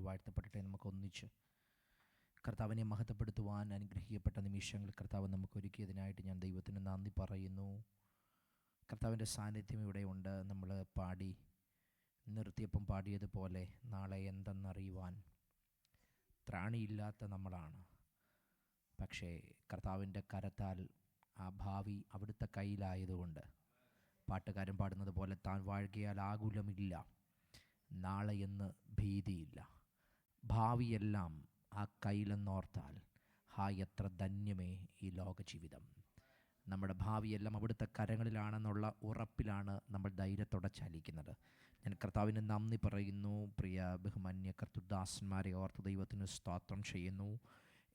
വാഴ്ത്തപ്പെടട്ടെ. നമുക്ക് ഒന്നിച്ച് കർത്താവിനെ മഹത്വപ്പെടുത്തുവാൻ അനുഗ്രഹിക്കപ്പെട്ട നിമിഷങ്ങൾ കർത്താവ് നമുക്ക് ഒരുക്കിയതിനായിട്ട് ഞാൻ ദൈവത്തിന് നന്ദി പറയുന്നു. കർത്താവിൻ്റെ സാന്നിധ്യം ഇവിടെയുണ്ട്. നമ്മൾ നിർത്തിയപ്പം പാടിയതുപോലെ നാളെ എന്തെന്നറിയുവാൻ ത്രാണിയില്ലാത്ത നമ്മളാണ്. പക്ഷേ കർത്താവിൻ്റെ കരത്താൽ ആ ഭാവി അവിടുത്തെ കയ്യിലായതുകൊണ്ട് പാട്ടുകാരൻ പാടുന്നത് പോലെ താൻ വാഴുകയാൽ ആകുലമില്ല, നാളെ എന്ന് ഭീതിയില്ല, ഭാവിയെല്ലാം ആ കയ്യിലെന്നോർത്താൽ എത്ര ധന്യമേ ഈ ലോക ജീവിതം. നമ്മുടെ ഭാവിയെല്ലാം അവിടുത്തെ കരങ്ങളിലാണെന്നുള്ള ഉറപ്പിലാണ് നമ്മൾ ധൈര്യത്തോടെ ചലിക്കുന്നത്. ഞാൻ കർത്താവിന് നന്ദി പറയുന്നു. പ്രിയ ബഹുമാന്യ കർത്തൃദാസന്മാരെ ഓർത്ത് ദൈവത്തിന് സ്തോത്രം ചെയ്യുന്നു.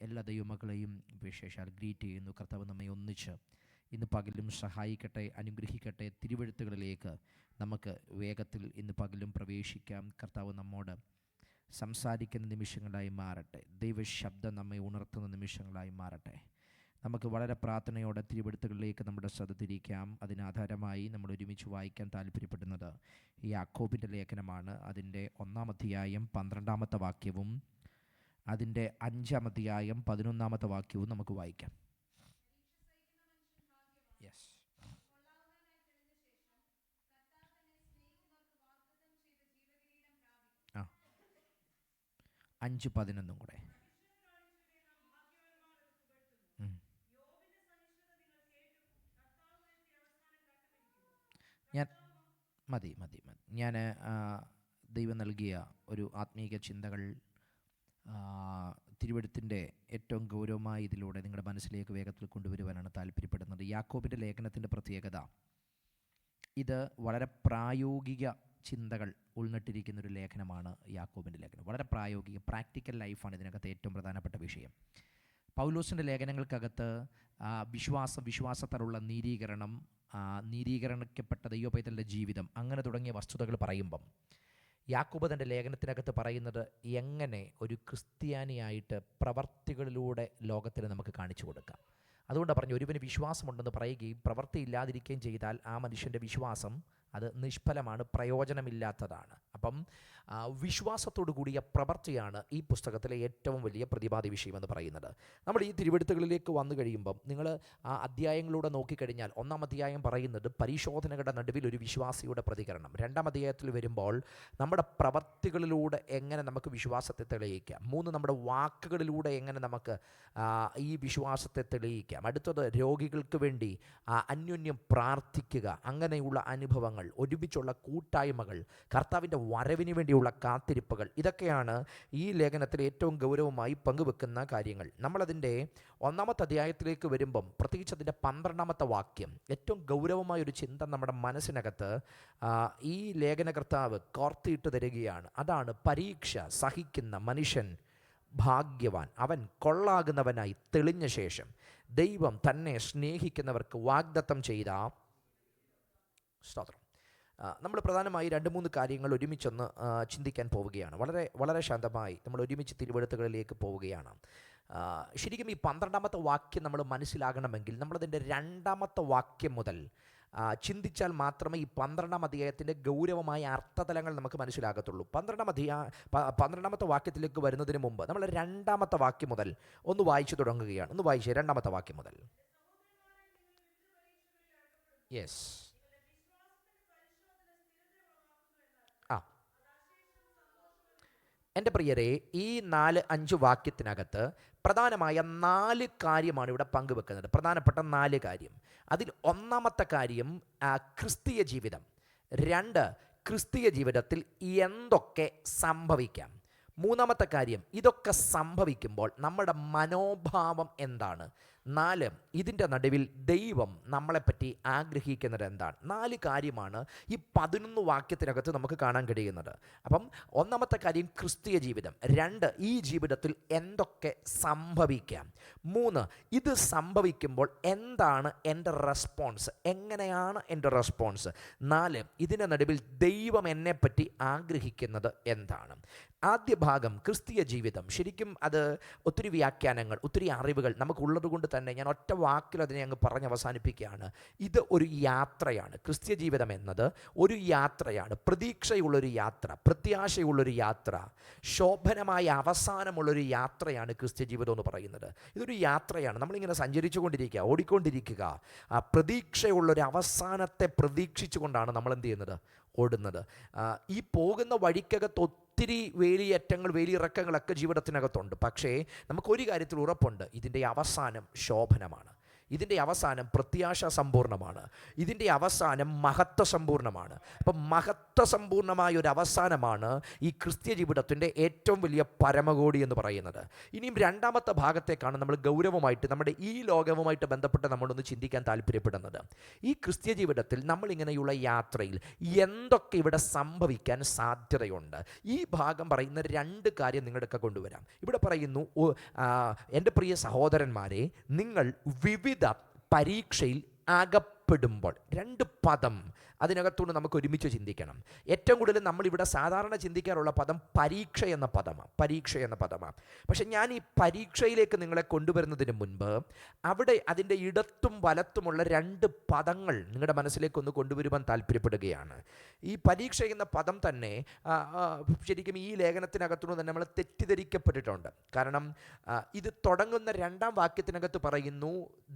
എല്ലാ ദൈവമക്കളെയും വിശേഷാൽ ഗ്രീറ്റ് ചെയ്യുന്നു. കർത്താവ് നമ്മെ ഒന്നിച്ച് ഇന്ന് പകലും സഹായിക്കട്ടെ, അനുഗ്രഹിക്കട്ടെ. തിരുവെഴുത്തുകളിലേക്ക് നമുക്ക് വേഗത്തിൽ ഇന്ന് പകലും പ്രവേശിക്കാം. കർത്താവ് നമ്മോട് സംസാരിക്കുന്ന നിമിഷങ്ങളായി മാറട്ടെ. ദൈവശബ്ദം നമ്മെ ഉണർത്തുന്ന നിമിഷങ്ങളായി മാറട്ടെ. നമുക്ക് വളരെ പ്രാർത്ഥനയോടെ തിരുവെഴുത്തുകളിലേക്ക് നമ്മുടെ ശ്രദ്ധ തിരിക്കാം. അതിനാധാരമായി നമ്മൾ ഒരുമിച്ച് വായിക്കാൻ താല്പര്യപ്പെടുന്നത് യാക്കോബിൻ്റെ ലേഖനമാണ്. അതിൻ്റെ 1-ാം അധ്യായം 12-ാമത്തെ വാക്യവും അതിൻ്റെ 5-ാം അധ്യായം 11-ാമത്തെ വാക്യവും നമുക്ക് വായിക്കാം. യെസ്, ആ 5:11 കൂടെ. ഞാൻ ദൈവം നൽകിയ ഒരു ആത്മീക ചിന്തകൾ തിരുവെഴുത്തിൻ്റെ ഏറ്റവും ഗൗരവമായ ഇതിലൂടെ നിങ്ങളുടെ മനസ്സിലേക്ക് വേഗത്തിൽ കൊണ്ടുവരുവാനാണ് താല്പര്യപ്പെടുന്നത്. യാക്കോബിൻ്റെ ലേഖനത്തിൻ്റെ പ്രത്യേകത, ഇത് വളരെ പ്രായോഗിക ചിന്തകൾ ഉൾനട്ടിരിക്കുന്നൊരു ലേഖനമാണ് ലേഖനമാണ് ലേഖനം. വളരെ പ്രായോഗിക, പ്രാക്ടിക്കൽ ലൈഫാണ് ഇതിനകത്ത് ഏറ്റവും പ്രധാനപ്പെട്ട വിഷയം. പൗലോസിൻ്റെ ലേഖനങ്ങൾക്കകത്ത് വിശ്വാസത്താലുള്ള നീരീകരണക്കപ്പെട്ട ദൈവപൈതലിൻ്റെ ജീവിതം, അങ്ങനെ തുടങ്ങിയ വസ്തുതകൾ പറയുമ്പം യാക്കോബ് തൻ്റെ ലേഖനത്തിനകത്ത് പറയുന്നത് എങ്ങനെ ഒരു ക്രിസ്ത്യാനിയായിട്ട് പ്രവർത്തികളിലൂടെ ലോകത്തിന് നമുക്ക് കാണിച്ചു കൊടുക്കാം. അതുകൊണ്ടാണ് പറഞ്ഞു, ഒരുവന് വിശ്വാസമുണ്ടെന്ന് പറയുകയും പ്രവൃത്തി ഇല്ലാതിരിക്കുകയും ചെയ്താൽ ആ മനുഷ്യൻ്റെ വിശ്വാസം അത് നിഷ്ഫലമാണ്, പ്രയോജനമില്ലാത്തതാണ്. അപ്പം വിശ്വാസത്തോടു കൂടിയ പ്രവൃത്തിയാണ് ഈ പുസ്തകത്തിലെ ഏറ്റവും വലിയ പ്രതിപാദ്യ വിഷയമെന്ന് പറയുന്നത്. നമ്മൾ ഈ തിരുവെഴുത്തുകളിലേക്ക് വന്നു കഴിയുമ്പം നിങ്ങൾ ആ അധ്യായങ്ങളിലൂടെ നോക്കിക്കഴിഞ്ഞാൽ 1-ാം അധ്യായം പറയുന്നത് പരിശോധനകളുടെ നടുവിൽ ഒരു വിശ്വാസിയുടെ പ്രതികരണം. 2-ാം അധ്യായത്തിൽ വരുമ്പോൾ നമ്മുടെ പ്രവൃത്തികളിലൂടെ എങ്ങനെ നമുക്ക് വിശ്വാസത്തെ തെളിയിക്കാം. 3 നമ്മുടെ വാക്കുകളിലൂടെ എങ്ങനെ നമുക്ക് ഈ വിശ്വാസത്തെ തെളിയിക്കാം. അടുത്തത് രോഗികൾക്ക് വേണ്ടി അന്യോന്യം പ്രാർത്ഥിക്കുക, അങ്ങനെയുള്ള അനുഭവങ്ങൾ, ഒരുമിച്ചുള്ള കൂട്ടായ്മകൾ, കർത്താവിൻ്റെ വരവിന് വേണ്ടിയുള്ള കാത്തിരിപ്പുകൾ, ഇതൊക്കെയാണ് ഈ ലേഖനത്തിൽ ഏറ്റവും ഗൗരവമായി പങ്കുവെക്കുന്ന കാര്യങ്ങൾ. നമ്മളതിൻ്റെ 1-ാമത്തെ അധ്യായത്തിലേക്ക് വരുമ്പം പ്രത്യേകിച്ച് അതിൻ്റെ 12-ാമത്തെ വാക്യം ഏറ്റവും ഗൗരവമായൊരു ചിന്ത നമ്മുടെ മനസ്സിനകത്ത് ഈ ലേഖനകർത്താവ് കോർത്തിയിട്ട് തരികയാണ്. അതാണ്, പരീക്ഷ സഹിക്കുന്ന മനുഷ്യൻ ഭാഗ്യവാൻ, അവൻ കൊള്ളാകുന്നവനായി തെളിഞ്ഞ ശേഷം ദൈവം തന്നെ സ്നേഹിക്കുന്നവർക്ക് വാഗ്ദത്തം ചെയ്ത സ്തോത്രം. നമ്മൾ പ്രധാനമായി 2-3 കാര്യങ്ങൾ ഒരുമിച്ചൊന്ന് ചിന്തിക്കാൻ പോവുകയാണ്. വളരെ വളരെ ശാന്തമായി നമ്മൾ ഒരുമിച്ച് തിരുവെഴുത്തുകളിലേക്ക് പോവുകയാണ്. ശരിക്കും ഈ 12-ാമത്തെ വാക്യം നമ്മൾ മനസ്സിലാകണമെങ്കിൽ നമ്മളതിൻ്റെ 2-ാമത്തെ വാക്യം മുതൽ ചിന്തിച്ചാൽ മാത്രമേ ഈ 12-ാം അധ്യായത്തിൻ്റെ ഗൗരവമായ അർത്ഥതലങ്ങൾ നമുക്ക് മനസ്സിലാകത്തുള്ളൂ. 12-ാമത്തെ വാക്യത്തിലേക്ക് വരുന്നതിന് മുമ്പ് നമ്മൾ 2-ാമത്തെ വാക്യം മുതൽ ഒന്ന് വായിച്ചു തുടങ്ങുകയാണ്. ഒന്ന് വായിച്ചേ 2-ാമത്തെ വാക്യം മുതൽ. യെസ്, എൻ്റെ പ്രിയരെ, ഈ 4-5 വാക്യത്തിനകത്ത് പ്രധാനമായ 4 കാര്യമാണ് ഇവിടെ പങ്കുവെക്കുന്നത്. പ്രധാനപ്പെട്ട 4 കാര്യം. അതിൽ 1-ാമത്തെ കാര്യം ക്രിസ്തീയ ജീവിതം. 2, ക്രിസ്തീയ ജീവിതത്തിൽ എന്തൊക്കെ സംഭവിക്കാം. 3-ാമത്തെ കാര്യം, ഇതൊക്കെ സംഭവിക്കുമ്പോൾ നമ്മുടെ മനോഭാവം എന്താണ്. 4, ഇതിൻ്റെ നടുവിൽ ദൈവം നമ്മളെപ്പറ്റി ആഗ്രഹിക്കുന്നത് എന്താണ്. 4 കാര്യമാണ് ഈ 11 വാക്യത്തിനകത്ത് നമുക്ക് കാണാൻ കഴിയുന്നത്. അപ്പം 1-ാമത്തെ കാര്യം ക്രിസ്തീയ ജീവിതം. 2, ഈ ജീവിതത്തിൽ എന്തൊക്കെ സംഭവിക്കാം. 3, ഇത് സംഭവിക്കുമ്പോൾ എന്താണ് എൻ്റെ റെസ്പോൺസ്, എങ്ങനെയാണ് എൻ്റെ റെസ്പോൺസ്. 4, ഇതിൻ്റെ നടുവിൽ ദൈവം എന്നെപ്പറ്റി ആഗ്രഹിക്കുന്നത് എന്താണ്. ആദ്യ ഭാഗം ക്രിസ്തീയ ജീവിതം. ശരിക്കും അത് ഒത്തിരി വ്യാഖ്യാനങ്ങൾ, ഒത്തിരി അറിവുകൾ നമുക്കുള്ളത് കൊണ്ട് തന്നെ ഞാൻ ഒറ്റ വാക്കിൽ അതിനെ അങ്ങ് പറഞ്ഞ് അവസാനിപ്പിക്കുകയാണ്. ഇത് ഒരു യാത്രയാണ്. ക്രിസ്ത്യ ജീവിതം എന്നത് ഒരു യാത്രയാണ്. പ്രതീക്ഷയുള്ളൊരു യാത്ര, പ്രത്യാശയുള്ളൊരു യാത്ര, ശോഭനമായ അവസാനമുള്ളൊരു യാത്രയാണ് ക്രിസ്ത്യ ജീവിതം എന്ന് പറയുന്നത്. ഇതൊരു യാത്രയാണ്. നമ്മളിങ്ങനെ സഞ്ചരിച്ചു കൊണ്ടിരിക്കുക, ഓടിക്കൊണ്ടിരിക്കുക. ആ പ്രതീക്ഷയുള്ളൊരു അവസാനത്തെ പ്രതീക്ഷിച്ചു കൊണ്ടാണ് നമ്മൾ എന്ത് ചെയ്യുന്നത്? ഓടുന്നത്. ഈ പോകുന്ന വഴിക്കകത്ത് ഒത്തിരി വേലിയേറ്റങ്ങൾ, വേലിയിറക്കങ്ങളൊക്കെ ജീവിതത്തിനകത്തുണ്ട്. പക്ഷേ നമുക്കൊരു കാര്യത്തിൽ ഉറപ്പുണ്ട്, ഇതിൻ്റെ അവസാനം ശോഭനമാണ്. ഇതിൻ്റെ അവസാനം പ്രത്യാശ സമ്പൂർണ്ണമാണ്. ഇതിൻ്റെ അവസാനം മഹത്വ സമ്പൂർണ്ണമാണ്. അപ്പം മഹത്വ സമ്പൂർണ്ണമായ ഒരു അവസാനമാണ് ഈ ക്രിസ്ത്യ ജീവിതത്തിൻ്റെ ഏറ്റവും വലിയ പരമകോടി എന്ന് പറയുന്നത്. ഇനിയും രണ്ടാമത്തെ ഭാഗത്തേക്കാണ് നമ്മൾ ഗൗരവമായിട്ട് നമ്മുടെ ഈ ലോകവുമായിട്ട് ബന്ധപ്പെട്ട് നമ്മളൊന്ന് ചിന്തിക്കാൻ താല്പര്യപ്പെടുന്നത്. ഈ ക്രിസ്ത്യ ജീവിതത്തിൽ നമ്മളിങ്ങനെയുള്ള യാത്രയിൽ എന്തൊക്കെ ഇവിടെ സംഭവിക്കാൻ സാധ്യതയുണ്ട്? ഈ ഭാഗം പറയുന്ന രണ്ട് കാര്യം നിങ്ങളുടെയൊക്കെ കൊണ്ടുവരാം. ഇവിടെ പറയുന്നു, എൻ്റെ പ്രിയ സഹോദരന്മാരെ, നിങ്ങൾ വിവിധ പരീക്ഷയിൽ അകപ്പെടുമ്പോൾ. രണ്ട് പദം അതിനകത്തുകൊണ്ട് നമുക്ക് ഒരുമിച്ച് ചിന്തിക്കണം. ഏറ്റവും കൂടുതൽ നമ്മളിവിടെ സാധാരണ ചിന്തിക്കാറുള്ള പദം പരീക്ഷ എന്ന പദമാണ്. പരീക്ഷ എന്ന പദമാണ്. പക്ഷെ ഞാൻ ഈ പരീക്ഷയിലേക്ക് നിങ്ങളെ കൊണ്ടുവരുന്നതിന് മുൻപ് അവിടെ അതിൻ്റെ ഇടത്തും വലത്തുമുള്ള രണ്ട് പദങ്ങൾ നിങ്ങളുടെ മനസ്സിലേക്ക് ഒന്ന് കൊണ്ടുവരുവാൻ താല്പര്യപ്പെടുകയാണ്. ഈ പരീക്ഷ എന്ന പദം തന്നെ ശരിക്കും ഈ ലേഖനത്തിനകത്തുനിന്ന് തന്നെ നമ്മൾ തെറ്റിദ്ധരിക്കപ്പെട്ടിട്ടുണ്ട്. കാരണം ഇത് തുടങ്ങുന്ന രണ്ടാം വാക്യത്തിനകത്ത് പറയുന്നു,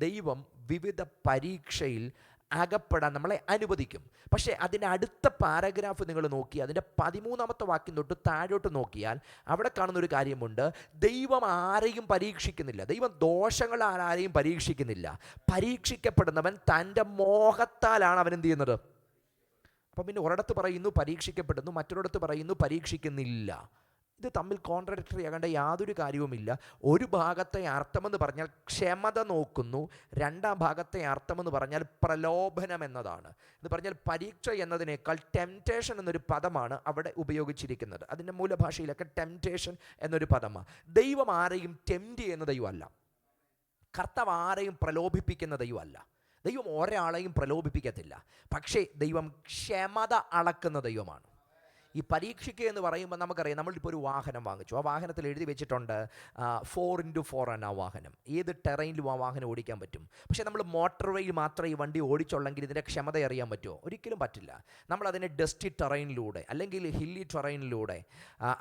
ദൈവം വിവിധ പരീക്ഷയിൽ അകപ്പെടാൻ നമ്മളെ അനുവദിക്കും. പക്ഷേ അതിൻ്റെ അടുത്ത പാരഗ്രാഫ് നിങ്ങൾ നോക്കി അതിൻ്റെ 13ാമത്തെ വാക്യം തൊട്ട് താഴോട്ട് നോക്കിയാൽ അവിടെ കാണുന്നൊരു കാര്യമുണ്ട്. ദൈവം ആരെയും പരീക്ഷിക്കുന്നില്ല. ദൈവം ദോഷങ്ങൾ ആരെയും പരീക്ഷിക്കുന്നില്ല. പരീക്ഷിക്കപ്പെടുന്നവൻ തൻ്റെ മോഹത്താലാണ് അവൻ എന്ത് ചെയ്യുന്നത്. അപ്പം പിന്നെ ഒരിടത്ത് പറയുന്നു പരീക്ഷിക്കപ്പെടുന്നു, മറ്റൊരിടത്ത് പറയുന്നു പരീക്ഷിക്കുന്നില്ല. ഇത് തമ്മിൽ കോൺട്രഡിക്ടറി ആകേണ്ട യാതൊരു കാര്യവുമില്ല. ഒരു ഭാഗത്തെ അർത്ഥമെന്ന് പറഞ്ഞാൽ ക്ഷമത നോക്കുന്നു, രണ്ടാം ഭാഗത്തെ അർത്ഥമെന്ന് പറഞ്ഞാൽ പ്രലോഭനം എന്നതാണ്. എന്ന് പറഞ്ഞാൽ പരീക്ഷ എന്നതിനേക്കാൾ ടെംപ്റ്റേഷൻ എന്നൊരു പദമാണ് അവിടെ ഉപയോഗിച്ചിരിക്കുന്നത്. അതിൻ്റെ മൂലഭാഷയിലൊക്കെ ടെംപ്റ്റേഷൻ എന്നൊരു പദമാണ്. ദൈവം ആരെയും ടെംപ്റ്റ് ചെയ്യുന്ന ദൈവമല്ല. കർത്താവ് ആരെയും പ്രലോഭിപ്പിക്കുന്ന ദൈവമല്ല. ദൈവം ഒരാളെയും പ്രലോഭിപ്പിക്കത്തില്ല. പക്ഷേ ദൈവം ക്ഷമത അളക്കുന്ന ദൈവമാണ്. ഈ പരീക്ഷയ്ക്ക് എന്ന് പറയുമ്പോൾ നമുക്കറിയാം, നമ്മളിപ്പോൾ ഒരു വാഹനം വാങ്ങിച്ചു. ആ വാഹനത്തിൽ എഴുതി വെച്ചിട്ടുണ്ട് 4x4 ആണ് ആ വാഹനം. ഏത് ടെറൈനിലും ആ വാഹനം ഓടിക്കാൻ പറ്റും. പക്ഷേ നമ്മൾ മോട്ടോർ വേയിൽ മാത്രമേ ഈ വണ്ടി ഓടിച്ചുള്ളെങ്കിൽ ഇതിൻ്റെ ക്ഷമത അറിയാൻ പറ്റുമോ? ഒരിക്കലും പറ്റില്ല. നമ്മളതിനെ ഡസ്റ്റി ടെറൈനിലൂടെ അല്ലെങ്കിൽ ഹില്ലി ടെറൈനിലൂടെ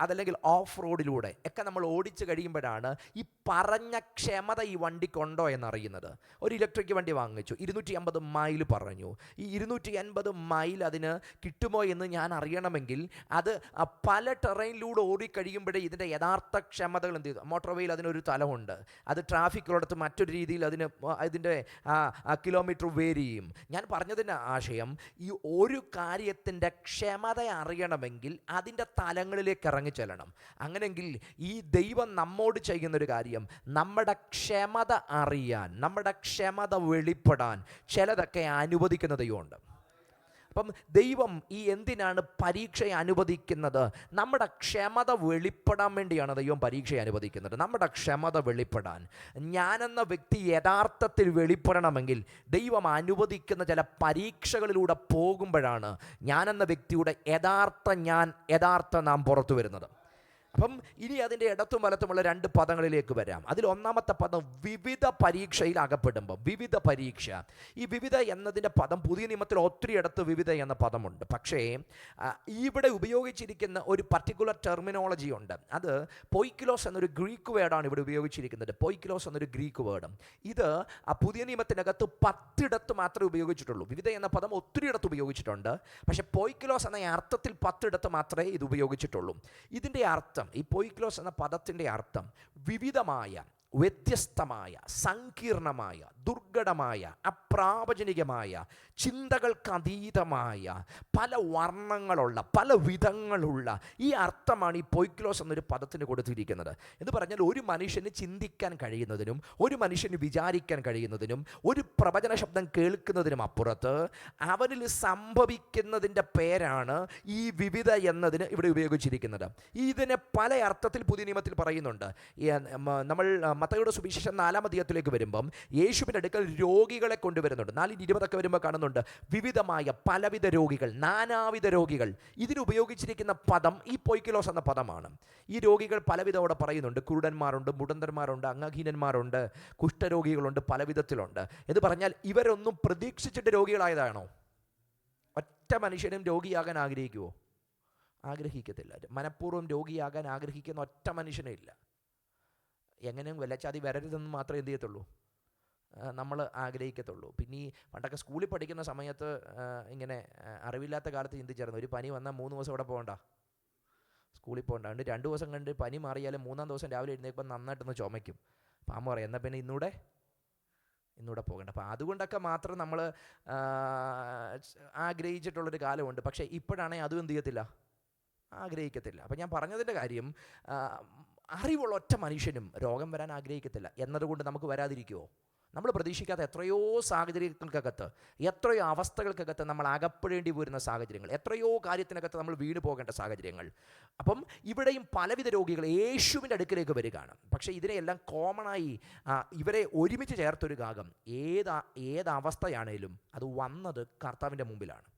അതല്ലെങ്കിൽ ഓഫ് റോഡിലൂടെ ഒക്കെ നമ്മൾ ഓടിച്ച് കഴിയുമ്പോഴാണ് ഈ പറഞ്ഞ ക്ഷമത ഈ വണ്ടിക്കുണ്ടോ എന്നറിയുന്നത്. ഒരു ഇലക്ട്രിക് വണ്ടി വാങ്ങിച്ചു, 250 മൈൽ പറഞ്ഞു. ഈ 280 മൈൽ അതിന് കിട്ടുമോ എന്ന് ഞാൻ അറിയണമെങ്കിൽ അത് പല ടെറൈനിലൂടെ ഓടിക്കഴിയുമ്പോഴേ ഇതിൻ്റെ യഥാർത്ഥ ക്ഷമതകൾ എന്ത് ചെയ്തു. മോട്ടോർ വേയിൽ അതിനൊരു തലമുണ്ട്. അത് ട്രാഫിക്കുള്ളിടത്ത് മറ്റൊരു രീതിയിൽ ഇതിൻ്റെ കിലോമീറ്റർ വേരി ചെയ്യും. ഞാൻ പറഞ്ഞതിൻ്റെ ആശയം, ഈ ഒരു കാര്യത്തിൻ്റെ ക്ഷമത അറിയണമെങ്കിൽ അതിൻ്റെ തലങ്ങളിലേക്ക് ഇറങ്ങിച്ചെല്ലണം. അങ്ങനെയെങ്കിൽ ഈ ദൈവം നമ്മോട് ചെയ്യുന്നൊരു കാര്യം, നമ്മുടെ ക്ഷമത അറിയാൻ, നമ്മുടെ ക്ഷമത വെളിപ്പെടാൻ ചിലതൊക്കെ അനുവദിക്കുന്ന ദൈവമുണ്ട്. അപ്പം ദൈവം ഈ എന്തിനാണ് പരീക്ഷയെ അനുവദിക്കുന്നത്? നമ്മുടെ ക്ഷമത വെളിപ്പെടാൻ വേണ്ടിയാണ് ദൈവം പരീക്ഷയെ അനുവദിക്കുന്നത്. നമ്മുടെ ക്ഷമത വെളിപ്പെടാൻ, ഞാനെന്ന വ്യക്തി യഥാർത്ഥത്തിൽ വെളിപ്പെടണമെങ്കിൽ ദൈവം അനുവദിക്കുന്ന ചില പരീക്ഷകളിലൂടെ പോകുമ്പോഴാണ് ഞാനെന്ന വ്യക്തിയുടെ യഥാർത്ഥ നാം പുറത്തു വരുന്നത്. അപ്പം ഇനി അതിൻ്റെ ഇടത്തും വലത്തുമുള്ള രണ്ട് പദങ്ങളിലേക്ക് വരാം. അതിൽ ഒന്നാമത്തെ പദം വിവിധ പരീക്ഷയിൽ അകപ്പെടുമ്പോൾ. വിവിധ പരീക്ഷ, ഈ വിവിധ എന്നതിൻ്റെ പദം പുതിയ നിയമത്തിൽ ഒത്തിരി ഇടത്ത് വിവിധ എന്ന പദമുണ്ട്. പക്ഷേ ഇവിടെ ഉപയോഗിച്ചിരിക്കുന്ന ഒരു പർട്ടിക്കുലർ ടെർമിനോളജി ഉണ്ട്. അത് പോയ്ക്കിലോസ് എന്നൊരു ഗ്രീക്ക് വേർഡാണ് ഇവിടെ ഉപയോഗിച്ചിരിക്കുന്നത്. പോയ്ക്കിലോസ് എന്നൊരു ഗ്രീക്ക് വേർഡ്. ഇത് പുതിയ നിയമത്തിനകത്ത് 10 ഇടത്ത് മാത്രമേ ഉപയോഗിച്ചിട്ടുള്ളൂ. വിവിധ എന്ന പദം ഒത്തിരി ഇടത്ത് ഉപയോഗിച്ചിട്ടുണ്ട്. പക്ഷേ പോയ്ക്കിലോസ് എന്ന അർത്ഥത്തിൽ 10 ഇടത്ത് മാത്രമേ ഇത് ഉപയോഗിച്ചിട്ടുള്ളൂ. ഇതിൻ്റെ അർത്ഥം, ഈ പോയ്ക്കിലോസ് എന്ന പദത്തിൻ്റെ അർത്ഥം വിവിധമായ, വ്യത്യസ്തമായ, സങ്കീർണമായ, ദുർഘടമായ, അപ്രാവചനികമായ, ചിന്തകൾക്കതീതമായ, പല വർണ്ണങ്ങളുള്ള, പല വിധങ്ങളുള്ള ഈ അർത്ഥമാണ് ഈ പോയ്ക്കിലോസ് എന്നൊരു പദത്തിന് കൊടുത്തിരിക്കുന്നത്. എന്ന് പറഞ്ഞാൽ ഒരു മനുഷ്യന് ചിന്തിക്കാൻ കഴിയുന്നതിനും ഒരു മനുഷ്യന് വിചാരിക്കാൻ കഴിയുന്നതിനും ഒരു പ്രവചന ശബ്ദം കേൾക്കുന്നതിനും അപ്പുറത്ത് അവനിൽ സംഭവിക്കുന്നതിൻ്റെ പേരാണ് ഈ വിവിധ എന്നതിന് ഇവിടെ ഉപയോഗിച്ചിരിക്കുന്നത്. ഇതിനെ പല അർത്ഥത്തിൽ പുതിയ നിയമത്തിൽ പറയുന്നുണ്ട്. നമ്മൾ മത്തായിയുടെ സുവിശേഷം 4-ാം അധ്യായത്തിലേക്ക് വരുമ്പം യേശുവിൻ്റെ അടുക്കൽ രോഗികളെ കൊണ്ടുവരുന്നുണ്ട്. 4:20 വരുമ്പോൾ കാണുന്നുണ്ട് വിവിധമായ പലവിധ രോഗികൾ, നാനാവിധ രോഗികൾ. ഇതിനുപയോഗിച്ചിരിക്കുന്ന പദം ഈ പൊയ്ക്കിലോസ് എന്ന പദമാണ്. ഈ രോഗികൾ പലവിധം അവിടെ പറയുന്നുണ്ട്. കുരുടന്മാരുണ്ട്, മുടന്തന്മാരുണ്ട്, അംഗഹീനന്മാരുണ്ട്, കുഷ്ഠരോഗികളുണ്ട്, പലവിധത്തിലുണ്ട്. എന്ന് പറഞ്ഞാൽ ഇവരൊന്നും പ്രതീക്ഷിച്ചിട്ട് രോഗികളായതാണോ? ഒറ്റ മനുഷ്യനും രോഗിയാകാൻ ആഗ്രഹിക്കുമോ? ആഗ്രഹിക്കത്തില്ല. മനഃപൂർവ്വം രോഗിയാകാൻ ആഗ്രഹിക്കുന്ന ഒറ്റ മനുഷ്യനില്ല. എങ്ങനെയും വെല്ലച്ചാതി വരരുതെന്ന് മാത്രമേ എന്ത് ചെയ്യത്തുള്ളൂ, നമ്മൾ ആഗ്രഹിക്കത്തുള്ളൂ. പിന്നെ ഈ പണ്ടൊക്കെ സ്കൂളിൽ പഠിക്കുന്ന സമയത്ത് ഇങ്ങനെ അറിവില്ലാത്ത കാലത്ത് ചിന്തിച്ചായിരുന്നു, ഒരു പനി വന്നാൽ 3 ദിവസം അവിടെ പോകണ്ട, സ്കൂളിൽ പോകണ്ട. അതുകൊണ്ട് 2 ദിവസം കണ്ട് പനി മാറിയാലും 3-ാം ദിവസം രാവിലെ എഴുന്നേൽക്കുമ്പോൾ നന്നായിട്ടൊന്ന് ചുമയ്ക്കും. അപ്പം അമ്മ പറയും, എന്നാൽ പിന്നെ ഇന്നൂടെ പോകണ്ട. അപ്പം അതുകൊണ്ടൊക്കെ മാത്രം നമ്മൾ ആഗ്രഹിച്ചിട്ടുള്ളൊരു കാലമുണ്ട്. പക്ഷേ ഇപ്പോഴാണെങ്കിൽ അതും എന്ത് ചെയ്യത്തില്ല, ആഗ്രഹിക്കത്തില്ല. അപ്പം ഞാൻ പറഞ്ഞതിൻ്റെ കാര്യം, അറിവുള്ള ഒറ്റ മനുഷ്യനും രോഗം വരാൻ ആഗ്രഹിക്കത്തില്ല. എന്നതുകൊണ്ട് നമുക്ക് വരാതിരിക്കുമോ? നമ്മൾ പ്രതീക്ഷിക്കാത്ത എത്രയോ സാഹചര്യങ്ങൾക്കകത്ത്, എത്രയോ അവസ്ഥകൾക്കകത്ത് നമ്മൾ അകപ്പെടേണ്ടി വരുന്ന സാഹചര്യങ്ങൾ, എത്രയോ കാര്യത്തിനകത്ത് നമ്മൾ വീണ് പോകേണ്ട സാഹചര്യങ്ങൾ. അപ്പം ഇവിടെയും പലവിധ രോഗികൾ യേശുവിൻ്റെ അടുക്കിലേക്ക് വരികയാണ്. പക്ഷേ ഇതിനെയെല്ലാം കോമണായി ഇവരെ ഒരുമിച്ച് ചേർത്തൊരു ഭാഗം, ഏതവസ്ഥയാണേലും അത് വന്നത് കർത്താവിൻ്റെ മുമ്പിലാണ്.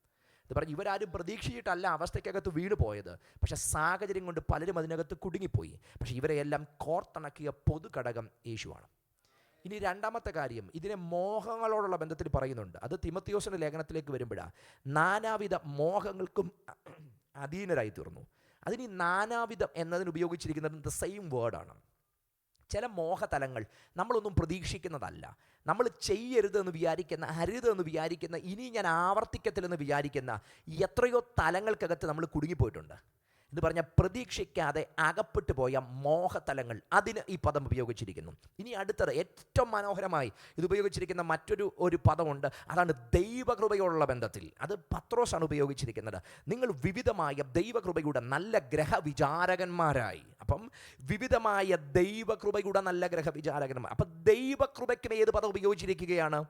ഇത് പറഞ്ഞ് ഇവരാരും പ്രതീക്ഷിച്ചിട്ടല്ല അവസ്ഥയ്ക്കകത്ത് വീണ് പോയത്. പക്ഷേ സാഹചര്യം കൊണ്ട് പലരും അതിനകത്ത് കുടുങ്ങിപ്പോയി. പക്ഷേ ഇവരെയെല്ലാം കോർത്തിണക്കിയ പൊതു ഘടകം യേശുവാണ്. ഇനി രണ്ടാമത്തെ കാര്യം, ഇതിനെ മോഹങ്ങളോടുള്ള ബന്ധത്തിൽ പറയുന്നുണ്ട്. അത് തിമത്തിയോസിൻ്റെ ലേഖനത്തിലേക്ക് വരുമ്പോഴാണ്, നാനാവിധ മോഹങ്ങൾക്കും അധീനരായി തീർന്നു. അതിന് ഈ നാനാവിധം എന്നതിന് ഉപയോഗിച്ചിരിക്കുന്നത് ദ സെയിം വേർഡാണ്. ചില മോഹതലങ്ങൾ നമ്മളൊന്നും പ്രതീക്ഷിക്കുന്നതല്ല, നമ്മൾ ചെയ്യരുതെന്ന് വിചാരിക്കുന്ന, അരുതെന്ന് വിചാരിക്കുന്ന, ഇനി ഞാൻ ആവർത്തിക്കത്തില്ലെന്ന് വിചാരിക്കുന്ന എത്രയോ തലങ്ങൾക്കകത്ത് നമ്മൾ കുടുങ്ങിപ്പോയിട്ടുണ്ട്. എന്ന് പറഞ്ഞാൽ പ്രതീക്ഷിക്കാതെ അകപ്പെട്ടു പോയ മോഹതലങ്ങൾ, അതിന് ഈ പദം ഉപയോഗിച്ചിരിക്കുന്നു. ഇനി അടുത്തത് ഏറ്റവും മനോഹരമായി ഇത് ഉപയോഗിച്ചിരിക്കുന്ന മറ്റൊരു പദമുണ്ട്. അതാണ് ദൈവകൃപയോടുള്ള ബന്ധത്തിൽ. അത് പത്രോസാണ് ഉപയോഗിച്ചിരിക്കുന്നത്. നിങ്ങൾ വിവിധമായ ദൈവകൃപയുടെ നല്ല ഗ്രഹവിചാരകന്മാരായി. അപ്പം വിവിധമായ ദൈവകൃപയുടെ നല്ല ഗ്രഹവിചാരകന്മാർ. അപ്പം ദൈവകൃപയ്ക്കും ഏത് പദം ഉപയോഗിച്ചിരിക്കുകയാണ്?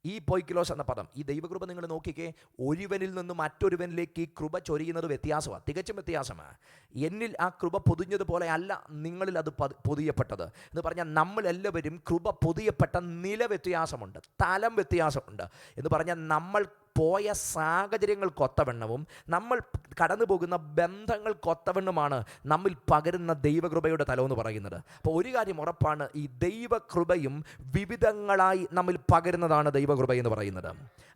ഈ പൊയ്ക്കിലോസ് എന്ന പദം. ഈ ദൈവകൃപ നിങ്ങൾ നോക്കിക്കേ, ഒരുവനിൽ നിന്ന് മറ്റൊരുവനിലേക്ക് ഈ കൃപ ചൊരിയുന്നത് വ്യത്യാസമാണ്, തികച്ചും വ്യത്യാസമാണ്. എന്നിൽ ആ കൃപ പൊതിഞ്ഞതുപോലെ അല്ല നിങ്ങളിൽ അത് പൊതിയപ്പെട്ടത്. എന്ന് പറഞ്ഞാൽ നമ്മളെല്ലാവരും കൃപ പൊതിയപ്പെട്ട നില വ്യത്യാസമുണ്ട്, തലം വ്യത്യാസമുണ്ട്. എന്ന് പറഞ്ഞാൽ നമ്മൾ പോയ സാഹചര്യങ്ങൾക്കൊത്തവണ്ണവും നമ്മൾ കടന്നു പോകുന്ന ബന്ധങ്ങൾക്കൊത്തവണ്ണമാണ് നമ്മിൽ പകരുന്ന ദൈവകൃപയുടെ തലമെന്ന് പറയുന്നത്. അപ്പോൾ ഒരു കാര്യം ഉറപ്പാണ്, ഈ ദൈവകൃപയും വിവിധങ്ങളായി നമ്മിൽ പകരുന്നതാണ് ദൈവകൃപ എന്ന് പറയുന്നത്.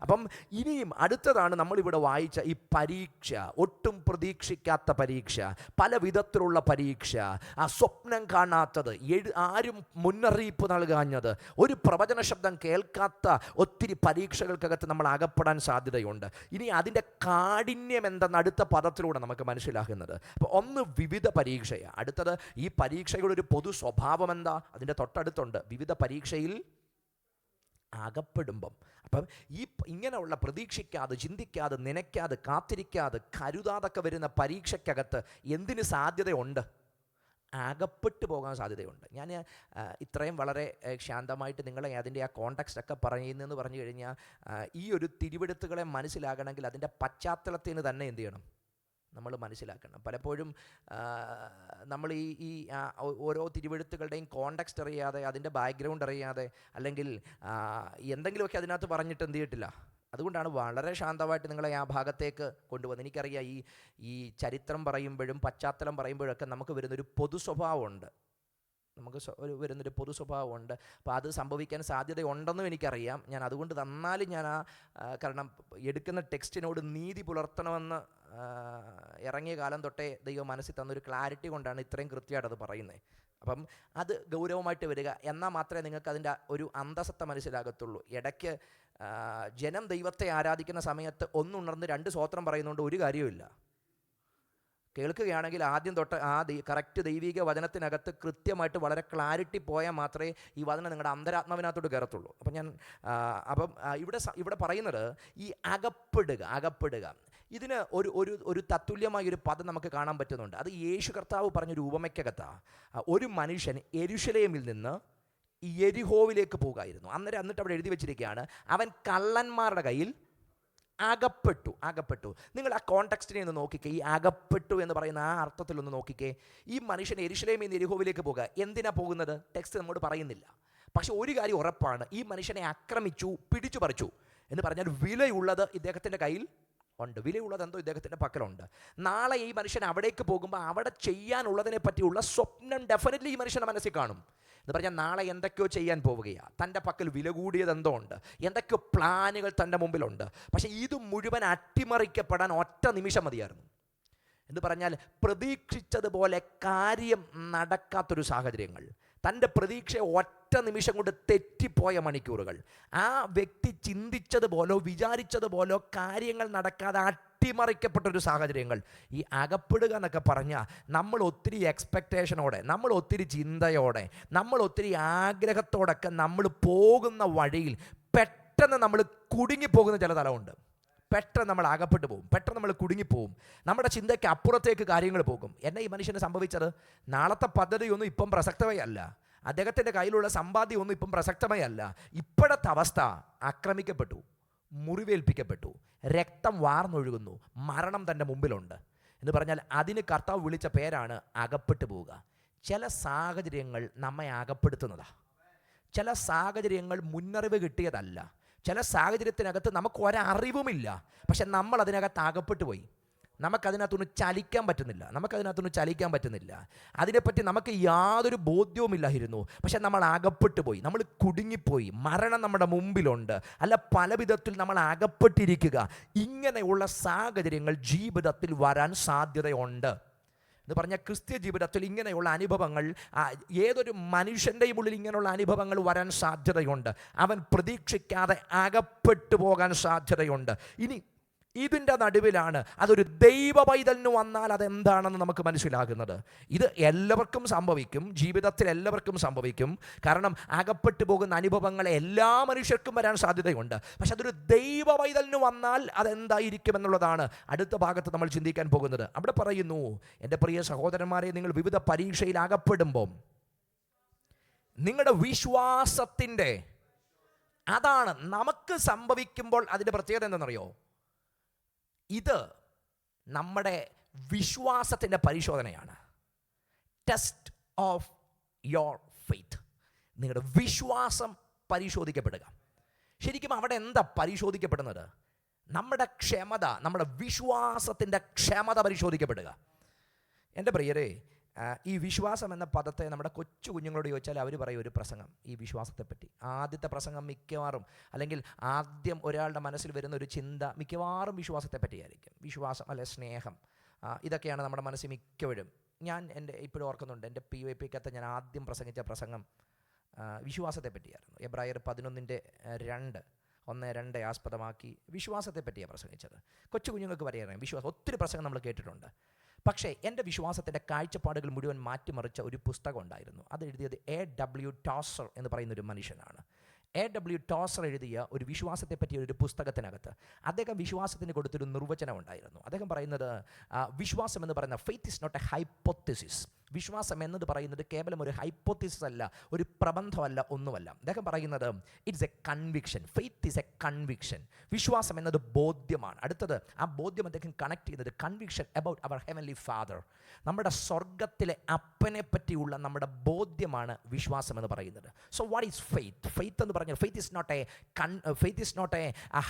അപ്പം ഇനിയും അടുത്തതാണ് നമ്മളിവിടെ വായിച്ച ഈ പരീക്ഷ, ഒട്ടും പ്രതീക്ഷിക്കാത്ത പരീക്ഷ, പല വിധത്തിലുള്ള പരീക്ഷ, ആ സ്വപ്നം കാണാത്തത്, ആരും മുന്നറിയിപ്പ് നൽകാഞ്ഞത്, ഒരു പ്രവചന ശബ്ദം കേൾക്കാത്ത ഒത്തിരി പരീക്ഷകൾക്കകത്ത് നമ്മൾ അകപ്പെടാൻ സാധ്യതയുണ്ട്. ഇനി അതിൻ്റെ കാഠിന്യം എന്തെന്ന് അടുത്ത പദത്തിലൂടെ നമുക്ക് മനസ്സിലാകുന്നത്. അപ്പോൾ ഒന്ന് വിവിധ പരീക്ഷയാണ്. അടുത്തത് ഈ പരീക്ഷയുടെ ഒരു പൊതു സ്വഭാവം എന്താ? അതിൻ്റെ തൊട്ടടുത്തുണ്ട് വിവിധ പരീക്ഷയിൽ അകപ്പെടുമ്പം. അപ്പം ഈ ഇങ്ങനെയുള്ള പ്രതീക്ഷിക്കാതെ, ചിന്തിക്കാതെ, നനയ്ക്കാതെ, കാത്തിരിക്കാതെ, കരുതാതൊക്കെ വരുന്ന പരീക്ഷയ്ക്കകത്ത് എന്തിന് സാധ്യതയുണ്ട്? അകപ്പെട്ടു പോകാൻ സാധ്യതയുണ്ട്. ഞാൻ ഇത്രയും വളരെ ശാന്തമായിട്ട് നിങ്ങളെ അതിൻ്റെ ആ കോണ്ടെക്സ്റ്റൊക്കെ പറയുന്നതെന്ന് പറഞ്ഞു കഴിഞ്ഞാൽ, ഈ ഒരു തിരുവെടുത്തുകളെ മനസ്സിലാകണമെങ്കിൽ അതിൻ്റെ പശ്ചാത്തലത്തിന് തന്നെ എന്ത് ചെയ്യണം, നമ്മൾ മനസ്സിലാക്കണം. പലപ്പോഴും നമ്മൾ ഈ ഓരോ തിരുവെഴുത്തുകളുടെയും കോണ്ടെക്സ്റ്റ് അറിയാതെ, അതിൻ്റെ ബാക്ക്ഗ്രൗണ്ട് അറിയാതെ, അല്ലെങ്കിൽ എന്തെങ്കിലുമൊക്കെ അതിനകത്ത് പറഞ്ഞിട്ട് എന്ത് ചെയ്തിട്ടില്ല. അതുകൊണ്ടാണ് വളരെ ശാന്തമായിട്ട് നിങ്ങളെ ആ ഭാഗത്തേക്ക് കൊണ്ടുവന്നത്. എനിക്കറിയാം ഈ ചരിത്രം പറയുമ്പോഴും പശ്ചാത്തലം പറയുമ്പോഴൊക്കെ നമുക്ക് വരുന്നൊരു പൊതു സ്വഭാവമുണ്ട്, വരുന്നൊരു പൊതു സ്വഭാവമുണ്ട്. അപ്പോൾ അത് സംഭവിക്കാൻ സാധ്യതയുണ്ടെന്നും എനിക്കറിയാം. ഞാൻ അതുകൊണ്ട് തന്നാലും ഞാൻ കാരണം എടുക്കുന്ന ടെക്സ്റ്റിനോട് നീതി പുലർത്തണമെന്ന് ഇറങ്ങിയ കാലം തൊട്ടേ ദൈവം മനസ്സിൽ തന്നൊരു ക്ലാരിറ്റി കൊണ്ടാണ് ഇത്രയും കൃത്യമായിട്ട് അത് പറയുന്നത്. അപ്പം അത് ഗൗരവമായിട്ട് വരിക, എന്നാൽ മാത്രമേ നിങ്ങൾക്ക് അതിൻ്റെ ഒരു അന്തസത്ത മനസ്സിലാകത്തുള്ളൂ. ഇടയ്ക്ക് ജനം ദൈവത്തെ ആരാധിക്കുന്ന സമയത്ത് ഒന്നുണർന്ന് 2 സ്വോത്രം പറയുന്നതുകൊണ്ട് ഒരു കാര്യവുമില്ല. കേൾക്കുകയാണെങ്കിൽ ആദ്യം തൊട്ട് ആ കറക്റ്റ് ദൈവിക വചനത്തിനകത്ത് കൃത്യമായിട്ട് വളരെ ക്ലാരിറ്റി പോയാൽ മാത്രമേ ഈ വചനം നിങ്ങളുടെ അന്തരാത്മാവിനകത്തോട്ട് കയറത്തുള്ളൂ. അപ്പം ഇവിടെ പറയുന്നത് ഈ അകപ്പെടുക. ഇതിന് ഒരു തത്തുല്യമായൊരു പദം നമുക്ക് കാണാൻ പറ്റുന്നുണ്ട്. അത് യേശു കർത്താവ് പറഞ്ഞൊരു ഉപമയ്ക്കകത്താണ്. ഒരു മനുഷ്യൻ യെരുശലേമിൽ നിന്ന് യെരിഹോവിലേക്ക് പോകുമായിരുന്നു. എന്നിട്ട് അവിടെ എഴുതി വെച്ചിരിക്കുകയാണ്, അവൻ കള്ളന്മാരുടെ കയ്യിൽ അകപ്പെട്ടു. നിങ്ങൾ ആ കോണ്ടെക്സ്റ്റിനെ ഒന്ന് നോക്കിക്കേ. ഈ അകപ്പെട്ടു എന്ന് പറയുന്ന ആ അർത്ഥത്തിലൊന്ന് നോക്കിക്കേ. ഈ മനുഷ്യൻ യെരൂശലേമിൽ നിന്ന് യെരിഹോവിലേക്ക് പോകുക. എന്തിനാ പോകുന്നത്? ടെക്സ്റ്റ് നമ്മോട് പറയുന്നില്ല. പക്ഷെ ഒരു കാര്യം ഉറപ്പാണ്, ഈ മനുഷ്യനെ ആക്രമിച്ചു, പിടിച്ചു പറിച്ചു എന്ന് പറഞ്ഞാൽ വിലയുള്ളത് ഇദ്ദേഹത്തിൻ്റെ കയ്യിൽ ഉണ്ട്. വിലയുള്ളത് എന്തോ ഇദ്ദേഹത്തിൻ്റെ പക്കലുണ്ട്. നാളെ ഈ മനുഷ്യൻ അവിടേക്ക് പോകുമ്പോൾ അവിടെ ചെയ്യാനുള്ളതിനെ പറ്റിയുള്ള സ്വപ്നം ഡെഫിനറ്റ്ലി ഈ മനുഷ്യൻ്റെ മനസ്സിൽ കാണും. എന്ന് പറഞ്ഞാൽ നാളെ എന്തൊക്കെയോ ചെയ്യാൻ പോവുകയാണ്. തൻ്റെ പക്കൽ വില കൂടിയത് എന്തോ ഉണ്ട്, എന്തൊക്കെയോ പ്ലാനുകൾ തൻ്റെ മുമ്പിലുണ്ട്. പക്ഷേ ഇത് മുഴുവൻ അട്ടിമറിക്കപ്പെടാൻ ഒറ്റ നിമിഷം മതിയായിരുന്നു. എന്ന് പറഞ്ഞാൽ പ്രതീക്ഷിച്ചതുപോലെ കാര്യം നടക്കാത്തൊരു സാഹചര്യങ്ങൾ, തൻ്റെ പ്രതീക്ഷ ഒറ്റ നിമിഷം കൊണ്ട് തെറ്റിപ്പോയ മണിക്കൂറുകൾ, ആ വ്യക്തി ചിന്തിച്ചതുപോലോ വിചാരിച്ചതുപോലോ കാര്യങ്ങൾ നടക്കാതെ അട്ടിമറിക്കപ്പെട്ടൊരു സാഹചര്യങ്ങൾ. ഈ അകപ്പെടുക എന്നൊക്കെ പറഞ്ഞാൽ നമ്മൾ ഒത്തിരി എക്സ്പെക്റ്റേഷനോടെ, നമ്മൾ ഒത്തിരി ചിന്തയോടെ, നമ്മൾ ഒത്തിരി ആഗ്രഹത്തോടൊക്കെ നമ്മൾ പോകുന്ന വഴിയിൽ പെട്ടെന്ന് നമ്മൾ കുടുങ്ങിപ്പോകുന്ന ചില തലമുണ്ട്. പെട്ടെന്ന് നമ്മൾ അകപ്പെട്ടു പോകും, പെട്ടെന്ന് നമ്മൾ കുടുങ്ങിപ്പോവും, നമ്മുടെ ചിന്തയ്ക്ക് അപ്പുറത്തേക്ക് കാര്യങ്ങൾ പോകും. എന്നെ ഈ മനുഷ്യന് സംഭവിച്ചത്, നാളത്തെ പദ്ധതിയൊന്നും ഇപ്പം പ്രസക്തമേ അല്ല, അദ്ദേഹത്തിൻ്റെ കയ്യിലുള്ള സമ്പാദ്യമൊന്നും ഇപ്പം പ്രസക്തമേ അല്ല. ഇപ്പോഴത്തെ അവസ്ഥ ആക്രമിക്കപ്പെട്ടു, മുറിവേൽപ്പിക്കപ്പെട്ടു, രക്തം വാർന്നൊഴുകുന്നു, മരണം തൻ്റെ മുമ്പിലുണ്ട് എന്ന് പറഞ്ഞാൽ അതിന് കർത്താവ് വിളിച്ച പേരാണ് അകപ്പെട്ടു പോവുക. ചില സാഹചര്യങ്ങൾ നമ്മെ അകപ്പെടുത്തുന്നതാണ്. ചില സാഹചര്യങ്ങൾ മുന്നറിവ് കിട്ടിയതല്ല. ചില സാഹചര്യത്തിനകത്ത് നമുക്ക് ഒരറിവുമില്ല, പക്ഷെ നമ്മൾ അതിനകത്ത് അകപ്പെട്ടു പോയി. നമുക്കതിനകത്തൊന്നും ചലിക്കാൻ പറ്റുന്നില്ല. അതിനെപ്പറ്റി നമുക്ക് യാതൊരു ബോധ്യവുമില്ലായിരുന്നു. പക്ഷെ നമ്മൾ അകപ്പെട്ടു പോയി, നമ്മൾ കുടുങ്ങിപ്പോയി. മരണം നമ്മുടെ മുമ്പിലുണ്ട്, അല്ല പല വിധത്തിൽ നമ്മൾ അകപ്പെട്ടിരിക്കുക. ഇങ്ങനെയുള്ള സാഹചര്യങ്ങൾ ജീവിതത്തിൽ വരാൻ സാധ്യതയുണ്ട്. എന്ന് പറഞ്ഞാൽ ക്രിസ്ത്യ ജീവിതത്തിൽ ഇങ്ങനെയുള്ള അനുഭവങ്ങൾ, ഏതൊരു മനുഷ്യൻ്റെയും ഉള്ളിൽ ഇങ്ങനെയുള്ള അനുഭവങ്ങൾ വരാൻ സാധ്യതയുണ്ട്. അവൻ പ്രതീക്ഷിക്കാതെ അകപ്പെട്ടു പോകാൻ സാധ്യതയുണ്ട്. ഇനി ഇതിൻ്റെ നടുവിലാണ് അതൊരു ദൈവ പൈതലിന് വന്നാൽ അതെന്താണെന്ന് നമുക്ക് മനസ്സിലാകുന്നത്. ഇത് എല്ലാവർക്കും സംഭവിക്കും, ജീവിതത്തിൽ എല്ലാവർക്കും സംഭവിക്കും. കാരണം അകപ്പെട്ടു പോകുന്ന അനുഭവങ്ങൾ എല്ലാ മനുഷ്യർക്കും വരാൻ സാധ്യതയുണ്ട്. പക്ഷെ അതൊരു ദൈവ പൈതലിന് വന്നാൽ അതെന്തായിരിക്കും എന്നുള്ളതാണ് അടുത്ത ഭാഗത്ത് നമ്മൾ ചിന്തിക്കാൻ പോകുന്നത്. അവിടെ പറയുന്നു, എൻ്റെ പ്രിയ സഹോദരന്മാരെ, നിങ്ങൾ വിവിധ പരീക്ഷയിൽ അകപ്പെടുമ്പം നിങ്ങളുടെ വിശ്വാസത്തിൻ്റെ, അതാണ് നമുക്ക് സംഭവിക്കുമ്പോൾ അതിൻ്റെ പ്രത്യേകത എന്താണെന്നറിയോ? ഇത് നമ്മുടെ വിശ്വാസത്തിൻ്റെ പരിശോധനയാണ്. Test of your faith. നിങ്ങളുടെ വിശ്വാസം പരിശോധിക്കപ്പെടുക. ശരിക്കും അവിടെ എന്താ പരിശോധിക്കപ്പെടുന്നത്? നമ്മുടെ ക്ഷമത, നമ്മുടെ വിശ്വാസത്തിൻ്റെ ക്ഷമത പരിശോധിക്കപ്പെടുക. എൻ്റെ പ്രിയരെ, ഈ വിശ്വാസം എന്ന പദത്തെ നമ്മുടെ കൊച്ചു കുഞ്ഞുങ്ങളോട് ചോദിച്ചാൽ അവർ പറയും ഒരു പ്രസംഗം ഈ വിശ്വാസത്തെപ്പറ്റി. ആദ്യത്തെ പ്രസംഗം മിക്കവാറും, അല്ലെങ്കിൽ ആദ്യം ഒരാളുടെ മനസ്സിൽ വരുന്ന ഒരു ചിന്ത മിക്കവാറും വിശ്വാസത്തെ പറ്റിയായിരിക്കും. വിശ്വാസം അല്ലെ സ്നേഹം, ഇതൊക്കെയാണ് നമ്മുടെ മനസ്സിൽ മിക്കവരും. ഞാൻ ഇപ്പോഴും ഓർക്കുന്നുണ്ട്, എൻ്റെ PYP-ക്കകത്ത് ഞാൻ ആദ്യം പ്രസംഗിച്ച പ്രസംഗം വിശ്വാസത്തെ പറ്റിയായിരുന്നു. എബ്രായർ 11:1-2 ആസ്പദമാക്കി വിശ്വാസത്തെ പറ്റിയാണ് പ്രസംഗിച്ചത്. കൊച്ചു കുഞ്ഞുങ്ങൾക്ക് പറയാൻ വിശ്വാസം ഒത്തിരി പ്രസംഗം നമ്മൾ കേട്ടിട്ടുണ്ട്. പക്ഷേ എൻ്റെ വിശ്വാസത്തിൻ്റെ കാഴ്ചപ്പാടുകൾ മുഴുവൻ മാറ്റിമറിച്ച ഒരു പുസ്തകം ഉണ്ടായിരുന്നു. അത് എഴുതിയത് A.W. ടോസർ എന്ന് പറയുന്നൊരു മനുഷ്യനാണ്. A.W. ടോസർ എഴുതിയ ഒരു വിശ്വാസത്തെ പറ്റിയ ഒരു പുസ്തകത്തിനകത്ത് അദ്ദേഹം വിശ്വാസത്തിന് കൊടുത്തൊരു നിർവചനം ഉണ്ടായിരുന്നു. അദ്ദേഹം പറയുന്നത്, വിശ്വാസം എന്ന് പറയുന്ന faith is not a hypothesis. വിശ്വാസം എന്നത് പറയുന്നത് കേവലം ഒരു ഹൈപ്പോത്തിസിസ് അല്ല, ഒരു പ്രബന്ധമല്ല, ഒന്നുമല്ല. അദ്ദേഹം പറയുന്നത് it's a conviction. Faith is a conviction. വിശ്വാസം എന്നത് ബോധ്യമാണ്. അടുത്തത് ആ ബോധ്യം അദ്ദേഹം കണക്ട് ചെയ്യുന്നത് conviction about our heavenly father. നമ്മുടെ സ്വർഗത്തിലെ അപ്പനെ പറ്റിയുള്ള നമ്മുടെ ബോധ്യമാണ് വിശ്വാസം എന്ന് പറയുന്നത്. So what is faith? Faith എന്ന് പറഞ്ഞാൽ faith is not a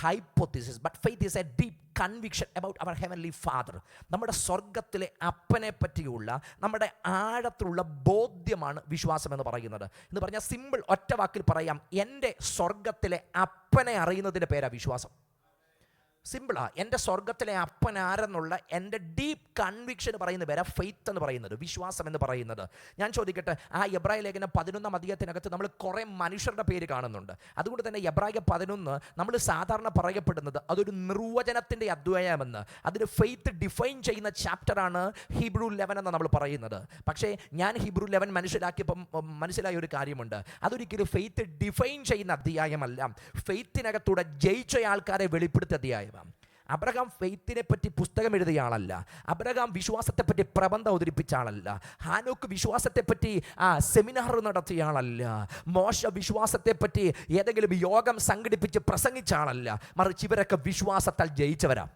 hypothesis, but faith is a deep conviction about our heavenly father. നമ്മുടെ സ്വർഗത്തിലെ അപ്പനെ പറ്റിയുള്ള നമ്മുടെ ആഴത്തിലുള്ള ബോധ്യമാണ് വിശ്വാസം എന്ന് പറയുന്നത്. എന്ന് പറഞ്ഞാൽ സിമ്പിൾ ഒറ്റ വാക്കിൽ പറയാം, എൻ്റെ സ്വർഗത്തിലെ അപ്പനെ അറിയുന്നതിൻ്റെ പേരാ വിശ്വാസം. സിമ്പിളാ. എൻ്റെ സ്വർഗത്തിലെ അപ്പൻ ആരെന്നുള്ള എൻ്റെ ഡീപ്പ് കൺവിക്ഷൻ പറയുന്ന പേരാ ഫെയ്ത്ത് എന്ന് പറയുന്നത്, വിശ്വാസം എന്ന് പറയുന്നത്. ഞാൻ ചോദിക്കട്ടെ, ആ എബ്രായ ലേഖനം 11 അധ്യായത്തിനകത്ത് നമ്മൾ കുറേ മനുഷ്യരുടെ പേര് കാണുന്നുണ്ട്. അതുകൊണ്ട് തന്നെ എബ്രായ 11 നമ്മൾ സാധാരണ പറയപ്പെടുന്നത് അതൊരു നിർവചനത്തിൻ്റെ അധ്യായമെന്ന്, അതിന് ഫെയ്ത്ത് ഡിഫൈൻ ചെയ്യുന്ന ചാപ്റ്ററാണ് ഹീബ്രു 11 എന്ന് നമ്മൾ പറയുന്നത്. പക്ഷേ ഞാൻ ഹീബ്രു 11 മനസ്സിലായ ഒരു കാര്യമുണ്ട്, അതൊരിക്കലും ഫെയ്ത്ത് ഡിഫൈൻ ചെയ്യുന്ന അധ്യായമല്ല, ഫെയ്ത്തിനകത്തൂടെ ജയിച്ച ആൾക്കാരെ വെളിപ്പെടുത്തിയ അധ്യായം. അബ്രഹാം ഫെയ്ത്തിനെ പറ്റി പുസ്തകം എഴുതിയ ആളല്ല. അബ്രഹാം വിശ്വാസത്തെപ്പറ്റി പ്രബന്ധം അവതരിപ്പിച്ച ആളല്ല. ഹാനോക്ക് വിശ്വാസത്തെപ്പറ്റി സെമിനാർ നടത്തിയ ആളല്ല. മോശ വിശ്വാസത്തെപ്പറ്റി ഏതെങ്കിലും യോഗം സംഘടിപ്പിച്ച് പ്രസംഗിച്ച ആളല്ല. മറിച്ച് ഇവരൊക്കെ വിശ്വാസത്താൽ ജയിച്ചവരാ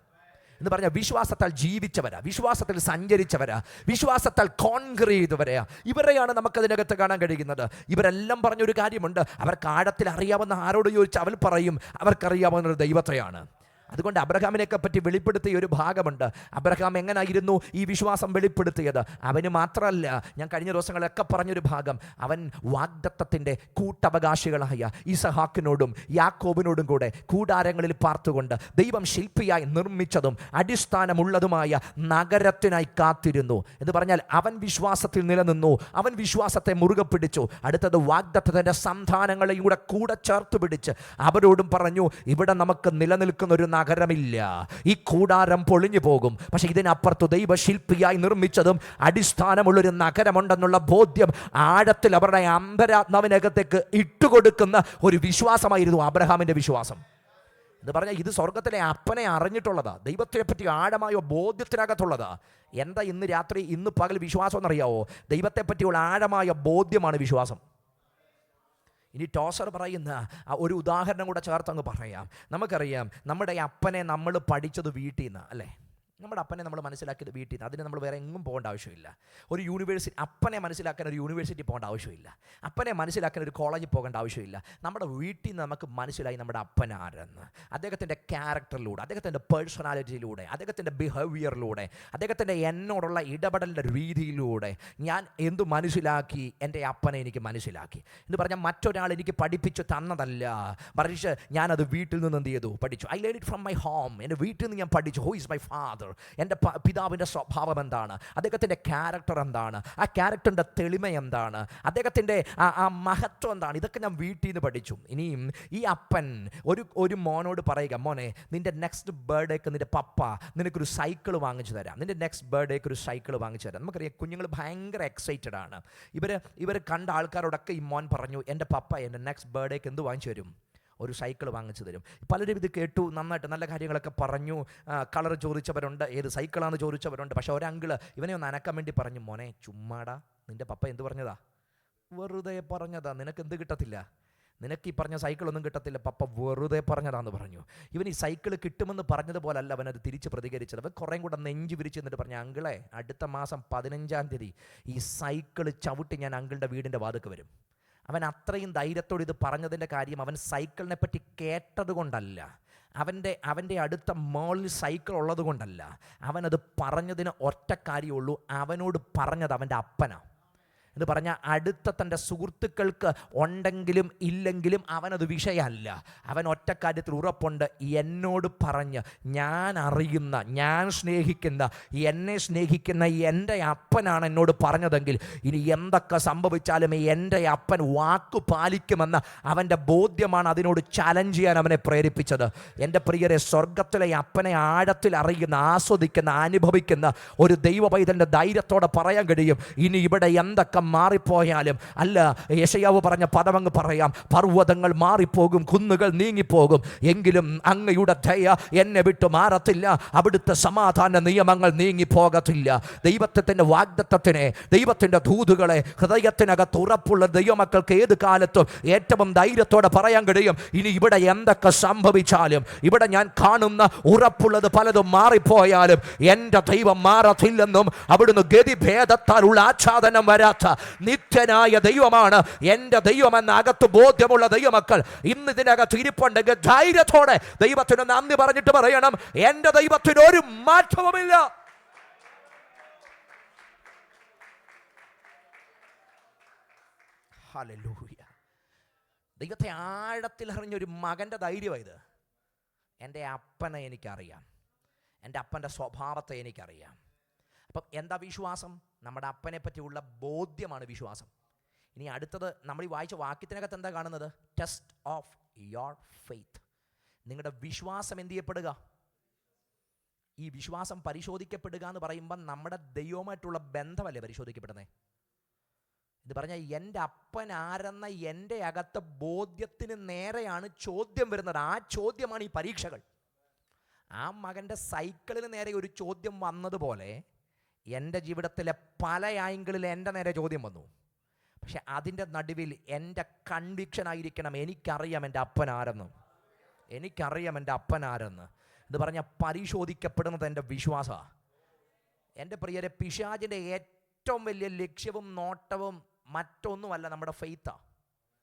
എന്ന് പറഞ്ഞാൽ വിശ്വാസത്താൽ ജീവിച്ചവരാ, വിശ്വാസത്തിൽ സഞ്ചരിച്ചവരാ, വിശ്വാസത്താൽ കോൺക്രീറ്റ് ചെയ്തവരാ. ഇവരെയാണ് നമുക്കതിനകത്ത് കാണാൻ കഴിയുന്നത്. ഇവരെല്ലാം പറഞ്ഞൊരു കാര്യമുണ്ട്, അവർക്ക് ആഴത്തിൽ അറിയാവുന്ന ആരോട് ചോദിച്ചാൽ അവൻ പറയും അവർക്കറിയാവുന്ന ദൈവത്തെയാണ്. അതുകൊണ്ട് അബ്രഹാമിനെയൊക്കെ പറ്റി വെളിപ്പെടുത്തിയ ഒരു ഭാഗമുണ്ട്. അബ്രഹാം എങ്ങനായിരുന്നു ഈ വിശ്വാസം വെളിപ്പെടുത്തിയത്? അവന് മാത്രമല്ല, ഞാൻ കഴിഞ്ഞ ദിവസങ്ങളൊക്കെ പറഞ്ഞൊരു ഭാഗം, അവൻ വാഗ്ദത്തത്തിൻ്റെ കൂട്ടവകാശികളായ ഇസഹാക്കിനോടും യാക്കോബിനോടും കൂടെ കൂടാരങ്ങളിൽ പാർത്തുകൊണ്ട് ദൈവം ശില്പിയായി നിർമ്മിച്ചതും അടിസ്ഥാനമുള്ളതുമായ നഗരത്തിനായി കാത്തിരുന്നു എന്ന് പറഞ്ഞാൽ അവൻ വിശ്വാസത്തിൽ നിലനിന്നു, അവൻ വിശ്വാസത്തെ മുറുകെ പിടിച്ചു. അടുത്തത് വാഗ്ദത്തത്തിൻ്റെ സന്താനങ്ങളെയും കൂടെ ചേർത്ത് പിടിച്ച് അവരോടും പറഞ്ഞു, ഇവിടെ നമുക്ക് നിലനിൽക്കുന്ന ഒരു നഗരമില്ല, ഈ കൂടാരം പൊളിഞ്ഞു പോകും, പക്ഷെ ഇതിനപ്പുറത്ത് ദൈവശില്പിയായി നിർമ്മിച്ചതും അടിസ്ഥാനമുള്ളൊരു നഗരമുണ്ടെന്നുള്ള ബോധ്യം ആഴത്തിൽ അവരുടെ അന്തരാത്മാവിനകത്തേക്ക് ഇട്ടുകൊടുക്കുന്ന ഒരു വിശ്വാസമായിരുന്നു അബ്രഹാമിൻ്റെ വിശ്വാസം എന്ന് പറഞ്ഞാൽ. ഇത് സ്വർഗത്തിലെ അപ്പനെ അറിഞ്ഞിട്ടുള്ളതാ, ദൈവത്തിനെ പറ്റി ആഴമായ ബോധ്യത്തിനകത്തുള്ളതാ. എന്താ ഇന്ന് രാത്രി ഇന്ന് പകൽ വിശ്വാസം എന്നറിയാവോ? ദൈവത്തെ പറ്റിയുള്ള ആഴമായ ബോധ്യമാണ് വിശ്വാസം. ഇനി ടോസർ പറയുന്ന ഒരു ഉദാഹരണം കൂടെ ചേർത്തങ്ങ് പറയാം. നമുക്കറിയാം, നമ്മുടെ അപ്പനെ നമ്മൾ പഠിച്ചത് വീട്ടിൽ നിന്ന് അല്ലേ? നമ്മുടെ അപ്പനെ നമ്മൾ മനസ്സിലാക്കിയത് വീട്ടിൽ നിന്ന്. അതിന് നമ്മൾ വേറെ എങ്ങും പോകേണ്ട ആവശ്യമില്ല. ഒരു യൂണിവേഴ്സിറ്റി, അപ്പനെ മനസ്സിലാക്കാൻ ഒരു യൂണിവേഴ്സിറ്റി പോകേണ്ട ആവശ്യമില്ല. അപ്പനെ മനസ്സിലാക്കാൻ ഒരു കോളേജിൽ പോകേണ്ട ആവശ്യമില്ല. നമ്മുടെ വീട്ടിൽ നിന്ന് നമുക്ക് മനസ്സിലായി നമ്മുടെ അപ്പൻ ആരെന്ന്. അദ്ദേഹത്തിൻ്റെ ക്യാരക്ടറിലൂടെ, അദ്ദേഹത്തിൻ്റെ പേഴ്സണാലിറ്റിയിലൂടെ, അദ്ദേഹത്തിൻ്റെ ബിഹേവിയറിലൂടെ, അദ്ദേഹത്തിൻ്റെ എന്നോടുള്ള ഇടപെടലിൻ്റെ രീതിയിലൂടെ ഞാൻ എന്തു മനസ്സിലാക്കി? എൻ്റെ അപ്പനെ എനിക്ക് മനസ്സിലാക്കി എന്ന് പറഞ്ഞാൽ മറ്റൊരാൾ എനിക്ക് പഠിപ്പിച്ചു തന്നതല്ല, മറിച്ച് ഞാനത് വീട്ടിൽ നിന്ന് എന്ത് ചെയ്തു? പഠിച്ചു. I learn it from my home. എൻ്റെ വീട്ടിൽ നിന്ന് ഞാൻ പഠിച്ചു. Who is my father? എൻ്റെ പിതാവിൻ്റെ സ്വഭാവം എന്താണ്? അദ്ദേഹത്തിൻ്റെ ക്യാരക്ടർ എന്താണ്? ആ ക്യാരക്ടറിൻ്റെ തെളിമ എന്താണ്? അദ്ദേഹത്തിൻ്റെ ആ മഹത്വം എന്താണ്? ഇതൊക്കെ ഞാൻ വീട്ടിൽ നിന്ന് പഠിച്ചു. ഇനിയും ഈ അപ്പൻ ഒരു മോനോട് പറയുക, മോനെ, നിൻ്റെ നെക്സ്റ്റ് ബർത്ത്ഡേക്ക് നിൻ്റെ പപ്പ നിനക്കൊരു സൈക്കിൾ വാങ്ങിച്ചു തരാം, നിൻ്റെ നെക്സ്റ്റ് ബർത്ത്ഡേക്ക് ഒരു സൈക്കിൾ വാങ്ങിച്ചു തരാം. നമുക്കറിയാം, കുഞ്ഞുങ്ങൾ ഭയങ്കര എക്സൈറ്റഡ് ആണ്. ഇവർ കണ്ട ആൾക്കാരോടൊക്കെ ഈ മോൻ പറഞ്ഞു, എൻ്റെ പപ്പ എൻ്റെ നെക്സ്റ്റ് ബർത്ത്ഡേക്ക് എന്ത് വാങ്ങിച്ചു തരും? ഒരു സൈക്കിൾ വാങ്ങിച്ചു തരും. പലരും ഇത് കേട്ടു, നന്നായിട്ട് നല്ല കാര്യങ്ങളൊക്കെ പറഞ്ഞു. കളർ ചോദിച്ചവരുണ്ട്, ഏത് സൈക്കിളാണെന്ന് ചോദിച്ചവരുണ്ട്. പക്ഷേ ഒരങ്കിള് ഇവനെ ഒന്ന് അനക്കാൻ വേണ്ടി പറഞ്ഞു, മോനെ ചുമ്മാടാ, നിൻ്റെ പപ്പ എന്ത് പറഞ്ഞതാ? വെറുതെ പറഞ്ഞതാ, നിനക്ക് എന്ത് കിട്ടത്തില്ല, നിനക്ക് ഈ പറഞ്ഞ സൈക്കിളൊന്നും കിട്ടത്തില്ല, പപ്പ വെറുതെ പറഞ്ഞതാന്ന് പറഞ്ഞു. ഇവൻ ഈ സൈക്കിൾ കിട്ടുമെന്ന് പറഞ്ഞതുപോലല്ല അവനത് തിരിച്ച് പ്രതികരിച്ചത്. അവൻ കുറേ കൂടെ നെഞ്ച് വിരിച്ച് എന്നിട്ട് പറഞ്ഞു, അങ്കിളെ, അടുത്ത മാസം 15-ാം തീയതി ഈ സൈക്കിൾ ചവിട്ടി ഞാൻ അങ്കിളുടെ വീടിൻ്റെ വാതിൽക്ക് വരും. അവൻ അത്രയും ധൈര്യത്തോട് ഇത് പറഞ്ഞതിൻ്റെ കാര്യം അവൻ സൈക്കിളിനെ പറ്റി കേട്ടത് കൊണ്ടല്ല, അവൻ്റെ അടുത്ത മോളിൽ സൈക്കിൾ ഉള്ളത് കൊണ്ടല്ല. അവനത് പറഞ്ഞതിന് ഒറ്റ കാര്യമുള്ളൂ, അവനോട് പറഞ്ഞത് അവൻ്റെ അപ്പനാണ് എന്ന് പറഞ്ഞാൽ അടുത്ത തൻ്റെ സുഹൃത്തുക്കൾക്ക് ഉണ്ടെങ്കിലും ഇല്ലെങ്കിലും അവനത് വിഷയമല്ല. അവൻ ഒറ്റ കാര്യത്തിൽ ഉറപ്പുണ്ട്, എന്നോട് പറഞ്ഞ് ഞാൻ അറിയുന്ന, ഞാൻ സ്നേഹിക്കുന്ന, എന്നെ സ്നേഹിക്കുന്ന എൻ്റെ അപ്പനാണ് എന്നോട് പറഞ്ഞതെങ്കിൽ ഇനി എന്തൊക്കെ സംഭവിച്ചാലും എൻ്റെ അപ്പൻ വാക്കു പാലിക്കുമെന്ന അവൻ്റെ ബോധ്യമാണ് അതിനോട് ചലഞ്ച് ചെയ്യാൻ അവനെ പ്രേരിപ്പിച്ചത്. എൻ്റെ പ്രിയരെ, സ്വർഗത്തിലെ അപ്പനെ ആഴത്തിൽ അറിയുന്ന, ആസ്വദിക്കുന്ന, അനുഭവിക്കുന്ന ഒരു ദൈവ പൈതലിൻ്റെ ധൈര്യത്തോടെ പറയാൻ കഴിയും, ഇനി ഇവിടെ എന്തൊക്കെ മാറിപ്പോയാലും, അല്ല, യെശയ്യാവ് പറഞ്ഞ പദമങ്ങ് പറയാം, പർവ്വതങ്ങൾ മാറിപ്പോകും, കുന്നുകൾ നീങ്ങിപ്പോകും, എങ്കിലും അങ്ങയുടെ ദയ എന്നെ വിട്ടു മാറത്തില്ല, അവിടുത്തെ സമാധാന നിയമങ്ങൾ നീങ്ങിപ്പോകത്തില്ല. ദൈവത്തിൻ്റെ വാഗ്ദത്തത്തിനെ, ദൈവത്തിൻ്റെ ദൂതുകളെ ഹൃദയത്തിനകത്ത് ഉറപ്പുള്ള ദൈവമക്കൾക്ക് ഏത് കാലത്തും ഏറ്റവും ധൈര്യത്തോടെ പറയാൻ കഴിയും, ഇനി ഇവിടെ എന്തൊക്കെ സംഭവിച്ചാലും, ഇവിടെ ഞാൻ കാണുന്ന ഉറപ്പുള്ളത് പലതും മാറിപ്പോയാലും എൻ്റെ ദൈവം മാറത്തില്ലെന്നും അവിടുന്ന് ഗതിഭേദത്താലുള്ള ആച്ഛാദനം വരാത്ത നിത്യനായ ദൈവമാണ് എൻ്റെ ദൈവമെന്ന അകത്ത് ബോധ്യമുള്ള ദൈവമക്കൾ ഇന്ന് ഇതിനകത്ത് ഇരിപ്പുണ്ടെങ്കിൽ ധൈര്യത്തോടെ ദൈവത്തിന് നന്ദി പറഞ്ഞിട്ട് പറയണം, എൻ്റെ ദൈവത്തിന് ഒരു മാറ്റവുമില്ല. ഹല്ലേലൂയ. ദൈവത്തെ ആഴത്തിൽ അറിഞ്ഞൊരു മകൻ്റെ ധൈര്യമായത്. എൻ്റെ അപ്പനെ എനിക്കറിയാം, എൻ്റെ അപ്പൻ്റെ സ്വഭാവത്തെ എനിക്കറിയാം. അപ്പം എന്താ വിശ്വാസം? നമ്മുടെ അപ്പനെ പറ്റിയുള്ള ബോധ്യമാണ് വിശ്വാസം. ഇനി അടുത്തത് നമ്മൾ ഈ വായിച്ച വാക്യത്തിനകത്ത് എന്താ കാണുന്നത്? Test of your faith. നിങ്ങളുടെ വിശ്വാസം എന്ത് ചെയ്യപ്പെടുക? ഈ വിശ്വാസം പരിശോധിക്കപ്പെടുക എന്ന് പറയുമ്പോൾ നമ്മുടെ ദൈവമായിട്ടുള്ള ബന്ധമല്ലേ പരിശോധിക്കപ്പെടുന്നത്? ഇത് പറഞ്ഞാൽ എൻ്റെ അപ്പൻ ആരെന്ന എൻ്റെ അകത്തെ ബോധ്യത്തിന് നേരെയാണ് ചോദ്യം വരുന്നത്. ആ ചോദ്യമാണ് ഈ പരീക്ഷകൾ. ആ മകൻ്റെ സൈക്കിളിന് നേരെ ഒരു ചോദ്യം വന്നതുപോലെ എൻ്റെ ജീവിതത്തിലെ പല ആംഗിളിൽ എൻ്റെ നേരെ ചോദ്യം വന്നു. പക്ഷെ അതിൻ്റെ നടുവിൽ എൻ്റെ കൺവിക്ഷൻ ആയിരിക്കണം, എനിക്കറിയാം എൻ്റെ അപ്പൻ ആരെന്ന്. എനിക്കറിയാം എൻ്റെ അപ്പൻ ആരെന്ന് എന്ന് പറഞ്ഞാൽ പരിശോധിക്കപ്പെടുന്നത് എൻ്റെ വിശ്വാസമാണ്. എൻ്റെ പ്രിയരെ, പിശാചിൻ്റെ ഏറ്റവും വലിയ ലക്ഷ്യവും നോട്ടവും മറ്റൊന്നുമല്ല നമ്മുടെ ഫെയ്ത്താണ്,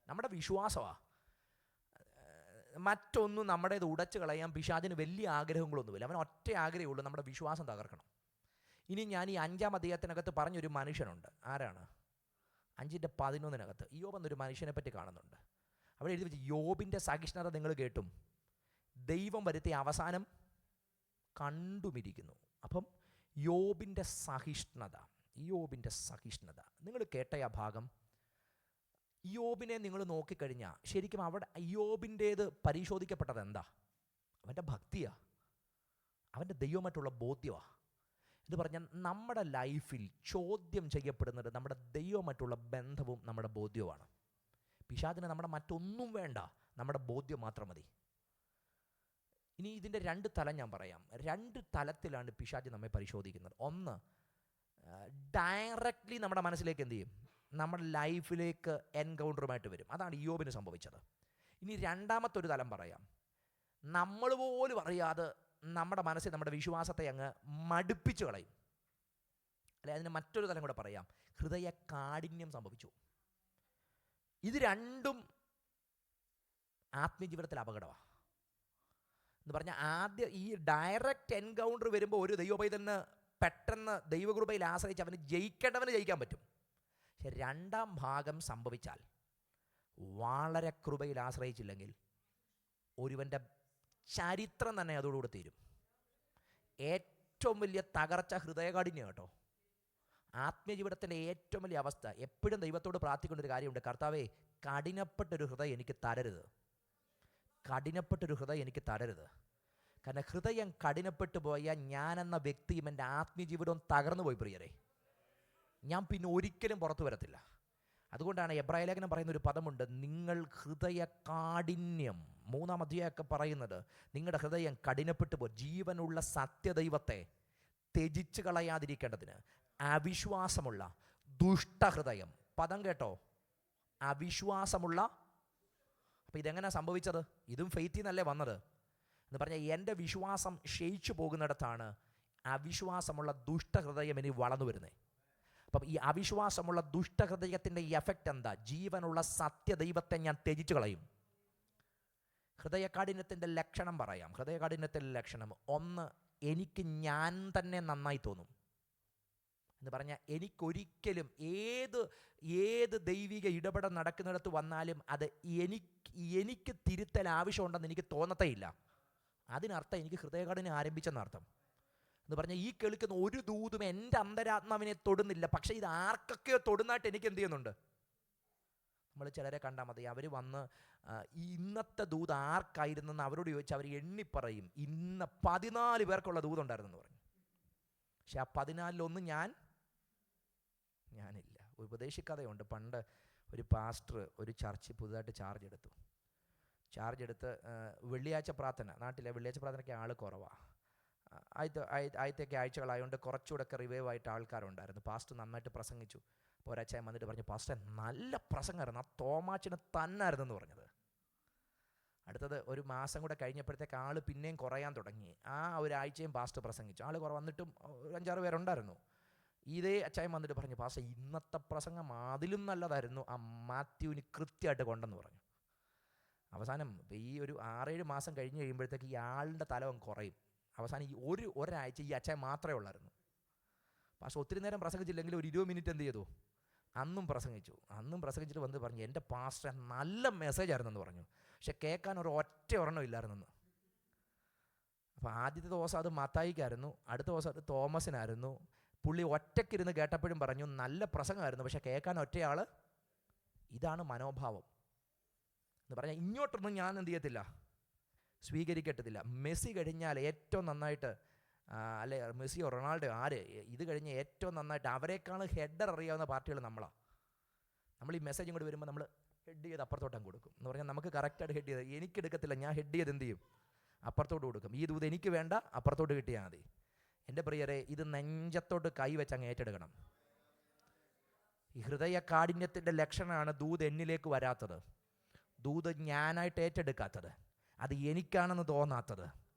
നമ്മുടെ വിശ്വാസമാണ്. മറ്റൊന്നും നമ്മുടേത് ഉടച്ചു കളയാൻ പിശാചിന് വലിയ ആഗ്രഹങ്ങളൊന്നുമില്ല. അവൻ ഒറ്റ ആഗ്രഹമുള്ളൂ, നമ്മുടെ വിശ്വാസം തകർക്കണം. ഇനി ഞാൻ ഈ 5-ാം അധ്യായത്തിനകത്ത് പറഞ്ഞൊരു മനുഷ്യനുണ്ട്. ആരാണ്? 5:11 യോബ് എന്നൊരു മനുഷ്യനെ പറ്റി കാണുന്നുണ്ട്. അവിടെ എഴുതി വെച്ച്, യോബിൻ്റെ സഹിഷ്ണുത നിങ്ങൾ കേട്ടും ദൈവം വരുത്തിയ അവസാനം കണ്ടുമിരിക്കുന്നു. അപ്പം യോബിൻ്റെ സഹിഷ്ണുത നിങ്ങൾ കേട്ട ആ ഭാഗം, യോബിനെ നിങ്ങൾ നോക്കിക്കഴിഞ്ഞാൽ ശരിക്കും അവിടെ യോബിൻ്റേത് പരിശോധിക്കപ്പെട്ടത് എന്താ? അവൻ്റെ ഭക്തിയാ, അവൻ്റെ ദൈവമായിട്ടുള്ള ബോധ്യമാണ്. എന്ന് പറഞ്ഞാൽ നമ്മുടെ ലൈഫിൽ ചോദ്യം ചെയ്യപ്പെടുന്നത് നമ്മുടെ ദൈവമായിട്ടുള്ള ബന്ധവും നമ്മുടെ ബോധ്യവുമാണ്. പിശാചിന് നമ്മുടെ മറ്റൊന്നും വേണ്ട, നമ്മുടെ ബോധ്യം മാത്രം മതി. ഇനി ഇതിൻ്റെ 2 തലം ഞാൻ പറയാം. 2 തലത്തിലാണ് പിശാച് നമ്മെ പരിശോധിക്കുന്നത്. ഒന്ന്, ഡയറക്റ്റ്ലി നമ്മുടെ മനസ്സിലേക്ക് എന്ത് ചെയ്യും? നമ്മുടെ ലൈഫിലേക്ക് എൻകൗണ്ടറുമായിട്ട് വരും. അതാണ് യോബിന് സംഭവിച്ചത്. ഇനി 2-മത്തെ ഒരു തലം പറയാം. നമ്മൾ പോലും അറിയാതെ നമ്മുടെ മനസ്സിൽ നമ്മുടെ വിശ്വാസത്തെ അങ്ങ് മടുപ്പിച്ച് കളയും. അല്ലെ, അതിന് മറ്റൊരു തലം കൂടെ പറയാം, ഹൃദയ കാഠിന്യം സംഭവിച്ചു. ഇത് രണ്ടും ആത്മീയ ജീവിതത്തിൽ അപകടമാണ്. എന്ന് പറഞ്ഞാൽ ആദ്യം ഈ ഡയറക്റ്റ് എൻകൗണ്ടർ വരുമ്പോൾ ഒരു ദൈവപൈതലിന് പെട്ടെന്ന് ദൈവകൃപയിൽ ആശ്രയിച്ച് അവന് ജയിക്കേണ്ടവന് ജയിക്കാൻ പറ്റും. പക്ഷെ 2-ാം ഭാഗം സംഭവിച്ചാൽ, വളരെ കൃപയിൽ ആശ്രയിച്ചില്ലെങ്കിൽ ഒരുവൻ്റെ ചരിത്രം തന്നെ അതോടുകൂടി തീരും. ഏറ്റവും വലിയ തകർച്ച ഹൃദയകാഠിന്യം കേട്ടോ. ആത്മീയ ജീവിതത്തിൻ്റെ ഏറ്റവും വലിയ അവസ്ഥ. എപ്പോഴും ദൈവത്തോട് പ്രാർത്ഥിക്കേണ്ട ഒരു കാര്യമുണ്ട്, കർത്താവേ, കഠിനപ്പെട്ടൊരു ഹൃദയം എനിക്ക് തരരുത്, കഠിനപ്പെട്ടൊരു ഹൃദയം എനിക്ക് തരരുത്. കാരണം ഹൃദയം കഠിനപ്പെട്ടു പോയാൽ ഞാനെന്ന വ്യക്തിയും എൻ്റെ ആത്മീയ ജീവിതവും തകർന്നു പോയി പ്രിയരെ. ഞാൻ പിന്നെ ഒരിക്കലും പുറത്തു വരത്തില്ല. അതുകൊണ്ടാണ് എബ്രായ ലേഖനം പറയുന്ന ഒരു പദമുണ്ട്, നിങ്ങൾ ഹൃദയ കാഠിന്യം, 3-ാം അധ്യായമൊക്കെ പറയുന്നത്, നിങ്ങളുടെ ഹൃദയം കഠിനപ്പെട്ടു പോ, ജീവനുള്ള സത്യദൈവത്തെ ത്യജിച്ച് കളയാതിരിക്കേണ്ടതിന് അവിശ്വാസമുള്ള ദുഷ്ടഹൃദയം. പദം കേട്ടോ, അവിശ്വാസമുള്ള. അപ്പോൾ ഇതെങ്ങനെ സംഭവിച്ചത്? ഇതും ഫെയ്ത്തിൽ നിന്നല്ലേ വന്നത്. എന്ന് പറഞ്ഞാൽ എൻ്റെ വിശ്വാസം ക്ഷയിച്ചു പോകുന്നിടത്താണ് അവിശ്വാസമുള്ള ദുഷ്ടഹൃദയം ഇനി വളർന്നു വരുന്നത്. അപ്പം ഈ അവിശ്വാസമുള്ള ദുഷ്ടഹൃദയത്തിൻ്റെ ഈ എഫക്റ്റ് എന്താ? ജീവനുള്ള സത്യദൈവത്തെ ഞാൻ ത്യജിച്ചു കളയും. ഹൃദയകാഠിന്യത്തിൻ്റെ ലക്ഷണം പറയാം. ഹൃദയകാഠിന്യത്തിൻ്റെ ലക്ഷണം 1, എനിക്ക് ഞാൻ തന്നെ നന്നായി തോന്നും. എന്ന് പറഞ്ഞാൽ എനിക്കൊരിക്കലും ഏത് ദൈവിക ഇടപെടൽ നടക്കുന്നിടത്ത് വന്നാലും അത് എനിക്ക് തിരുത്തൽ ആവശ്യമുണ്ടെന്ന് എനിക്ക് തോന്നത്തേയില്ല. അതിനർത്ഥം എനിക്ക് ഹൃദയകാഠിന്യം ആരംഭിച്ചെന്നർത്ഥം. എന്ന് പറഞ്ഞാൽ ഈ കേൾക്കുന്ന ഒരു ദൂതും എൻ്റെ അന്തരാത്മാവിനെ തൊടുന്നില്ല, പക്ഷേ ഇത് ആർക്കൊക്കെയോ തൊടുന്നതായിട്ട് എനിക്ക് എന്ത് ചെയ്യുന്നുണ്ട്? നമ്മൾ ചിലരെ കണ്ടാൽ മതി, അവർ വന്ന് ഇന്നത്തെ ദൂത് ആർക്കായിരുന്നെന്ന് അവരോട് ചോദിച്ചാൽ അവർ എണ്ണിപ്പറയും. ഇന്ന് 14 പേർക്കുള്ള ദൂതുണ്ടായിരുന്നെന്ന് പറഞ്ഞു. പക്ഷെ ആ 14-ലൊന്നും ഞാനില്ല. ഉപദേശിക്കഥയുണ്ട്. പണ്ട് ഒരു പാസ്റ്റർ ഒരു ചർച്ച് പുതുതായിട്ട് ചാർജ് എടുത്ത് വെള്ളിയാഴ്ച പ്രാർത്ഥന, നാട്ടിലെ വെള്ളിയാഴ്ച പ്രാർത്ഥനയ്ക്ക് ആൾ കുറവാണ്. ആദ്യത്തേക്ക് ആഴ്ചകളായതുകൊണ്ട് കുറച്ചുകൂടെയൊക്കെ റിവൈവ് ആയിട്ട് ആൾക്കാരുണ്ടായിരുന്നു. പാസ്റ്റർ നന്നായിട്ട് പ്രസംഗിച്ചു. അപ്പോൾ ഒരച്ചായം വന്നിട്ട് പറഞ്ഞു, പാസ്റ്റർ നല്ല പ്രസംഗമായിരുന്നു, ആ തോമാച്ചിന് തന്നായിരുന്നെന്ന് പറഞ്ഞത്. അടുത്തത് ഒരു മാസം കൂടെ കഴിഞ്ഞപ്പോഴത്തേക്ക് ആൾ പിന്നെയും കുറയാൻ തുടങ്ങി. ആ ഒരാഴ്ചയും പാസ്റ്റർ പ്രസംഗിച്ചു. ആൾ വന്നിട്ടും 5-6 പേരുണ്ടായിരുന്നു. ഇതേ അച്ചായം വന്നിട്ട് പറഞ്ഞു, പാസ്റ്റർ ഇന്നത്തെ പ്രസംഗം അതിലും നല്ലതായിരുന്നു, ആ മാത്യുവിന് കൃത്യമായിട്ട് കൊണ്ടെന്ന് പറഞ്ഞു. അവസാനം ഈ ഒരു 6-7 മാസം കഴിഞ്ഞ് കഴിയുമ്പോഴത്തേക്ക് ഈ ആളുടെ തലവും കുറയും. അവസാനം ഈ ഒരാഴ്ച ഈ അച്ചായം മാത്രമേ ഉള്ളായിരുന്നു. പാസ്റ്റർ ഒത്തിരി നേരം പ്രസംഗിച്ചില്ലെങ്കിൽ ഒരു 20 മിനിറ്റ് എന്ത് ചെയ്തു? അന്നും പ്രസംഗിച്ചിട്ട് വന്ന് പറഞ്ഞു, എൻ്റെ പാസ്റ്റർ നല്ല മെസ്സേജ് ആയിരുന്നെന്ന് പറഞ്ഞു. പക്ഷെ കേൾക്കാൻ ഒരു ഒറ്റ ഒരെണ്ണം ഇല്ലായിരുന്നെന്ന്. അപ്പോൾ ആദ്യത്തെ ദിവസം അത് മത്തായിക്കായിരുന്നു, അടുത്ത ദിവസം അത് തോമസിനായിരുന്നു. പുള്ളി ഒറ്റയ്ക്കിരുന്ന് കേട്ടപ്പോഴും പറഞ്ഞു നല്ല പ്രസംഗമായിരുന്നു, പക്ഷെ കേൾക്കാൻ ഒറ്റയാൾ. ഇതാണ് മനോഭാവം. എന്ന് പറഞ്ഞാൽ ഇങ്ങോട്ടൊന്നും ഞാൻ എന്ത് ചെയ്യത്തില്ല, സ്വീകരിക്കത്തില്ല. മെസ്സി കഴിഞ്ഞാൽ ഏറ്റവും നന്നായിട്ട്, അല്ലെ മെസ്സിയോ റൊണാൾഡോ ആര്, ഇത് കഴിഞ്ഞ് ഏറ്റവും നന്നായിട്ട് അവരെക്കാൾ ഹെഡർ അറിയാവുന്ന പാർട്ടികൾ നമ്മളാണ്. നമ്മൾ ഈ മെസ്സേജ് ഇങ്ങോട്ട് വരുമ്പോൾ നമ്മൾ ഹെഡ് ചെയ്ത് അപ്പുറത്തോട്ടം കൊടുക്കും. എന്ന് പറഞ്ഞാൽ നമുക്ക് കറക്റ്റായിട്ട് ഹെഡ് ചെയ്ത് എനിക്കെടുക്കത്തില്ല, ഞാൻ ഹെഡ് ചെയ്ത് എന്ത് ചെയ്യും, അപ്പുറത്തോട്ട് കൊടുക്കും. ഈ ദൂത് എനിക്ക് വേണ്ട, അപ്പുറത്തോട്ട് കിട്ടിയാൽ മതി. എൻ്റെ പ്രിയരെ, ഇത് നെഞ്ചത്തോട്ട് കൈവച്ച് അങ്ങ് ഏറ്റെടുക്കണം. ഈ ഹൃദയ കാഠിന്യത്തിൻ്റെ ലക്ഷണമാണ് ദൂത് എന്നിലേക്ക് വരാത്തത്, ദൂത് ഞാനായിട്ട് ഏറ്റെടുക്കാത്തത്, അത് എനിക്കാണെന്ന് തോന്നാത്തത്,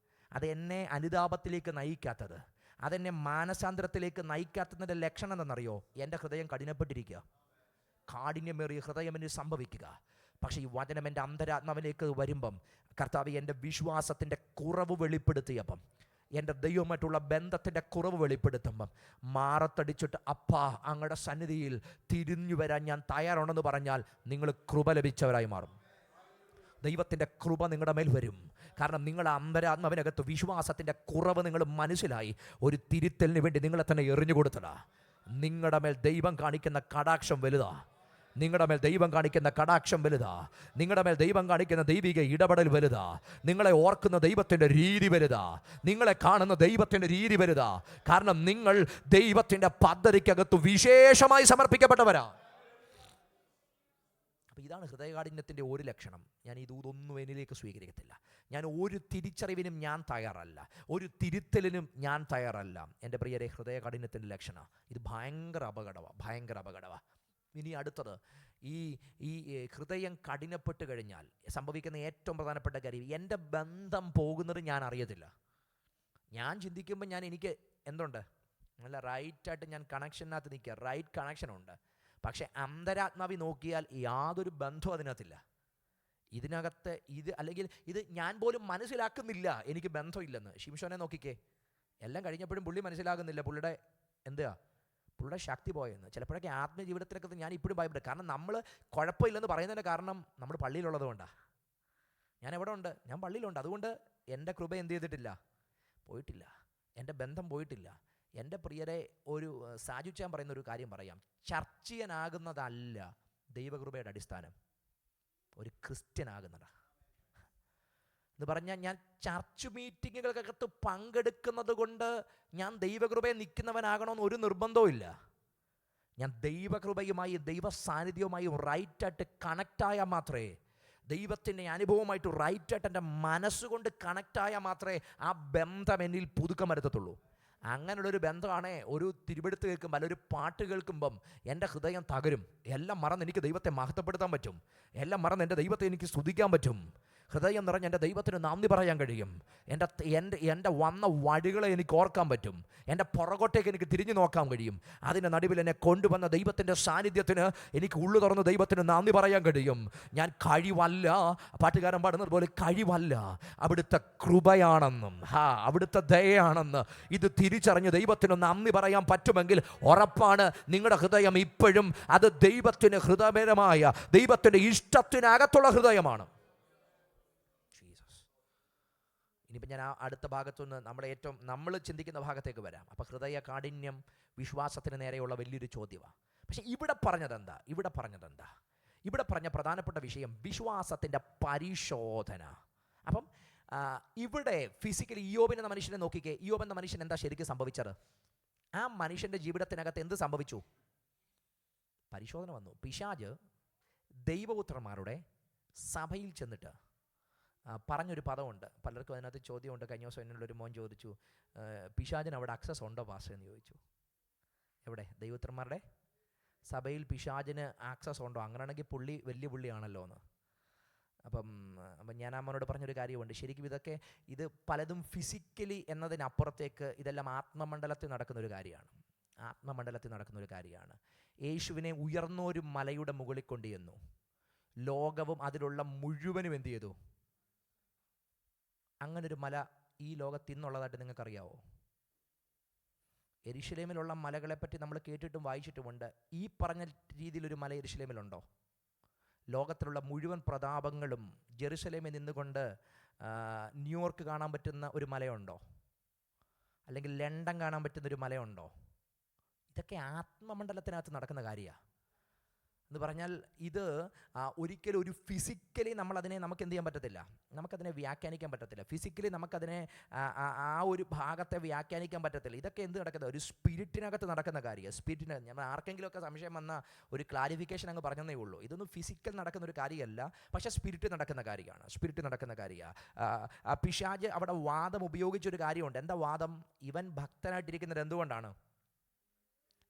അത് എന്നെ അനുതാപത്തിലേക്ക് നയിക്കാത്തത്, അതെന്നെ മാനസാന്തരത്തിലേക്ക് നയിക്കാത്തതിൻ്റെ ലക്ഷണം എന്തെന്നറിയോ? എൻ്റെ ഹൃദയം കഠിനപ്പെട്ടിരിക്കുക, കാഠിന്യമേറിയ ഹൃദയം എന്നിൽ സംഭവിക്കുക. പക്ഷേ ഈ വചനം എൻ്റെ അന്തരാത്മാവിലേക്ക് വരുമ്പം, കർത്താവ് എൻ്റെ വിശ്വാസത്തിൻ്റെ കുറവ് വെളിപ്പെടുത്തിയപ്പം, എൻ്റെ ദൈവമായിട്ടുള്ള ബന്ധത്തിൻ്റെ കുറവ് വെളിപ്പെടുത്തുമ്പം മാറത്തടിച്ചിട്ട് അപ്പാ അങ്ങയുടെ സന്നിധിയിൽ തിരിഞ്ഞു വരാൻ ഞാൻ തയ്യാറുണ്ടെന്ന് പറഞ്ഞാൽ നിങ്ങൾ കൃപ ലഭിച്ചവരായി മാറും. ദൈവത്തിൻ്റെ കൃപ നിങ്ങളുടെ മേൽ വരും. കാരണം നിങ്ങളുടെ അന്തരാത്മാവിനകത്ത് വിശ്വാസത്തിൻ്റെ കുറവ് നിങ്ങൾ മനസ്സിലായി. ഒരു തിരുത്തലിന് വേണ്ടി നിങ്ങളെ തന്നെ എറിഞ്ഞു കൊടുത്തതാ. നിങ്ങളുടെ മേൽ ദൈവം കാണിക്കുന്ന കടാക്ഷം വലുതാ. നിങ്ങളുടെ മേൽ ദൈവം കാണിക്കുന്ന കടാക്ഷം വലുതാ. നിങ്ങളുടെ മേൽ ദൈവം കാണിക്കുന്ന ദൈവിക ഇടപെടൽ വലുതാ. നിങ്ങളെ ഓർക്കുന്ന ദൈവത്തിൻ്റെ രീതി വലുതാ. നിങ്ങളെ കാണുന്ന ദൈവത്തിൻ്റെ രീതി വലുതാ. കാരണം നിങ്ങൾ ദൈവത്തിൻ്റെ പദ്ധതിക്കകത്ത് വിശേഷമായി സമർപ്പിക്കപ്പെട്ടവരാ. അപ്പോൾ ഇതാണ് ഹൃദയകാഠിന്യത്തിൻ്റെ ഒരു ലക്ഷണം. ഞാൻ ഇതൊന്നും എന്നിലേക്ക് സ്വീകരിക്കത്തില്ല. ഞാൻ ഒരു തിരിച്ചറിവിനും ഞാൻ തയ്യാറല്ല, ഒരു തിരുത്തലിനും ഞാൻ തയ്യാറല്ല. എൻ്റെ പ്രിയരെ, ഹൃദയകാഠിന്യത്തിൻ്റെ ലക്ഷണം ഇത് ഭയങ്കര അപകടമാണ്. ഇനി അടുത്തത്, ഈ ഹൃദയം കഠിനപ്പെട്ട് കഴിഞ്ഞാൽ സംഭവിക്കുന്ന ഏറ്റവും പ്രധാനപ്പെട്ട കാര്യം, എൻ്റെ ബന്ധം പോകുന്നത് ഞാൻ അറിയത്തില്ല. ഞാൻ ചിന്തിക്കുമ്പോൾ എനിക്ക് എന്തുണ്ട്, നല്ല റൈറ്റായിട്ട് ഞാൻ കണക്ഷനകത്ത് നിൽക്കുക, റൈറ്റ് കണക്ഷനുണ്ട്. പക്ഷേ അന്തരാത്മാവി നോക്കിയാൽ യാതൊരു ബന്ധവും അതിനകത്തില്ല. ഇതിനകത്ത് അല്ലെങ്കിൽ ഇത് ഞാൻ പോലും മനസ്സിലാക്കുന്നില്ല എനിക്ക് ബന്ധമില്ലെന്ന്. ശിംശോനെ നോക്കിക്കേ, എല്ലാം കഴിഞ്ഞപ്പോഴും പുള്ളി മനസ്സിലാകുന്നില്ല പുള്ളിയുടെ ശക്തി പോയെന്ന്. ചിലപ്പോഴൊക്കെ ആത്മജീവിതത്തിനകത്ത് ഞാൻ ഇപ്പോഴും ഭയപ്പെടും. കാരണം നമ്മൾ കുഴപ്പമില്ലെന്ന് പറയുന്നതിൻ്റെ കാരണം നമ്മൾ പള്ളിയിലുള്ളത് കൊണ്ടാണ്. ഞാൻ എവിടെ ഉണ്ട്? ഞാൻ പള്ളിയിലുണ്ട്. അതുകൊണ്ട് എൻ്റെ കൃപ എന്ത് ചെയ്തിട്ടില്ല? പോയിട്ടില്ല. എൻ്റെ ബന്ധം പോയിട്ടില്ല. എൻ്റെ പ്രിയരെ, ഒരു സാജുച്ചാൻ പറയുന്ന ഒരു കാര്യം പറയാം. ചർച്ചിയനാകുന്നതല്ല ദൈവകൃപയുടെ അടിസ്ഥാനം, ഒരു ക്രിസ്ത്യനാകുന്നതാ എന്ന് പറഞ്ഞാൽ, ഞാൻ ചർച്ച് മീറ്റിങ്ങുകൾക്കകത്ത് പങ്കെടുക്കുന്നത് കൊണ്ട് ഞാൻ ദൈവകൃപയെ നിൽക്കുന്നവനാകണമെന്ന് ഒരു നിർബന്ധവും ഇല്ല. ഞാൻ ദൈവകൃപയുമായി ദൈവ സാന്നിധ്യവുമായി റൈറ്റായിട്ട് കണക്റ്റായാൽ മാത്രമേ, ദൈവത്തിൻ്റെ അനുഭവമായിട്ട് റൈറ്റായിട്ട് എൻ്റെ മനസ്സുകൊണ്ട് കണക്റ്റായാൽ മാത്രമേ ആ ബന്ധം എന്നിൽ പുതുക്കം വരുത്തത്തുള്ളൂ. അങ്ങനെയുള്ളൊരു ബന്ധമാണ് ഒരു തിരുവെടുത്ത് കേൾക്കുമ്പോൾ, അല്ലെങ്കിൽ ഒരു പാട്ട് കേൾക്കുമ്പം എൻ്റെ ഹൃദയം തകരും. എല്ലാം മറന്ന് എനിക്ക് ദൈവത്തെ മഹത്വപ്പെടുത്താൻ പറ്റും. എല്ലാം മറന്ന് എൻ്റെ ദൈവത്തെ എനിക്ക് സ്തുതിക്കാൻ പറ്റും. ഹൃദയം നിറഞ്ഞ് എൻ്റെ ദൈവത്തിന് നന്ദി പറയാൻ കഴിയും. എൻ്റെ വന്ന വഴികളെ എനിക്ക് ഓർക്കാൻ പറ്റും. എൻ്റെ പുറകോട്ടേക്ക് എനിക്ക് തിരിഞ്ഞു നോക്കാൻ കഴിയും. അതിൻ്റെ നടുവിൽ എന്നെ കൊണ്ടുവന്ന ദൈവത്തിൻ്റെ സാന്നിധ്യത്തിന് എനിക്ക് ഉള്ളു തുറന്ന് ദൈവത്തിന് നന്ദി പറയാൻ കഴിയും. ഞാൻ കഴിവല്ല, പാട്ടുകാരൻ പാടുന്നത് പോലെ കഴിവല്ല, അവിടുത്തെ കൃപയാണെന്നും അവിടുത്തെ ദയയാണെന്ന് ഇത് തിരിച്ചറിഞ്ഞ് ദൈവത്തിന് നന്ദി പറയാൻ പറ്റുമെങ്കിൽ ഉറപ്പാണ് നിങ്ങളുടെ ഹൃദയം ഇപ്പോഴും അത് ദൈവത്തിന് ഹൃദയപരമായ, ദൈവത്തിൻ്റെ ഇഷ്ടത്തിനകത്തുള്ള ഹൃദയമാണ്. ഇനിയിപ്പോൾ ഞാൻ അടുത്ത ഭാഗത്തുനിന്ന് നമ്മൾ ചിന്തിക്കുന്ന ഭാഗത്തേക്ക് വരാം. അപ്പോൾ ഹൃദയ കാഠിന്യം വിശ്വാസത്തിന് നേരെയുള്ള വലിയൊരു ചോദ്യമാണ്. പക്ഷേ ഇവിടെ പറഞ്ഞതെന്താ? ഇവിടെ പറഞ്ഞ പ്രധാനപ്പെട്ട വിഷയം വിശ്വാസത്തിൻ്റെ പരിശോധന. അപ്പം ഇവിടെ ഫിസിക്കലി ഇയ്യോബ് എന്ന മനുഷ്യനെ നോക്കിക്കേ. ഇയ്യോബ് എന്ന മനുഷ്യൻ എന്താ ശരിക്കും സംഭവിച്ചത്? ആ മനുഷ്യൻ്റെ ജീവിതത്തിനകത്ത് എന്ത് സംഭവിച്ചു? പരിശോധന വന്നു. പിശാച് ദൈവപുത്രന്മാരുടെ സഭയിൽ ചെന്നിട്ട് പറഞ്ഞൊരു പദമുണ്ട്. പലർക്കും അതിനകത്ത് ചോദ്യമുണ്ട്. കഴിഞ്ഞ ദിവസം എന്നുള്ളൊരു മോൻ ചോദിച്ചു, പിശാചിന് അവിടെ അക്സസ് ഉണ്ടോ പാസ്റ്റർ എന്ന് ചോദിച്ചു. എവിടെ? ദൈവപുത്രന്മാരുടെ സഭയിൽ പിശാചിന് ആക്സസ് ഉണ്ടോ? അങ്ങനെയാണെങ്കിൽ പുള്ളി വലിയ പുള്ളിയാണല്ലോ എന്ന്. അപ്പം ഞാൻ അമ്മനോട് പറഞ്ഞൊരു കാര്യമുണ്ട്. ശരിക്കും ഇത് പലതും ഫിസിക്കലി എന്നതിനപ്പുറത്തേക്ക് ഇതെല്ലാം ആത്മമണ്ഡലത്തിൽ നടക്കുന്നൊരു കാര്യമാണ്. യേശുവിനെ ഉയർന്നൊരു മലയുടെ മുകളിൽ കൊണ്ടുചെന്നു. ലോകവും അതിലുള്ള മുഴുവനും എന്ത് ചെയ്തു? അങ്ങനൊരു മല ഈ ലോകത്ത് ഇന്നുള്ളതായിട്ട് നിങ്ങൾക്കറിയാവോ? യെരുശലേമിലുള്ള മലകളെപ്പറ്റി നമ്മൾ കേട്ടിട്ടും വായിച്ചിട്ടുമുണ്ട്. ഈ പറഞ്ഞ രീതിയിലൊരു മല യെരുശലേമിലുണ്ടോ? ലോകത്തിലുള്ള മുഴുവൻ പ്രതാപങ്ങളും ജെറുസലേമിൽ നിന്നുകൊണ്ട് ന്യൂയോർക്ക് കാണാൻ പറ്റുന്ന ഒരു മലയുണ്ടോ? അല്ലെങ്കിൽ ലണ്ടൻ കാണാൻ പറ്റുന്നൊരു മലയുണ്ടോ? ഇതൊക്കെ ആത്മമണ്ഡലത്തിനകത്ത് നടക്കുന്ന കാര്യമാണ്. എന്ന് പറഞ്ഞാൽ ഇത് ഒരിക്കലും ഒരു ഫിസിക്കലി നമ്മളതിനെ നമുക്ക് എന്ത് ചെയ്യാൻ പറ്റത്തില്ല, നമുക്കതിനെ വ്യാഖ്യാനിക്കാൻ പറ്റത്തില്ല. ഫിസിക്കലി നമുക്കതിനെ ആ ഒരു ഭാഗത്തെ വ്യാഖ്യാനിക്കാൻ പറ്റത്തില്ല. ഇതൊക്കെ എന്ത് നടക്കുന്നത്, ഒരു സ്പിരിറ്റിനകത്ത് നടക്കുന്ന കാര്യമാണ്. സ്പിരിറ്റിന് നമ്മൾ ആർക്കെങ്കിലുമൊക്കെ സംശയം വന്ന ഒരു ക്ലാരിഫിക്കേഷൻ അങ്ങ് പറഞ്ഞതേ ഉള്ളൂ. ഇതൊന്നും ഫിസിക്കൽ നടക്കുന്ന ഒരു കാര്യമല്ല, പക്ഷേ സ്പിരിറ്റ് നടക്കുന്ന കാര്യമാണ്. സ്പിരിറ്റ് നടക്കുന്ന കാര്യമാണ്. പിശാച് അവിടെ വാദം ഉപയോഗിച്ചൊരു കാര്യമുണ്ട്. എന്താ വാദം? ഇവൻ ഭക്തനായിട്ടിരിക്കുന്നത് എന്തുകൊണ്ടാണ്?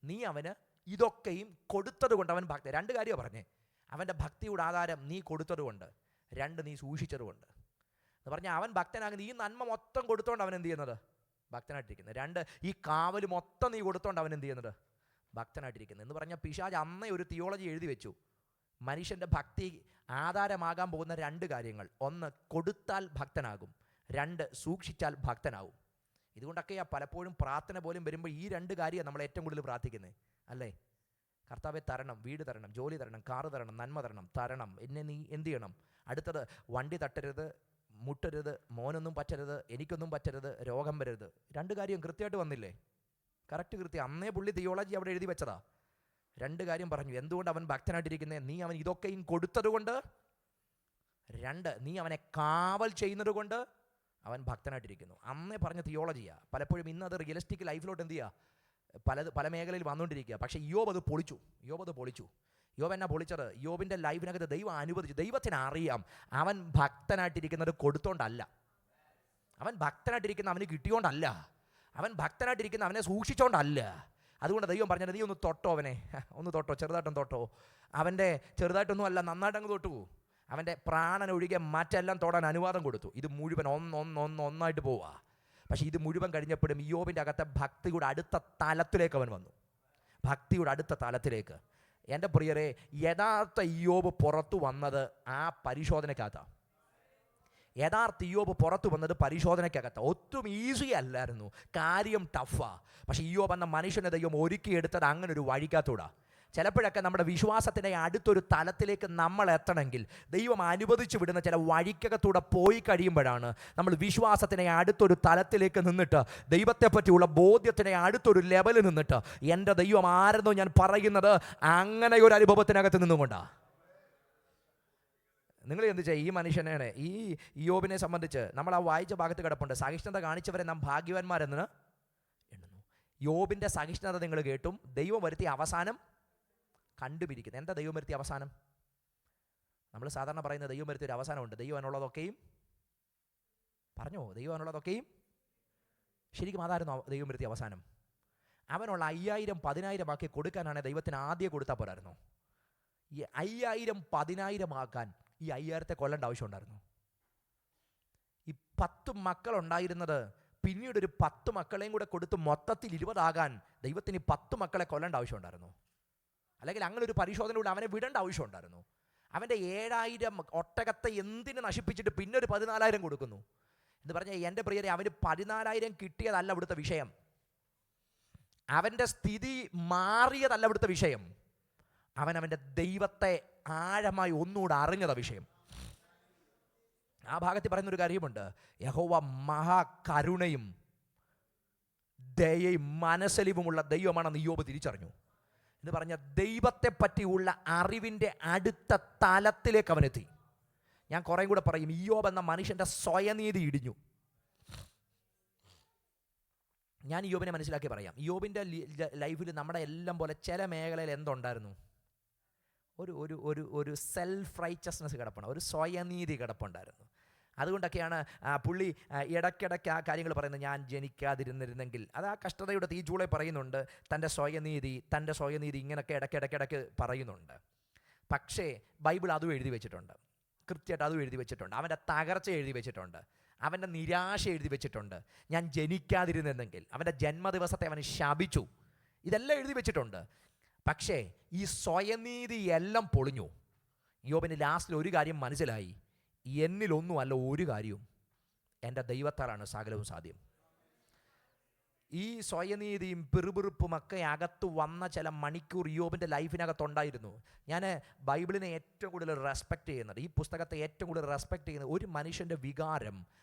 നീ അവന് ഇതൊക്കെയും കൊടുത്തത് കൊണ്ട് അവൻ ഭക്തി. രണ്ട് കാര്യമാണ് പറഞ്ഞേ. അവൻ്റെ ഭക്തിയുടെ ആധാരം നീ കൊടുത്തത് കൊണ്ട്, രണ്ട് നീ സൂക്ഷിച്ചത് കൊണ്ട് എന്ന് പറഞ്ഞാൽ അവൻ ഭക്തനാകുന്നത് ഈ നന്മ മൊത്തം കൊടുത്തോണ്ട് അവൻ എന്ത് ചെയ്യുന്നത്, ഭക്തനായിട്ടിരിക്കുന്നത്. രണ്ട്, ഈ കാവൽ മൊത്തം നീ കൊടുത്തോണ്ട് അവൻ എന്ത് ചെയ്യുന്നത്, ഭക്തനായിട്ടിരിക്കുന്നത്. എന്ന് പറഞ്ഞാൽ പിശാച് അന്നേ ഒരു തിയോളജി എഴുതി വെച്ചു. മനുഷ്യൻ്റെ ഭക്തി ആധാരമാകാൻ പോകുന്ന രണ്ട് കാര്യങ്ങൾ: ഒന്ന്, കൊടുത്താൽ ഭക്തനാകും; രണ്ട്, സൂക്ഷിച്ചാൽ ഭക്തനാകും. ഇതുകൊണ്ടൊക്കെയാണ് പലപ്പോഴും പ്രാർത്ഥന പോലും വരുമ്പോൾ ഈ രണ്ട് കാര്യമാണ് നമ്മൾ ഏറ്റവും കൂടുതൽ പ്രാർത്ഥിക്കുന്നത്, അല്ലേ? കർത്താവെ തരണം, വീട് തരണം, ജോലി തരണം, കാറ് തരണം, നന്മ തരണം, എന്നെ നീ എന്ത് ചെയ്യണം? അടുത്തത്, വണ്ടി തട്ടരുത്, മുട്ടരുത്, മോനൊന്നും പറ്റരുത്, എനിക്കൊന്നും പറ്റരുത്, രോഗം വരരുത്. രണ്ട് കാര്യം കൃത്യമായിട്ട് വന്നില്ലേ? കറക്റ്റ്, കൃത്യം. അന്നേ പുള്ളി തിയോളജി അവിടെ എഴുതി വെച്ചതാ. രണ്ട് കാര്യം പറഞ്ഞു. എന്തുകൊണ്ട് അവൻ ഭക്തനായിട്ടിരിക്കുന്നത്? നീ അവൻ ഇതൊക്കെയും കൊടുത്തത് കൊണ്ട്. രണ്ട്, നീ അവനെ കാവൽ ചെയ്യുന്നത് കൊണ്ട് അവൻ ഭക്തനായിട്ടിരിക്കുന്നു. അന്നേ പറഞ്ഞ തിയോളജിയാണ്. പലപ്പോഴും ഇന്ന് അത് റിയലിസ്റ്റിക് ലൈഫിലോട്ട് എന്ത് ചെയ്യുക, പല മേഖലയിൽ വന്നുകൊണ്ടിരിക്കുക. പക്ഷേ യോബ് അത് പൊളിച്ചു. യോബ് എന്നാ പൊളിച്ചത്? യോബിൻ്റെ ലൈഫിനകത്ത് ദൈവം അനുവദിച്ചു. ദൈവത്തിന് അറിയാം അവൻ ഭക്തനായിട്ടിരിക്കുന്നത് കൊടുത്തോണ്ടല്ല, അവൻ ഭക്തനായിട്ടിരിക്കുന്ന അവന് കിട്ടിയോണ്ടല്ല, അവൻ ഭക്തനായിട്ടിരിക്കുന്ന അവനെ സൂക്ഷിച്ചോണ്ടല്ല. അതുകൊണ്ട് ദൈവം പറഞ്ഞത്, നീ ഒന്ന് തൊട്ടോ, അവനെ ഒന്ന് തൊട്ടോ, ചെറുതായിട്ടൊന്ന് തൊട്ടോ. അവൻ്റെ ചെറുതായിട്ടൊന്നും അല്ല, നന്നായിട്ടങ്ങ് തൊട്ടു. അവൻ്റെ പ്രാണനൊഴികെ മറ്റെല്ലാം തൊടാൻ അനുവാദം കൊടുത്തു. ഇത് മുഴുവൻ ഒന്നായിട്ട് പോവുക. പക്ഷേ ഇത് മുഴുവൻ കഴിഞ്ഞപ്പോഴും യോബിൻ്റെ അകത്തെ ഭക്തിയുടെ അടുത്ത തലത്തിലേക്ക് അവൻ വന്നു. ഭക്തിയുടെ അടുത്ത തലത്തിലേക്ക്. എൻ്റെ പ്രിയരെ, യഥാർത്ഥ യോബ് പുറത്തു വന്നത് ആ പരിശോധനയ്ക്കകത്താണ്. യഥാർത്ഥ യോബ് പുറത്തു വന്നത് പരിശോധനയ്ക്കകത്ത്. ഒട്ടും ഈസി അല്ലായിരുന്നു, കാര്യം ടഫാ. പക്ഷേ യോബ് എന്ന മനുഷ്യനെ ദൈവം ഒരുക്കിയെടുത്തത് അങ്ങനെ ഒരു വഴിക്കകത്തൂടാ. ചിലപ്പോഴൊക്കെ നമ്മുടെ വിശ്വാസത്തിൻ്റെ അടുത്തൊരു തലത്തിലേക്ക് നമ്മൾ എത്തണമെങ്കിൽ ദൈവം അനുവദിച്ചു വിടുന്ന ചില വഴിക്കകത്തൂടെ പോയി കഴിയുമ്പോഴാണ് നമ്മൾ വിശ്വാസത്തിനെ അടുത്തൊരു തലത്തിലേക്ക് നിന്നിട്ട്, ദൈവത്തെ പറ്റിയുള്ള ബോധ്യത്തിനെ അടുത്തൊരു ലെവലിൽ നിന്നിട്ട്, എൻ്റെ ദൈവം ആരെന്നോ ഞാൻ പറയുന്നത് അങ്ങനെ ഒരു അനുഭവത്തിനകത്ത് നിന്നുകൊണ്ടാണ്. നിങ്ങൾ എന്ത് ചെയ്യുക? ഈ മനുഷ്യനാണ്, ഈ യോബിനെ സംബന്ധിച്ച് നമ്മൾ ആ വായിച്ച ഭാഗത്ത് കിടപ്പുണ്ട്. സഹിഷ്ണുത കാണിച്ചവരെ നാം ഭാഗ്യവാന്മാരെന്ന് എണ്ണുന്നു. യോബിൻ്റെ സഹിഷ്ണുത നിങ്ങൾ കേട്ടും ദൈവം വരുത്തിയ അവസാനം കണ്ടുപിരിക്കുന്നത്. എന്താ ദൈവം വരുത്തിയ അവസാനം? നമ്മൾ സാധാരണ പറയുന്നത് ദൈവം വരുത്തിയൊരു അവസാനമുണ്ട്. ദൈവം എന്നുള്ളതൊക്കെയും പറഞ്ഞോ, ദൈവം എന്നുള്ളതൊക്കെയും ശരിക്കും അതായിരുന്നു ദൈവം വരുത്തിയ അവസാനം. അവനുള്ള 5000 10,000 ആക്കി കൊടുക്കാനാണ് ദൈവത്തിന് ആദ്യം കൊടുത്താൽ പോരായിരുന്നു. ഈ 5000 10,000 ആക്കാൻ ഈ 5000 കൊല്ലേണ്ട ആവശ്യമുണ്ടായിരുന്നു. ഈ 10 മക്കളുണ്ടായിരുന്നത് പിന്നീട് ഒരു 10 മക്കളെയും കൂടെ കൊടുത്ത് മൊത്തത്തിൽ 20 ആകാൻ ദൈവത്തിന് 10 മക്കളെ കൊല്ലേണ്ട ആവശ്യമുണ്ടായിരുന്നു. അല്ലെങ്കിൽ അങ്ങനെ ഒരു പരിശോധനയിലൂടെ അവനെ വിടേണ്ട ആവശ്യമുണ്ടായിരുന്നു. അവൻ്റെ 7000 ഒട്ടകത്തെ എന്തിന് നശിപ്പിച്ചിട്ട് പിന്നെ ഒരു 14,000 കൊടുക്കുന്നു എന്ന് പറഞ്ഞാൽ, എൻ്റെ പ്രിയരെ, അവന് 14,000 കിട്ടിയതല്ല ഇവിടുത്തെ വിഷയം. അവൻ്റെ സ്ഥിതി മാറിയതല്ല ഇവിടുത്തെ വിഷയം. അവൻ്റെ ദൈവത്തെ ആഴമായി ഒന്നുകൂടെ അറിഞ്ഞതാ വിഷയം. ആ ഭാഗത്ത് പറയുന്നൊരു കാര്യമുണ്ട്, യഹോവ മഹാകരുണയും ദയയും മനസ്സലിവുമുള്ള ദൈവമാണെന്ന് യോബ് തിരിച്ചറിഞ്ഞു. എന്ന് പറഞ്ഞാൽ ദൈവത്തെ പറ്റിയുള്ള അറിവിൻ്റെ അടുത്ത തലത്തിലേക്ക് അവനെത്തി. ഞാൻ കുറേ കൂടെ പറയും, യോബ് എന്ന മനുഷ്യൻ്റെ സ്വയനീതി ഇടിഞ്ഞു. ഞാൻ യോബിനെ മനസ്സിലാക്കി പറയാം. യോബിൻ്റെ ലൈഫിൽ നമ്മുടെ എല്ലാം പോലെ ചില മേഖലയിൽ എന്തുണ്ടായിരുന്നു? ഒരു സെൽഫ് റൈച്ചസ്നെസ് കിടപ്പുണ്ട്, ഒരു സ്വയനീതി കിടപ്പുണ്ടായിരുന്നു. അതുകൊണ്ടൊക്കെയാണ് പുള്ളി ഇടയ്ക്കിടയ്ക്ക് ആ കാര്യങ്ങൾ പറയുന്നത്, ഞാൻ ജനിക്കാതിരുന്നിരുന്നെങ്കിൽ. അത് ആ കഷ്ടതയുടെ തീച്ചൂളെ പറയുന്നുണ്ട്. തൻ്റെ സ്വയനീതി ഇങ്ങനെയൊക്കെ ഇടയ്ക്കിടയ്ക്ക് പറയുന്നുണ്ട്. പക്ഷേ ബൈബിൾ അതും എഴുതി വെച്ചിട്ടുണ്ട്, കൃത്യമായിട്ട് അതും എഴുതി വെച്ചിട്ടുണ്ട്. അവൻ്റെ തകർച്ച എഴുതി വെച്ചിട്ടുണ്ട്, അവൻ്റെ നിരാശ എഴുതി വെച്ചിട്ടുണ്ട്. ഞാൻ ജനിക്കാതിരുന്നെങ്കിൽ, അവൻ്റെ ജന്മദിവസത്തെ അവൻ ശപിച്ചു, ഇതെല്ലാം എഴുതി വെച്ചിട്ടുണ്ട്. പക്ഷേ ഈ സ്വയനീതി എല്ലാം പൊളിഞ്ഞു. യോബിന് ലാസ്റ്റിൽ ഒരു കാര്യം മനസ്സിലായി, എന്നിലൊന്നുമല്ല ഒരു കാര്യവും, എൻ്റെ ദൈവത്താലാണ് സകലവും സാധ്യം. ഈ സ്വയനീതിയും പിറുപിറുപ്പുമൊക്കെ അകത്ത് വന്ന ചില മണിക്കൂർ യോബിൻ്റെ ലൈഫിനകത്തുണ്ടായിരുന്നു. ഞാൻ ബൈബിളിനെ ഏറ്റവും കൂടുതൽ റെസ്പെക്റ്റ് ചെയ്യുന്നത്, ഈ പുസ്തകത്തെ ഏറ്റവും കൂടുതൽ റെസ്പെക്റ്റ് ചെയ്യുന്നത്, ഒരു മനുഷ്യൻ്റെ വികാരം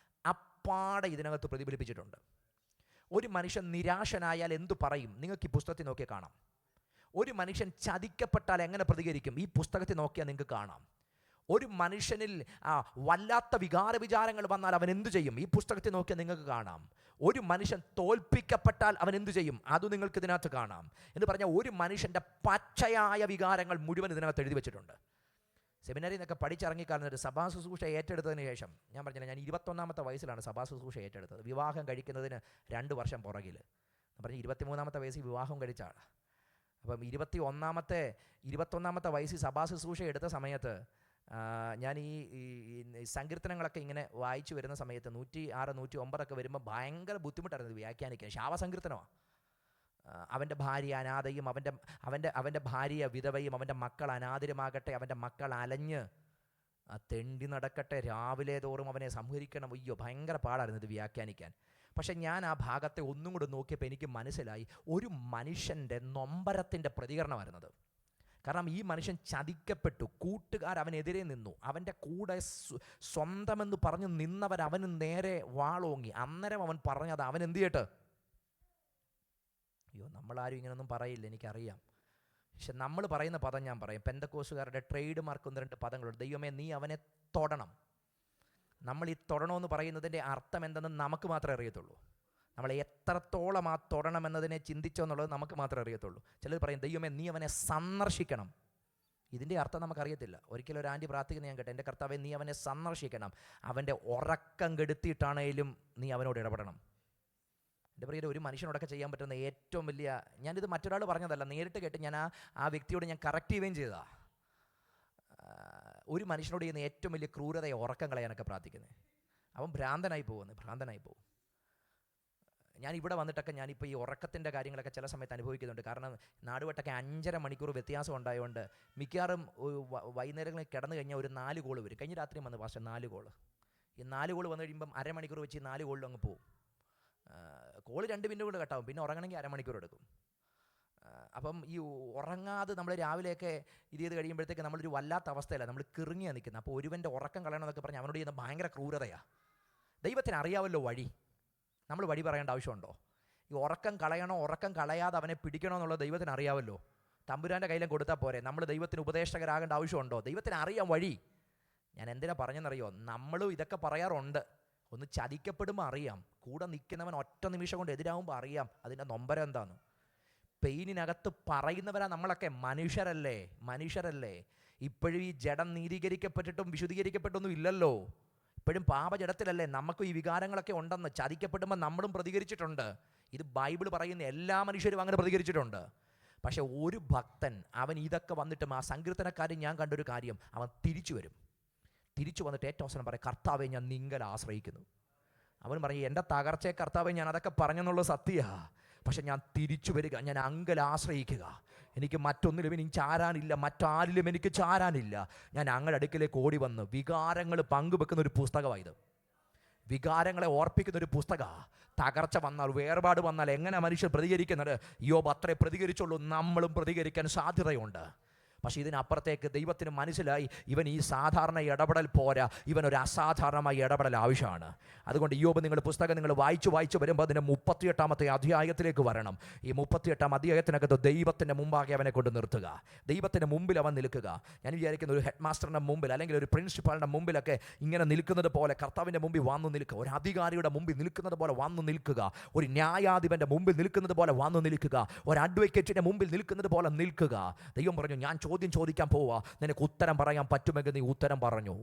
അപ്പാടെ ഇതിനകത്ത് പ്രതിഫലിപ്പിച്ചിട്ടുണ്ട്. ഒരു മനുഷ്യൻ നിരാശനായാൽ എന്തു പറയും? നിങ്ങൾക്ക് ഈ പുസ്തകത്തിൽ നോക്കിയാൽ കാണാം. ഒരു മനുഷ്യൻ ചതിക്കപ്പെട്ടാൽ എങ്ങനെ പ്രതികരിക്കും? ഈ പുസ്തകത്തിൽ നോക്കിയാൽ നിങ്ങൾക്ക് കാണാം. ഒരു മനുഷ്യനിൽ വല്ലാത്ത വികാരവിചാരങ്ങൾ വന്നാൽ അവൻ എന്തു ചെയ്യും? ഈ പുസ്തകത്തിൽ നോക്കിയാൽ നിങ്ങൾക്ക് കാണാം. ഒരു മനുഷ്യൻ തോൽപ്പിക്കപ്പെട്ടാൽ അവൻ എന്തു ചെയ്യും? അതും നിങ്ങൾക്ക് ഇതിനകത്ത് കാണാം. എന്ന് പറഞ്ഞാൽ ഒരു മനുഷ്യൻ്റെ പച്ചയായ വികാരങ്ങൾ മുഴുവൻ ഇതിനകത്ത് എഴുതി വെച്ചിട്ടുണ്ട്. സെമിനാരിൽ നിന്നൊക്കെ പഠിച്ചിറങ്ങിക്കാളുന്നൊരു സഭാ ശുശ്രൂഷ ഏറ്റെടുത്തതിന് ശേഷം, ഞാൻ പറഞ്ഞില്ല, ഞാൻ 21-ാമത്തെ വയസ്സിലാണ് സഭാ ശുശ്രൂഷ ഏറ്റെടുത്തത്. വിവാഹം കഴിക്കുന്നതിന് 2 വർഷം പുറകിൽ. ഞാൻ പറഞ്ഞ 23-ാമത്തെ വയസ്സിൽ വിവാഹം കഴിച്ച ആളാണ്. അപ്പം 21-ാമത്തെ വയസ്സിൽ സഭാ ശുശ്രൂഷ എടുത്ത സമയത്ത് ഞാൻ ഈ സങ്കീർത്തനങ്ങളൊക്കെ ഇങ്ങനെ വായിച്ചു വരുന്ന സമയത്ത് 106, 109 വരുമ്പോൾ ഭയങ്കര ബുദ്ധിമുട്ടായിരുന്നു വ്യാഖ്യാനിക്കാൻ. ശാപസങ്കീർത്തനമാണ്. അവൻ്റെ ഭാര്യ അനാഥയും അവൻ്റെ ഭാര്യ വിധവയും അവൻ്റെ മക്കൾ അനാഥരുമാകട്ടെ, അവൻ്റെ മക്കൾ അലഞ്ഞ് തെണ്ടി നടക്കട്ടെ, രാവിലെ തോറും അവനെ സംഹരിക്കണം. അയ്യോ, ഭയങ്കര പാടായിരുന്നു ഇത് വ്യാഖ്യാനിക്കാൻ. പക്ഷെ ഞാൻ ആ ഭാഗത്തെ ഒന്നും കൂടെ നോക്കിയപ്പോൾ എനിക്ക് മനസ്സിലായി, ഒരു മനുഷ്യൻ്റെ നൊമ്പരത്തിൻ്റെ പ്രതികരണമായിരുന്നത്. കാരണം ഈ മനുഷ്യൻ ചതിക്കപ്പെട്ടു, കൂട്ടുകാർ അവനെതിരെ നിന്നു, അവൻ്റെ കൂടെ സ്വന്തമെന്ന് പറഞ്ഞ് നിന്നവർ അവന് നേരെ വാളോങ്ങി. അന്നേരം അവൻ പറഞ്ഞത്, അവൻ എന്ത് ചെയ്യട്ടെ? അയ്യോ, നമ്മളാരും ഇങ്ങനൊന്നും പറയില്ല, എനിക്കറിയാം. പക്ഷെ നമ്മൾ പറയുന്ന പദം ഞാൻ പറയും. പെന്തക്കോസുകാരുടെ ട്രേഡ് മാർക്ക് 1-2 പദങ്ങളുണ്ട്. ദൈവമേ, നീ അവനെ തൊടണം. നമ്മൾ ഈ തൊടണമെന്ന് പറയുന്നതിൻ്റെ അർത്ഥം എന്തെന്ന് നമുക്ക് മാത്രമേ അറിയത്തുള്ളൂ. നമ്മൾ എത്രത്തോളം ആ തൊടണം എന്നതിനെ ചിന്തിച്ചോ എന്നുള്ളത് നമുക്ക് മാത്രമേ അറിയത്തുള്ളൂ. ചിലർ പറയും, ദൈവമേ, നീ അവനെ സന്ദർശിക്കണം. ഇതിൻ്റെ അർത്ഥം നമുക്കറിയത്തില്ല. ഒരിക്കലും ഒരു ആൻറ്റി പ്രാർത്ഥിക്കുന്ന ഞാൻ കേട്ടെ, എൻ്റെ കർത്താവേ, നീ അവനെ സന്ദർശിക്കണം, അവൻ്റെ ഉറക്കം കെടുത്തിയിട്ടാണേലും നീ അവനോട് ഇടപെടണം. എൻ്റെ പ്രിയരെ, ഒരു മനുഷ്യനോടൊക്കെ ചെയ്യാൻ പറ്റുന്ന ഏറ്റവും വലിയ, ഞാനിത് മറ്റൊരാൾ പറഞ്ഞതല്ല, നേരിട്ട് കേട്ട് ഞാൻ ആ വ്യക്തിയോട് ഞാൻ കറക്റ്റ് ചെയ്യുകയും ചെയ്തതാണ്. ഒരു മനുഷ്യനോട് ചെയ്യുന്ന ഏറ്റവും വലിയ ക്രൂരതയെ ഉറക്കം കളയാനൊക്കെ പ്രാർത്ഥിക്കുന്നത്. അവൻ ഭ്രാന്തനായി പോകും. ഞാൻ ഇവിടെ വന്നിട്ടൊക്കെ ഞാനിപ്പോൾ ഈ ഉറക്കത്തിൻ്റെ കാര്യങ്ങളൊക്കെ ചില സമയത്ത് അനുഭവിക്കുന്നുണ്ട്. കാരണം നാടുവട്ടൊക്കെ 5.5 മണിക്കൂർ വ്യത്യാസം ഉണ്ടായതുകൊണ്ട് മിക്കവാറും വൈകുന്നേരങ്ങളിൽ കിടന്നു കഴിഞ്ഞാൽ ഒരു 4 കോൾ വരും. കഴിഞ്ഞ രാത്രിയും വന്നു പാസ്റ്റർ 4 കോൾ. ഈ 4 കോൾ വന്നു കഴിയുമ്പം അരമണിക്കൂർ വെച്ച് 4 കോളിലും അങ്ങ് പോകും. കോള് 2 മിനിറ്റ് കൊണ്ട് കട്ടാവും, പിന്നെ ഉറങ്ങണമെങ്കിൽ അരമണിക്കൂർ എടുക്കും. അപ്പം ഈ ഉറങ്ങാതെ നമ്മൾ രാവിലെയൊക്കെ ഇത് ചെയ്ത് കഴിയുമ്പോഴത്തേക്ക് നമ്മളൊരു വല്ലാത്ത അവസ്ഥയല്ല, നമ്മൾ കിറങ്ങിയാണ് നിൽക്കുന്നത്. അപ്പോൾ ഒരുവൻ്റെ ഉറക്കം കളയണമെന്നൊക്കെ പറഞ്ഞ് അവനോട് ചെയ്യുന്ന ഭയങ്കര ക്രൂരതയാണ്. ദൈവത്തിന് അറിയാമല്ലോ വഴി. നമ്മൾ വഴി പറയേണ്ട ആവശ്യമുണ്ടോ? ഈ ഉറക്കം കളയണോ ഉറക്കം കളയാതെ അവനെ പിടിക്കണോ എന്നുള്ളത് ദൈവത്തിന് അറിയാമല്ലോ. തമ്പുരാൻ്റെ കയ്യിലും കൊടുത്താൽ പോരെ? നമ്മൾ ദൈവത്തിന് ഉപദേഷ്ടകരാകേണ്ട ആവശ്യമുണ്ടോ? ദൈവത്തിന് അറിയാം വഴി. ഞാൻ എന്തിനാ പറഞ്ഞെന്നറിയോ? നമ്മളും ഇതൊക്കെ പറയാറുണ്ട്. ഒന്ന് ചതിക്കപ്പെടുമ്പോൾ അറിയാം, കൂടെ നിൽക്കുന്നവൻ ഒറ്റ നിമിഷം കൊണ്ട് എതിരാകുമ്പോൾ അറിയാം അതിൻ്റെ നൊമ്പരം എന്താന്ന്. പെയിനിനകത്ത് പറയുന്നവരാ നമ്മളൊക്കെ. മനുഷ്യരല്ലേ. ഇപ്പോഴും ഈ ജഡം നീതീകരിക്കപ്പെട്ടിട്ടും വിശുദ്ധീകരിക്കപ്പെട്ടൊന്നും ഇല്ലല്ലോ. ഇപ്പോഴും പാപജടത്തിലല്ലേ. നമുക്കും ഈ വികാരങ്ങളൊക്കെ ഉണ്ടെന്ന്. ചതിക്കപ്പെടുമ്പോൾ നമ്മളും പ്രതികരിച്ചിട്ടുണ്ട്. ഇത് ബൈബിൾ പറയുന്ന എല്ലാ മനുഷ്യരും അങ്ങനെ പ്രതികരിച്ചിട്ടുണ്ട്. പക്ഷെ ഒരു ഭക്തൻ അവൻ ഇതൊക്കെ വന്നിട്ടും, ആ സങ്കീർത്തനക്കാരൻ ഞാൻ കണ്ടൊരു കാര്യം, അവൻ തിരിച്ചു വന്നിട്ട് ഏറ്റവും അവസാനം പറയും, കർത്താവെ, ഞാൻ നിങ്കൽ ആശ്രയിക്കുന്നു. അവൻ പറയും, എൻ്റെ തകർച്ചയെ കർത്താവെ ഞാൻ അതൊക്കെ പറഞ്ഞെന്നുള്ളത് സത്യമാണ്, പക്ഷെ ഞാൻ തിരിച്ചു വരിക, ഞാൻ അങ്കൽ ആശ്രയിക്കുക. എനിക്ക് മറ്റൊന്നിലും എനിക്ക് ചാരാനില്ല, മറ്റാരിലും എനിക്ക് ചാരാനില്ല. ഞാൻ അങ്ങയുടെ അടുക്കിലേക്ക് ഓടി വന്ന് വികാരങ്ങൾ പങ്കുവെക്കുന്ന ഒരു പുസ്തകമായത്. വികാരങ്ങളെ ഓർപ്പിക്കുന്ന ഒരു പുസ്തകമാണ്. തകർച്ച വന്നാൽ, വേർപാട് വന്നാൽ എങ്ങനെ മനുഷ്യർ പ്രതികരിക്കുന്നത്? യോബ് അത്രേ പ്രതികരിച്ചുള്ളൂ. നമ്മളും പ്രതികരിക്കാൻ സാധ്യതയുണ്ട്. പക്ഷേ ഇതിനപ്പുറത്തേക്ക് ദൈവത്തിന് മനസ്സിലായി, ഇവൻ ഈ സാധാരണ ഇടപെടൽ പോരാ, ഇവൻ ഒരു അസാധാരണമായ ഇടപെടൽ ആവശ്യമാണ്. അതുകൊണ്ട് യോബ് നിങ്ങൾ പുസ്തകം നിങ്ങൾ വായിച്ചു വരുമ്പോൾ അതിൻ്റെ 38-ാമത്തെ അധ്യായത്തിലേക്ക് വരണം. ഈ 38-ാം അധ്യായത്തിനകത്ത് ദൈവത്തിൻ്റെ മുമ്പാകെ അവനെ കൊണ്ട് നിർത്തുക. ദൈവത്തിൻ്റെ മുമ്പിൽ അവൻ നിൽക്കുക. ഞാൻ വിചാരിക്കുന്ന ഒരു ഹെഡ് മാസ്റ്ററിൻ്റെ മുമ്പിൽ അല്ലെങ്കിൽ ഒരു പ്രിൻസിപ്പാളിൻ്റെ മുമ്പിലൊക്കെ ഇങ്ങനെ നിൽക്കുന്നത് പോലെ കർത്താവിൻ്റെ മുമ്പിൽ വന്നു നിൽക്കുക. ഒരു അധികാരിയുടെ മുമ്പിൽ നിൽക്കുന്നത് പോലെ വന്നു നിൽക്കുക. ഒരു ന്യായാധിപൻ്റെ മുമ്പിൽ നിൽക്കുന്നത് പോലെ വന്നു നിൽക്കുക. ഒരു അഡ്വക്കേറ്റിൻ്റെ മുമ്പിൽ നിൽക്കുന്നത് പോലെ നിൽക്കുക. ദൈവം പറഞ്ഞു, ഞാൻ ചോദ്യം ചോദിക്കാൻ പോവാ, നിനക്ക് ഉത്തരം പറയാൻ പറ്റുമെങ്കിൽ നീ ഉത്തരം പറഞ്ഞു.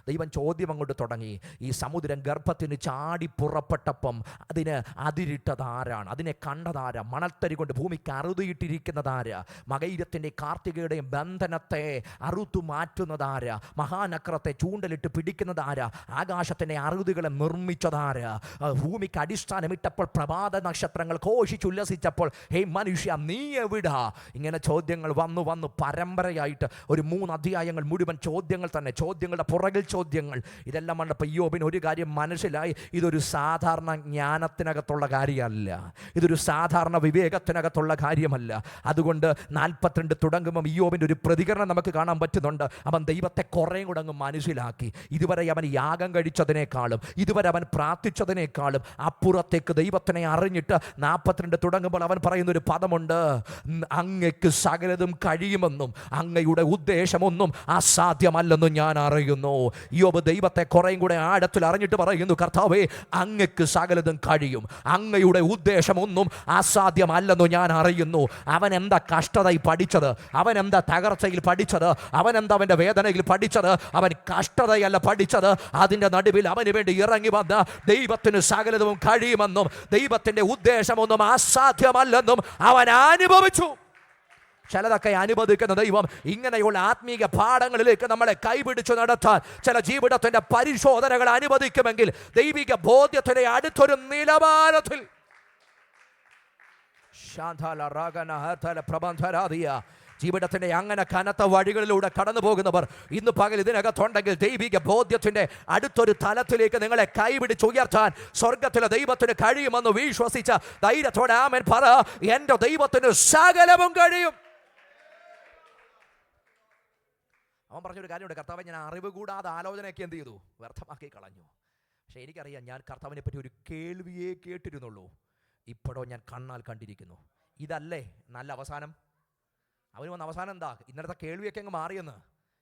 ദൈവം ചോദ്യം അങ്ങോട്ട് തുടങ്ങി. ഈ സമുദ്രം ഗർഭത്തിന് ചാടി പുറപ്പെട്ടപ്പം അതിന് അതിരിട്ടതാരാണ്? അതിനെ കണ്ടതാരാ? മണൽത്തരി കൊണ്ട് ഭൂമിക്ക് അറുതിയിട്ടിരിക്കുന്നതാരാ? മകയിരത്തിൻ്റെ കാർത്തികയുടെയും ബന്ധനത്തെ അറുത്തു മാറ്റുന്നതാരാ? മഹാനക്രത്തെ ചൂണ്ടലിട്ട് പിടിക്കുന്നതാരാ? ആകാശത്തിൻ്റെ അറുതികളെ നിർമ്മിച്ചതാരാ? ഭൂമിക്ക് അടിസ്ഥാനമിട്ടപ്പോൾ പ്രഭാത നക്ഷത്രങ്ങൾ ഘോഷിച്ചുല്ലസിച്ചപ്പോൾ, ഹേ മനുഷ്യ, നീ എവിടാ? ഇങ്ങനെ ചോദ്യങ്ങൾ വന്നു പരമ്പരയായിട്ട് ഒരു 3 അധ്യായങ്ങൾ മുഴുവൻ ചോദ്യങ്ങൾ തന്നെ, ചോദ്യങ്ങളുടെ പുറകിൽ ചോദ്യങ്ങൾ. ഇതെല്ലാം കണ്ടപ്പോൾ ഇയ്യോബിന് ഒരു കാര്യം മനസ്സിലായി, ഇതൊരു സാധാരണ ജ്ഞാനത്തിനകത്തുള്ള കാര്യമല്ല, ഇതൊരു സാധാരണ വിവേകത്തിനകത്തുള്ള കാര്യമല്ല. അതുകൊണ്ട് 42 തുടങ്ങുമ്പം ഇയ്യോബിൻ്റെ ഒരു പ്രതികരണം നമുക്ക് കാണാൻ പറ്റുന്നുണ്ട്. അവൻ ദൈവത്തെ കുറേയും കൂടെ അങ്ങ് മനസ്സിലാക്കി. ഇതുവരെ അവൻ യാഗം കഴിച്ചതിനേക്കാളും, ഇതുവരെ അവൻ പ്രാർത്ഥിച്ചതിനേക്കാളും അപ്പുറത്തേക്ക് ദൈവത്തിനെ അറിഞ്ഞിട്ട് 42 തുടങ്ങുമ്പോൾ അവൻ പറയുന്നൊരു പദമുണ്ട്, അങ്ങയ്ക്ക് സകലതും കഴിയുമെന്നും അങ്ങയുടെ ഉദ്ദേശമൊന്നും അസാധ്യമല്ലെന്നും ഞാൻ അറിയുന്നു. യോബ് ദൈവത്തെ കുറേയും കൂടെ ആഴത്തിൽ അറിഞ്ഞിട്ട് പറയുന്നു, കർത്താവേ, അങ്ങയ്ക്ക് സകലതും കഴിയും, അങ്ങയുടെ ഉദ്ദേശമൊന്നും അസാധ്യമല്ലെന്നു ഞാൻ അറിയുന്നു. അവൻ എന്താ കഷ്ടതയിൽ പഠിച്ചത്? അവൻ എന്താ തകർച്ചയിൽ പഠിച്ചത്? അവൻ എന്താ അവൻ്റെ വേദനയിൽ പഠിച്ചത്? അവൻ കഷ്ടതയല്ല പഠിച്ചത്, അതിൻ്റെ നടുവിൽ അവന് വേണ്ടി ഇറങ്ങി വന്ന ദൈവത്തിന് സകലതും കഴിയുമെന്നും ദൈവത്തിൻ്റെ ഉദ്ദേശമൊന്നും അസാധ്യമല്ലെന്നും അവൻ അനുഭവിച്ചു. ചിലതൊക്കെ അനുവദിക്കുന്ന ദൈവം ഇങ്ങനെയുള്ള ആത്മീയ പാഠങ്ങളിലേക്ക് നമ്മളെ കൈപിടിച്ചു നടത്താൻ ചില ജീവിതത്തിന്റെ പരിശോധനകൾ അനുവദിക്കുമെങ്കിൽ ദൈവിക ബോധ്യത്തിന്റെ അടുത്തൊരു നിലവാരത്തിൽ ജീവിതത്തിന്റെ അങ്ങനെ കനത്ത വഴികളിലൂടെ കടന്നു പോകുന്നവർ ഇന്ന് പകൽ ഇതിനകത്തുണ്ടെങ്കിൽ ദൈവിക ബോധ്യത്തിന്റെ അടുത്തൊരു തലത്തിലേക്ക് നിങ്ങളെ കൈപിടിച്ചുയർത്താൻ സ്വർഗത്തിലെ ദൈവത്തിന് കഴിയുമെന്ന് വിശ്വസിച്ച ധൈര്യത്തോടെ ആമേൻ പറ. എൻ്റെ ദൈവത്തിന് സകലവും കഴിയും. അവൻ പറഞ്ഞൊരു കാര്യമുണ്ട്, കർത്താവ്, ഞാൻ അറിവ് കൂടാതെ ആലോചനയൊക്കെ എന്ത് ചെയ്തു? വ്യർത്ഥമാക്കി കളഞ്ഞു. പക്ഷെ എനിക്കറിയാം, ഞാൻ കർത്താവിനെ പറ്റി ഒരു കേൾവിയെ കേട്ടിരുന്നുള്ളൂ, ഇപ്പോഴോ ഞാൻ കണ്ണാൽ കണ്ടിരിക്കുന്നു. ഇതല്ലേ നല്ല അവസാനം? അവന് വന്ന അവസാനം എന്താ? ഇന്നലത്തെ കേൾവിയൊക്കെ അങ്ങ് മാറിയെന്ന്.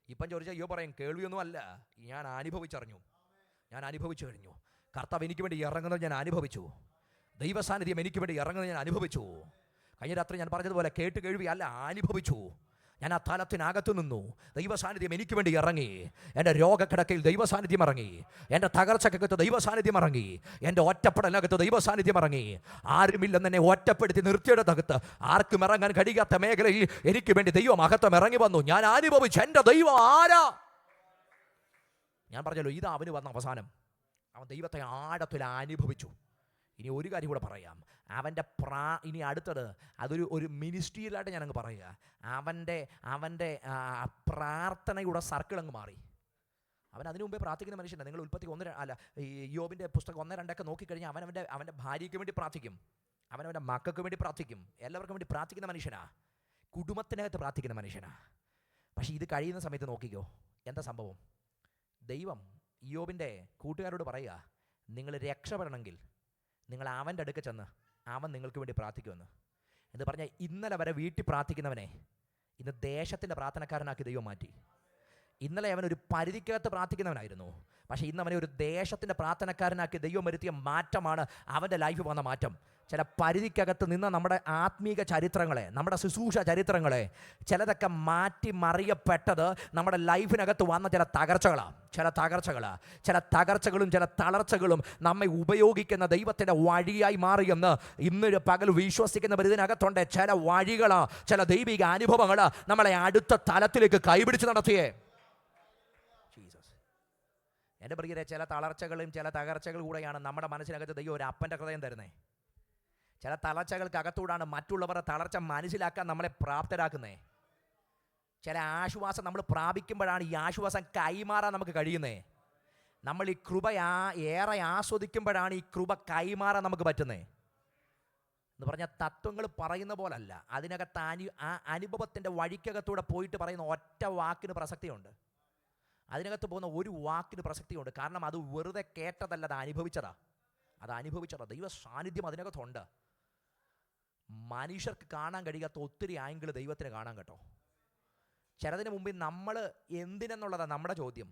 ഇപ്പം ചോദിച്ചാൽ അയ്യോ പറയും, കേൾവിയൊന്നും അല്ല, ഞാൻ അനുഭവിച്ചറിഞ്ഞു, ഞാൻ അനുഭവിച്ചു കഴിഞ്ഞു. കർത്താവ് എനിക്ക് വേണ്ടി ഇറങ്ങുന്നത് ഞാൻ അനുഭവിച്ചു, ദൈവസാന്നിധ്യം എനിക്ക് വേണ്ടി ഇറങ്ങുന്നത് ഞാൻ അനുഭവിച്ചു. കഴിഞ്ഞ രാത്രി ഞാൻ പറഞ്ഞതുപോലെ കേട്ട് കേൾവി അല്ല, അനുഭവിച്ചു. ഞാൻ ആ തലത്തിനകത്ത് നിന്നു, ദൈവസാന്നിധ്യം എനിക്ക് വേണ്ടി ഇറങ്ങി. എൻ്റെ രോഗക്കിടക്കയിൽ ദൈവസാന്നിധ്യം ഇറങ്ങി, എൻ്റെ തകർച്ചക്കകത്ത് ദൈവസാന്നിധ്യം ഇറങ്ങി, എൻ്റെ ഒറ്റപ്പെടലിനകത്ത് ദൈവസാന്നിധ്യം ഇറങ്ങി. ആരുമില്ലെന്ന് എന്നെ ഒറ്റപ്പെടുത്തി നിർത്തിയിടത്തകത്ത് ആർക്കും ഇറങ്ങാൻ കഴിയാത്ത മേഖലയിൽ എനിക്ക് വേണ്ടി ദൈവമഹത്വം ഇറങ്ങി വന്നു. ഞാൻ അനുഭവിച്ചു. എൻ്റെ ദൈവം ആരാ? ഞാൻ പറഞ്ഞല്ലോ, ഇതാ അവന് വന്ന അവസാനം. അവൻ ദൈവത്തെ ആഴത്തിൽ അനുഭവിച്ചു. ഇനി ഒരു കാര്യം കൂടെ പറയാം, അവൻ്റെ ഇനി അടുത്തത് അതൊരു മിനിസ്ട്രിയിലായിട്ട് ഞാനങ്ങ് പറയുക. അവൻ്റെ പ്രാർത്ഥനയുടെ സർക്കിൾ അങ്ങ് മാറി. അവൻ അതിനു മുമ്പേ പ്രാർത്ഥിക്കുന്ന മനുഷ്യനാണ്. നിങ്ങൾ ഉൽപ്പത്തി ഈ യോബിൻ്റെ പുസ്തകം 1-2 നോക്കിക്കഴിഞ്ഞാൽ അവൻ്റെ ഭാര്യയ്ക്ക് വേണ്ടി പ്രാർത്ഥിക്കും, അവനവൻ്റെ മക്കൾക്ക് വേണ്ടി പ്രാർത്ഥിക്കും, എല്ലാവർക്കും വേണ്ടി പ്രാർത്ഥിക്കുന്ന മനുഷ്യനാ, കുടുംബത്തിനകത്ത് പ്രാർത്ഥിക്കുന്ന മനുഷ്യനാ. പക്ഷേ ഇത് കഴിയുന്ന സമയത്ത് നോക്കിക്കോ എന്താ സംഭവം? ദൈവം യോബിൻ്റെ കൂട്ടുകാരോട് പറയുക, നിങ്ങൾ രക്ഷപ്പെടണമെങ്കിൽ നിങ്ങൾ അവൻ്റെ അടുക്ക ചെന്ന് അവൻ നിങ്ങൾക്ക് വേണ്ടി പ്രാർത്ഥിക്കുമെന്ന്. എന്ന് പറഞ്ഞാൽ ഇന്നലെ വരെ വീട്ടിൽ പ്രാർത്ഥിക്കുന്നവനെ ഇന്ന് ദേശത്തിൻ്റെ പ്രാർത്ഥനക്കാരനാക്കി ദൈവം മാറ്റി. ഇന്നലെ അവനൊരു പരിധിക്കകത്ത് പ്രാർത്ഥിക്കുന്നവനായിരുന്നു, പക്ഷേ ഇന്ന് അവനെ ഒരു ദേശത്തിൻ്റെ പ്രാർത്ഥനക്കാരനാക്കി ദൈവം വരുത്തിയ മാറ്റമാണ് അവൻ്റെ ലൈഫ് വന്ന മാറ്റം. ചില പരിധിക്കകത്ത് നിന്ന് നമ്മുടെ ആത്മീക ചരിത്രങ്ങളെ, നമ്മുടെ ശുശ്രൂഷ ചരിത്രങ്ങളെ ചിലതൊക്കെ മാറ്റി മറിയപ്പെട്ടത് നമ്മുടെ ലൈഫിനകത്ത് വന്ന ചില തകർച്ചകളാണ്. ചില തകർച്ചകളും ചില തളർച്ചകളും നമ്മെ ഉപയോഗിക്കുന്ന ദൈവത്തിൻ്റെ വഴിയായി മാറിയെന്ന് ഇന്നൊരു പകൽ വിശ്വസിക്കുന്നവർ ഇതിനകത്തുണ്ട്. ചില വഴികളാ, ചില ദൈവിക അനുഭവങ്ങളാ നമ്മളെ അടുത്ത തലത്തിലേക്ക് കൈപിടിച്ച് നടത്തിയേ. എൻ്റെ പ്രിയരെ, ചില തളർച്ചകളും ചില തകർച്ചകളും കൂടെയാണ് നമ്മുടെ മനസ്സിനകത്ത് ദൈവം ഒരു അപ്പൻ്റെ ഹൃദയം തരുന്നത്. ചില തളർച്ചകൾക്കകത്തൂടാണ് മറ്റുള്ളവരുടെ തളർച്ച മനസ്സിലാക്കാൻ നമ്മളെ പ്രാപ്തരാക്കുന്നത്. ചില ആശ്വാസം നമ്മൾ പ്രാപിക്കുമ്പോഴാണ് ഈ ആശ്വാസം കൈമാറാൻ നമുക്ക് കഴിയുന്നത്. നമ്മൾ ഈ കൃപ ഏറെ ആസ്വദിക്കുമ്പോഴാണ് ഈ കൃപ കൈമാറാൻ നമുക്ക് പറ്റുന്നത്. എന്ന് പറഞ്ഞാൽ തത്വങ്ങൾ പറയുന്ന പോലല്ല, അതിനകത്ത് ആ അനുഭവത്തിൻ്റെ വഴിക്കകത്തൂടെ പോയിട്ട് പറയുന്ന ഒറ്റ വാക്കിന് പ്രസക്തിയുണ്ട്. അതിനകത്ത് പോകുന്ന ഒരു വാക്കിന് പ്രസക്തിയുണ്ട്. കാരണം അത് വെറുതെ കേട്ടതല്ല, അത് അനുഭവിച്ചതാ. ദൈവ സാന്നിധ്യം അതിനകത്തുണ്ട്. മനുഷ്യർക്ക് കാണാൻ കഴിയാത്ത ഒത്തിരി ആംഗിൾ ദൈവത്തിന് കാണാൻ കേട്ടോ. ചിലതിന് മുമ്പിൽ നമ്മൾ എന്തിനെന്നുള്ളതാണ് നമ്മുടെ ചോദ്യം,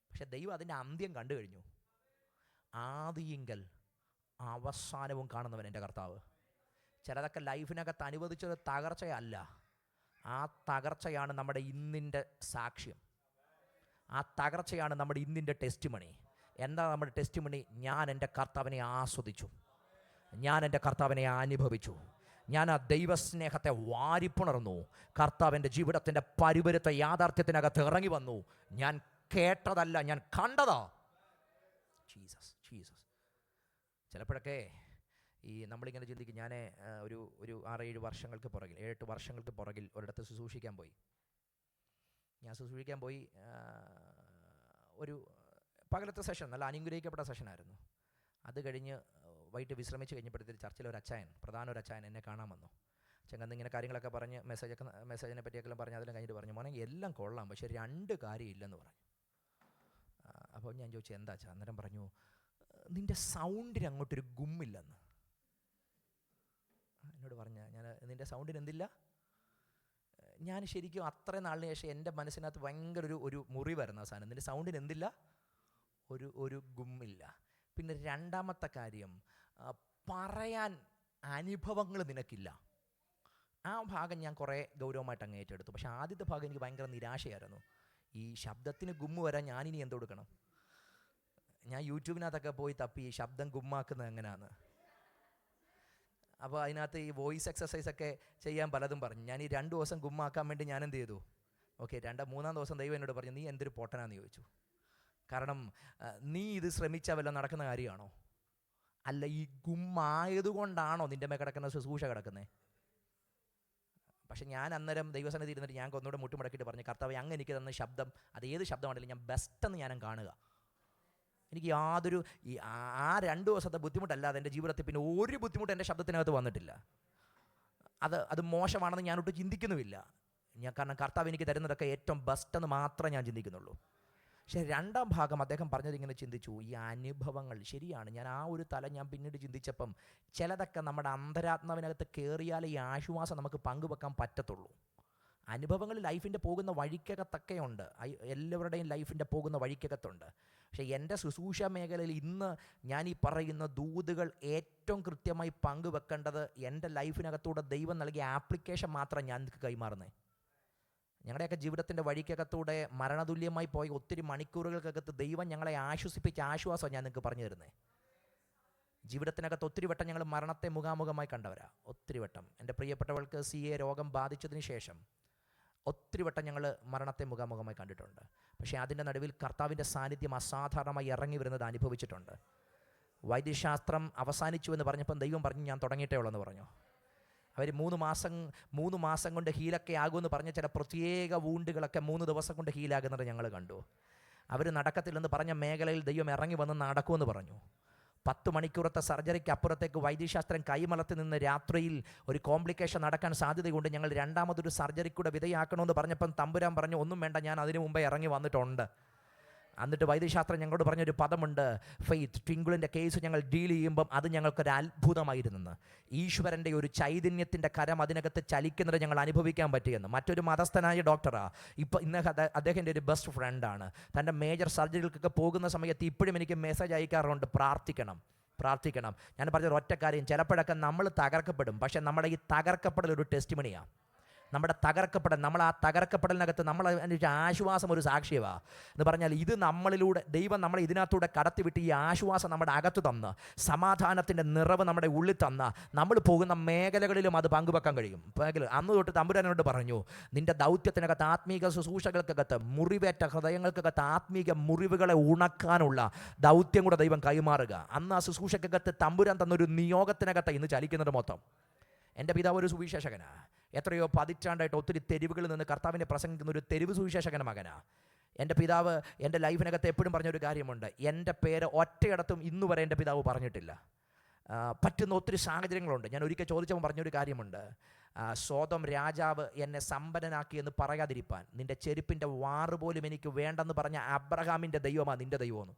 പക്ഷെ ദൈവം അതിൻ്റെ അന്ത്യം കണ്ടു കഴിഞ്ഞു. ആദിയെങ്കിൽ അവസാനവും കാണുന്നവൻ എൻ്റെ കർത്താവ്. ചിലതൊക്കെ ലൈഫിനകത്ത് അനുവദിച്ചൊരു തകർച്ചയല്ല, ആ തകർച്ചയാണ് നമ്മുടെ ഇന്നിൻ്റെ സാക്ഷ്യം. ആ തകർച്ചയാണ് നമ്മുടെ ഇന്നിൻ്റെ ടെസ്റ്റിമണി. എന്താ നമ്മുടെ ടെസ്റ്റിമണി? ഞാൻ എൻ്റെ കർത്താവിനെ ആസ്വദിച്ചു, ഞാൻ എൻ്റെ കർത്താവിനെ അനുഭവിച്ചു, ഞാൻ ആ ദൈവസ്നേഹത്തെ വാരിപ്പുണർന്നു, കർത്താവിൻ്റെ ജീവിതത്തിൻ്റെ പരിപരുത്ത യാഥാർത്ഥ്യത്തിനകത്ത് ഇറങ്ങി വന്നു. ഞാൻ കേട്ടതല്ല, ഞാൻ കണ്ടതാ. ജീസസ്. ചിലപ്പോഴൊക്കെ നമ്മളിങ്ങനെ ചിന്തിക്കും. ഞാൻ ഒരു ഒരു 6-7 വർഷങ്ങൾക്ക് പുറകിൽ 7-8 വർഷങ്ങൾക്ക് പുറകിൽ ഒരിടത്ത് ശുശ്രൂഷിക്കാൻ പോയി. ഞാൻ ശുശ്രൂഷിക്കാൻ പോയി. ഒരു പകലത്തെ സെഷൻ, നല്ല അനുഗ്രഹിക്കപ്പെട്ട സെഷനായിരുന്നു. അത് കഴിഞ്ഞ് വൈകിട്ട് വിശ്രമിച്ച് കഴിഞ്ഞപ്പോഴത്തേക്ക് ചർച്ചിലെ ഒരു അച്ചായൻ, പ്രധാന ഒരു അച്ചായൻ എന്നെ കാണാൻ വന്നു. ചെങ്ങന്ന് ഇങ്ങനെ കാര്യങ്ങളൊക്കെ പറഞ്ഞ് മെസ്സേജിനെ പറ്റിയൊക്കെ പറഞ്ഞ് അതിലും കഴിഞ്ഞിട്ട് പറഞ്ഞു, മോനെ എല്ലാം കൊള്ളാം, പക്ഷേ 2 കാര്യമില്ലെന്ന് പറഞ്ഞു. അപ്പോൾ ഞാൻ ചോദിച്ചു എന്താ വെച്ചാൽ? അന്നേരം പറഞ്ഞു, നിൻ്റെ സൗണ്ടിന് അങ്ങോട്ടൊരു ഗുമ്മില്ലെന്ന്. എന്നോട് പറഞ്ഞ ഞാൻ, നിൻ്റെ സൗണ്ടിന് എന്തില്ല? ഞാൻ ശരിക്കും അത്രയും നാളിന് ശേഷം എൻ്റെ മനസ്സിനകത്ത് ഭയങ്കര ഒരു മുറിവായിരുന്നു ആ സാധനം. നിൻ്റെ സൗണ്ടിന് എന്തില്ല? ഒരു ഗുമ്മില്ല. പിന്നെ 2ാമത്തെ കാര്യം, പറയാൻ അനുഭവങ്ങൾ നിനക്കില്ല. ആ ഭാഗം ഞാൻ കുറേ ഗൗരവമായിട്ട് അങ്ങ് ഏറ്റെടുത്തു. പക്ഷേ ആദ്യത്തെ ഭാഗം എനിക്ക് ഭയങ്കര നിരാശയായിരുന്നു. ഈ ശബ്ദത്തിന് ഗുമ്മ് വരാൻ ഞാനിനി എന്ത് കൊടുക്കണം? ഞാൻ യൂട്യൂബിനകത്തൊക്കെ പോയി തപ്പി ഈ ശബ്ദം ഗുമ്മാക്കുന്നത് എങ്ങനെയാണെന്ന്. അപ്പോൾ അതിനകത്ത് ഈ വോയിസ് എക്സസൈസൊക്കെ ചെയ്യാൻ പലതും പറഞ്ഞു. ഞാൻ ഈ 2 ദിവസം ഗുമ്മാക്കാൻ വേണ്ടി ഞാൻ എന്ത് ചെയ്തു? ഓക്കെ, 3-ാം ദിവസം ദൈവം എന്നോട് പറഞ്ഞു, നീ എന്തൊരു പൊട്ടനാന്ന് ചോദിച്ചു. കാരണം നീ ഇത് ശ്രമിച്ചാൽ വല്ലതും നടക്കുന്ന കാര്യമാണോ? അല്ല, ഈ ഗുമ്മായതുകൊണ്ടാണോ നിൻ്റെ മേ കിടക്കുന്ന ശുശ്രൂഷ കിടക്കുന്നത്? പക്ഷെ ഞാൻ അന്നേരം ദൈവസന്നിധി ഇരുന്നിട്ട് ഞാൻ ഒന്നുകൂടെ മുട്ടുമടക്കിയിട്ട് പറഞ്ഞു, കർത്താവേ, അങ്ങ് എനിക്ക് തന്ന ശബ്ദം, അത് ഏത് ശബ്ദമാണെങ്കിലും ഞാൻ ബെസ്റ്റെന്ന് ഞാനും കാണുക. എനിക്ക് യാതൊരു ആ 2 ദിവസത്തെ ബുദ്ധിമുട്ടല്ലാതെ എൻ്റെ ജീവിതത്തിൽ പിന്നെ ഒരു ബുദ്ധിമുട്ട് എൻ്റെ ശബ്ദത്തിനകത്ത് വന്നിട്ടില്ല. അത് മോശമാണെന്ന് ഞാനൊട്ട് ചിന്തിക്കുന്നുമില്ല. കാരണം കർത്താവ് എനിക്ക് തരുന്നതൊക്കെ ഏറ്റവും ബെസ്റ്റെന്ന് മാത്രമേ ഞാൻ ചിന്തിക്കുന്നുള്ളൂ. പക്ഷേ 2ാം ഭാഗം അദ്ദേഹം പറഞ്ഞതിങ്ങനെ ചിന്തിച്ചു, ഈ അനുഭവങ്ങൾ ശരിയാണ്. ഞാൻ ആ ഒരു തലം ഞാൻ പിന്നീട് ചിന്തിച്ചപ്പം ചിലതൊക്കെ നമ്മുടെ അന്തരാത്മാവിനകത്ത് കയറിയാൽ ഈ ആശ്വാസം നമുക്ക് പങ്കുവെക്കാൻ പറ്റത്തുള്ളൂ. അനുഭവങ്ങൾ ലൈഫിൻ്റെ പോകുന്ന വഴിക്കകത്തൊക്കെ ഉണ്ട്, എല്ലാവരുടെയും ലൈഫിൻ്റെ പോകുന്ന വഴിക്കകത്തുണ്ട്. പക്ഷേ എൻ്റെ ശുശ്രൂഷ മേഖലയിൽ ഇന്ന് ഞാൻ ഈ പറയുന്ന ദൂതുകൾ ഏറ്റവും കൃത്യമായി പങ്കുവെക്കേണ്ടത് എൻ്റെ ലൈഫിനകത്തൂടെ ദൈവം നൽകിയ ആപ്ലിക്കേഷൻ മാത്രം ഞാൻ നിങ്ങൾക്ക് കൈമാറുന്നത്. ഞങ്ങളുടെയൊക്കെ ജീവിതത്തിൻ്റെ വഴിക്കകത്തൂടെ മരണതുല്യമായി പോയ ഒത്തിരി മണിക്കൂറുകൾക്കകത്ത് ദൈവം ഞങ്ങളെ ആശ്വസിപ്പിച്ച ആശ്വാസം ഞാൻ നിങ്ങൾക്ക് പറഞ്ഞു തരുന്നത്. ജീവിതത്തിനകത്ത് ഒത്തിരി വട്ടം ഞങ്ങൾ മരണത്തെ മുഖാമുഖമായി കണ്ടവരാ. ഒത്തിരി വട്ടം. എൻ്റെ പ്രിയപ്പെട്ടവൾക്ക് CA രോഗം ബാധിച്ചതിന് ശേഷം ഒത്തിരി വട്ടം ഞങ്ങൾ മരണത്തെ മുഖാമുഖമായി കണ്ടിട്ടുണ്ട്. പക്ഷേ അതിൻ്റെ നടുവിൽ കർത്താവിൻ്റെ സാന്നിധ്യം അസാധാരണമായി ഇറങ്ങി വരുന്നത് അനുഭവിച്ചിട്ടുണ്ട്. വൈദ്യശാസ്ത്രം അവസാനിച്ചു എന്ന് പറഞ്ഞപ്പം ദൈവം പറഞ്ഞു, ഞാൻ തുടങ്ങിയിട്ടേ ഉള്ളൂ എന്ന് പറഞ്ഞു. അവർ 3 മാസം കൊണ്ട് ഹീലൊക്കെ ആകുമെന്ന് പറഞ്ഞ ചില പ്രത്യേക വൂണ്ടുകളൊക്കെ 3 ദിവസം കൊണ്ട് ഹീലാകുന്നത് ഞങ്ങൾ കണ്ടു. അവർ നടക്കത്തില്ലെന്ന് പറഞ്ഞ മേഖലയിൽ ദൈവം ഇറങ്ങി വന്ന് നടക്കുമെന്ന് പറഞ്ഞു. 10 മണിക്കൂറത്തെ സർജറിക്ക് അപ്പുറത്തേക്ക് വൈദ്യശാസ്ത്രം കൈമലത്ത് നിന്ന് രാത്രിയിൽ ഒരു കോംപ്ലിക്കേഷൻ നടക്കാൻ സാധ്യതയുണ്ട്, ഞങ്ങൾ 2ാമതൊരു സർജറിക്കൂടെ വിധേയാക്കണമെന്ന് പറഞ്ഞപ്പം തമ്പുരാൻ പറഞ്ഞു, ഒന്നും വേണ്ട, ഞാൻ അതിനു മുമ്പേ ഇറങ്ങി വന്നിട്ടുണ്ട്. എന്നിട്ട് വൈദ്യശാസ്ത്രം ഞങ്ങളോട് പറഞ്ഞൊരു പദമുണ്ട്, ഫെയ്ത്ത്. ട്വിങ്കിളിൻ്റെ കേസ് ഞങ്ങൾ ഡീൽ ചെയ്യുമ്പം അത് ഞങ്ങൾക്കൊരു അത്ഭുതമായിരുന്നെന്ന്. ഈശ്വരൻ്റെ ഒരു ചൈതന്യത്തിൻ്റെ കരം അതിനകത്ത് ചലിക്കുന്നത് ഞങ്ങൾ അനുഭവിക്കാൻ പറ്റിയെന്ന്. മറ്റൊരു മതസ്ഥനായ ഡോക്ടറാണ് ഇന്ന് അദ്ദേഹത്തിൻ്റെ ഒരു ബെസ്റ്റ് ഫ്രണ്ടാണ്. തൻ്റെ മേജർ സർജറികൾക്കൊക്കെ പോകുന്ന സമയത്ത് ഇപ്പോഴും എനിക്ക് മെസ്സേജ് അയക്കാറുണ്ട്, പ്രാർത്ഥിക്കണം. ഞാൻ പറഞ്ഞൊരു ഒറ്റ കാര്യം, ചിലപ്പോഴൊക്കെ നമ്മൾ തകർക്കപ്പെടും, പക്ഷേ നമ്മുടെ ഈ തകർക്കപ്പെടൽ ഒരു ടെസ്റ്റിമണിയാണ്. നമ്മൾ ആ തകർക്കപ്പെടലിനകത്ത് നമ്മൾ ഒരു ആശ്വാസം, ഒരു സാക്ഷ്യമാണ് എന്ന് പറഞ്ഞാൽ, ഇത് നമ്മളിലൂടെ ദൈവം നമ്മളെ ഇതിനകത്തൂടെ കടത്തിവിട്ട് ഈ ആശ്വാസം നമ്മുടെ അകത്ത് തന്ന്, സമാധാനത്തിൻ്റെ നിറവ് നമ്മുടെ ഉള്ളിൽ തന്ന, നമ്മൾ പോകുന്ന മേഖലകളിലും അത് പങ്കുവെക്കാൻ കഴിയും. അന്ന് തൊട്ട് തമ്പുരാനോട് പറഞ്ഞു, നിൻ്റെ ദൗത്യത്തിനകത്ത്, ആത്മീക ശുശ്രൂഷകൾക്കകത്ത്, മുറിവേറ്റ ഹൃദയങ്ങൾക്കകത്ത് ആത്മീക മുറിവുകളെ ഉണക്കാനുള്ള ദൗത്യം കൂടെ ദൈവം കൈമാറുക. അന്ന് ആ ശുശ്രൂഷക്കകത്ത് തമ്പുരാൻ തന്നൊരു നിയോഗത്തിനകത്ത് ഇന്ന് ചലിക്കുന്നത് മൊത്തം. എൻ്റെ പിതാവ് ഒരു സുവിശേഷകനാണ്. എത്രയോ പതിറ്റാണ്ടായിട്ട് ഒത്തിരി തെരുവുകളിൽ നിന്ന് കർത്താവിനെ പ്രസംഗിക്കുന്ന ഒരു തെരുവ് സുവിശേഷകൻ്റെ മകനാണ്. എൻ്റെ പിതാവ് എൻ്റെ ലൈഫിനകത്ത് എപ്പോഴും പറഞ്ഞൊരു കാര്യമുണ്ട്, എൻ്റെ പേര് ഒറ്റയിടത്തും ഇന്നു വരെ എൻ്റെ പിതാവ് പറഞ്ഞിട്ടില്ല. പറ്റുന്ന ഒത്തിരി സാഹചര്യങ്ങളുണ്ട്. ഞാൻ ഒരിക്കൽ ചോദിച്ചപ്പോൾ പറഞ്ഞൊരു കാര്യമുണ്ട്, സ്വതം രാജാവ് എന്നെ സമ്പന്നനാക്കി എന്ന് പറയാതിരിപ്പാൻ നിൻ്റെ ചെരുപ്പിൻ്റെ വാറ് പോലും എനിക്ക് വേണ്ടെന്ന് പറഞ്ഞ അബ്രഹാമിൻ്റെ ദൈവമാണ് നിൻ്റെ ദൈവമെന്ന്.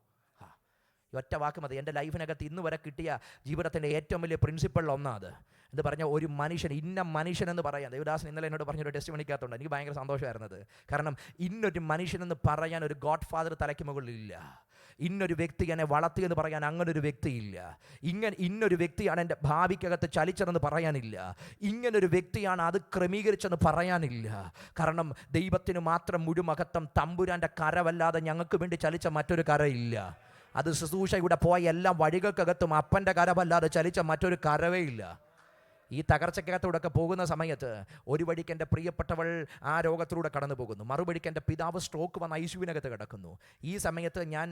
ഒറ്റ വാക്ക് മതി. എൻ്റെ ലൈഫിനകത്ത് ഇന്ന് വരെ കിട്ടിയ ജീവിതത്തിൻ്റെ ഏറ്റവും വലിയ പ്രിൻസിപ്പിൾ ഒന്നാത് എന്ന് പറഞ്ഞാൽ, ഒരു മനുഷ്യൻ, ഇന്ന മനുഷ്യനെന്ന് പറയാൻ. ദേവദാസൻ ഇന്നലെ എന്നോട് പറഞ്ഞൊരു ടെസ്റ്റ് മണിക്കകത്തുണ്ട്, എനിക്ക് ഭയങ്കര സന്തോഷമായിരുന്നത്. കാരണം ഇന്നൊരു മനുഷ്യനെന്ന് പറയാൻ ഒരു ഗോഡ് ഫാദർ തലയ്ക്ക് മുകളിലില്ല. ഇന്നൊരു വ്യക്തി എന്നെ വളർത്തിയെന്ന് പറയാൻ അങ്ങനൊരു വ്യക്തിയില്ല. ഇന്നൊരു വ്യക്തിയാണ് എൻ്റെ ഭാവിക്കകത്ത് ചലിച്ചതെന്ന് പറയാനില്ല. ഇങ്ങനൊരു വ്യക്തിയാണ് അത് ക്രമീകരിച്ചെന്ന് പറയാനില്ല. കാരണം ദൈവത്തിന് മാത്രം മുഴുമഹത്വം. തമ്പുരാൻ്റെ കരവല്ലാതെ ഞങ്ങൾക്ക് വേണ്ടി ചലിച്ച മറ്റൊരു കരയില്ല. അത് ശുശ്രൂഷയുടെ പോയ എല്ലാ വഴികൾക്കകത്തും അപ്പൻ്റെ കരവല്ലാതെ ചലിച്ച മറ്റൊരു കരവേ ഇല്ല. ഈ തകർച്ചക്കകത്തൂടെ പോകുന്ന സമയത്ത് ഒരു വഴിക്ക് എൻ്റെ പ്രിയപ്പെട്ടവൾ ആ രോഗത്തിലൂടെ കടന്നു പോകുന്നു, മറുപടിക്ക് എൻ്റെ പിതാവ് സ്ട്രോക്ക് വന്ന് ഐസിയുവിനകത്ത് കിടക്കുന്നു. ഈ സമയത്ത് ഞാൻ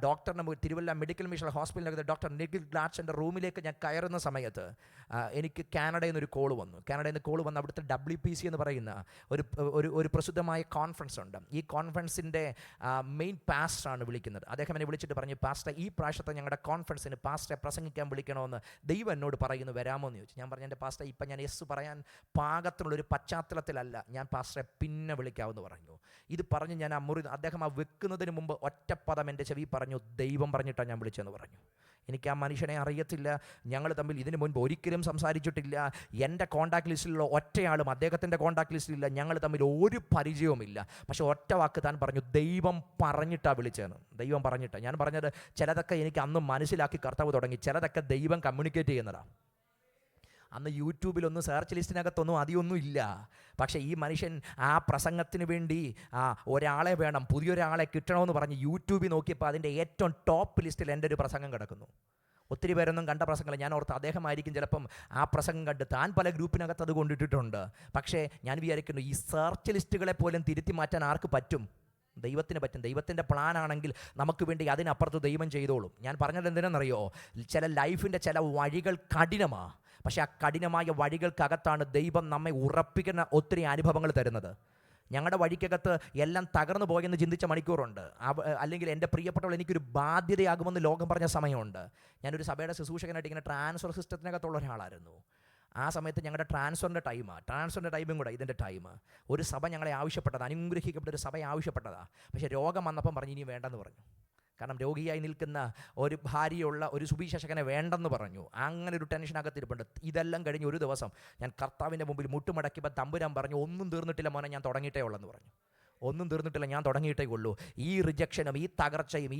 ഡോക്ടറിന് തിരുവല്ല മെഡിക്കൽ മിഷൻ ഹോസ്പിറ്റലിനകത്ത് ഡോക്ടർ നിഖിൽ ഗ്ലാഡ്സിൻ്റെ റൂമിലേക്ക് ഞാൻ കയറുന്ന സമയത്ത് എനിക്ക് കാനഡയിൽ നിന്നൊരു കോൾ വന്നു. കാനഡയിൽ നിന്ന് കോൾ വന്ന് അവിടുത്തെ WPC എന്ന് പറയുന്ന ഒരു പ്രസിദ്ധമായ കോൺഫറൻസ് ഉണ്ട്. ഈ കോൺഫറൻസിൻ്റെ മെയിൻ പാസ്റ്ററാണ് വിളിക്കുന്നത്. അദ്ദേഹം എന്നെ വിളിച്ചിട്ട് പറഞ്ഞു, പാസ്റ്റർ ഈ പ്രാവശ്യത്തെ ഞങ്ങളുടെ കോൺഫറൻസിന് പാസ്റ്ററെ പ്രസംഗിക്കാൻ വിളിക്കണമെന്ന് ദൈവം എന്നോട് പറയുന്നു, വരാമോ എന്ന് ചോദിച്ചു. ഞാൻ പറഞ്ഞു, എൻ്റെ പാസ്റ്റർ ഇപ്പം ഞാൻ യെസ് പറയാൻ പാകത്തിനുള്ളൊരു പശ്ചാത്തലത്തിലല്ല, ഞാൻ പാസ്റ്ററെ പിന്നെ വിളിക്കാമെന്ന് പറഞ്ഞു. ഇത് പറഞ്ഞ് ഞാൻ അദ്ദേഹം വെക്കുന്നതിന് മുമ്പ് ഒറ്റപ്പദം എൻ്റെ ചെവി പറഞ്ഞു, ദൈവം പറഞ്ഞിട്ടാണ് ഞാൻ വിളിച്ചതെന്ന് പറഞ്ഞു. എനിക്ക് ആ മനുഷ്യനെ അറിയത്തില്ല, ഞങ്ങൾ തമ്മിൽ ഇതിനു മുൻപ് ഒരിക്കലും സംസാരിച്ചിട്ടില്ല, എൻ്റെ കോൺടാക്ട് ലിസ്റ്റിലുള്ള ഒറ്റയാളും അദ്ദേഹത്തിൻ്റെ കോൺടാക്ട് ലിസ്റ്റിലില്ല, ഞങ്ങൾ തമ്മിൽ ഒരു പരിചയവുമില്ല. പക്ഷേ ഒറ്റ വാക്ക് താൻ പറഞ്ഞു, ദൈവം പറഞ്ഞിട്ടാണ് വിളിച്ചതെന്ന്. ദൈവം പറഞ്ഞിട്ടാണ്. ഞാൻ പറഞ്ഞത് ചിലതൊക്കെ എനിക്ക് അന്ന് മനസ്സിലാക്കി കർത്താവ് തുടങ്ങി, ചിലതൊക്കെ ദൈവം കമ്മ്യൂണിക്കേറ്റ് ചെയ്യുന്നതാണ്. അന്ന് യൂട്യൂബിലൊന്നും സെർച്ച് ലിസ്റ്റിനകത്തൊന്നും അധികമൊന്നും ഇല്ല. പക്ഷേ ഈ മനുഷ്യൻ ആ പ്രസംഗത്തിന് വേണ്ടി ഒരാളെ വേണം, പുതിയൊരാളെ കിട്ടണമെന്ന് പറഞ്ഞ് യൂട്യൂബിൽ നോക്കിയപ്പോൾ അതിൻ്റെ ഏറ്റവും ടോപ്പ് ലിസ്റ്റിൽ എൻ്റെ ഒരു പ്രസംഗം കിടക്കുന്നു. ഒത്തിരി പേരൊന്നും കണ്ട പ്രസംഗങ്ങൾ. ഞാൻ ഓർത്ത് അദ്ദേഹമായിരിക്കും ചിലപ്പം ആ പ്രസംഗം കണ്ട് താൻ പല ഗ്രൂപ്പിനകത്ത് അത് കൊണ്ടിട്ടിട്ടുണ്ട്. പക്ഷേ ഞാൻ വിചാരിക്കുന്നു, ഈ സെർച്ച് ലിസ്റ്റുകളെ പോലും തിരുത്തി മാറ്റാൻ ആർക്ക് പറ്റും? ദൈവത്തിന് പറ്റും. ദൈവത്തിൻ്റെ പ്ലാനാണെങ്കിൽ നമുക്ക് വേണ്ടി അതിനപ്പുറത്ത് ദൈവം ചെയ്തോളും. ഞാൻ പറഞ്ഞത് എന്തിനാണെന്നറിയോ? ചില ലൈഫിൻ്റെ ചില വഴികൾ കഠിനമാണ്. പക്ഷേ ആ കഠിനമായ വഴികൾക്കകത്താണ് ദൈവം നമ്മെ ഉറപ്പിക്കുന്ന ഒത്തിരി അനുഭവങ്ങൾ തരുന്നത്. ഞങ്ങളുടെ വഴിക്കകത്ത് എല്ലാം തകർന്നു പോയെന്ന് ചിന്തിച്ച മണിക്കൂറുണ്ട്. അല്ലെങ്കിൽ എൻ്റെ പ്രിയപ്പെട്ടവൾ എനിക്കൊരു ബാധ്യതയാകുമെന്ന് ലോകം പറഞ്ഞ സമയമുണ്ട്. ഞാനൊരു സഭയുടെ ശുശ്രൂഷകനായിട്ട് ഇങ്ങനെ ട്രാൻസ്ഫർ സിസ്റ്റത്തിനകത്തുള്ള ഒരാളായിരുന്നു. ആ സമയത്ത് ഞങ്ങളുടെ ട്രാൻസ്ഫറിൻ്റെ ടൈമും കൂടെ ഇതിൻ്റെ ടൈം. ഒരു സഭ ഞങ്ങളെ ആവശ്യപ്പെട്ടത്, അനുഗ്രഹിക്കപ്പെട്ട ഒരു സഭ ആവശ്യപ്പെട്ടതാണ്. പക്ഷേ രോഗം വന്നപ്പം പറഞ്ഞു ഇനി വേണ്ടെന്ന് പറഞ്ഞു. കാരണം രോഗിയായി നിൽക്കുന്ന ഒരു ഭാര്യയുള്ള ഒരു സുവിശേഷകനെ വേണ്ടെന്ന് പറഞ്ഞു. അങ്ങനെ ഒരു ടെൻഷനകത്തിരിപ്പുണ്ട്. ഇതെല്ലാം കഴിഞ്ഞ് ഒരു ദിവസം ഞാൻ കർത്താവിൻ്റെ മുമ്പിൽ മുട്ടുമടക്കിയപ്പോൾ തമ്പുരാൻ പറഞ്ഞു, ഒന്നും തീർന്നിട്ടില്ല മോനെ, ഞാൻ തുടങ്ങിയിട്ടേ ഉള്ളെന്ന് പറഞ്ഞു. ഒന്നും തീർന്നിട്ടില്ല, ഞാൻ തുടങ്ങിയിട്ടേ ഉള്ളൂ. ഈ റിജക്ഷനും ഈ തകർച്ചയും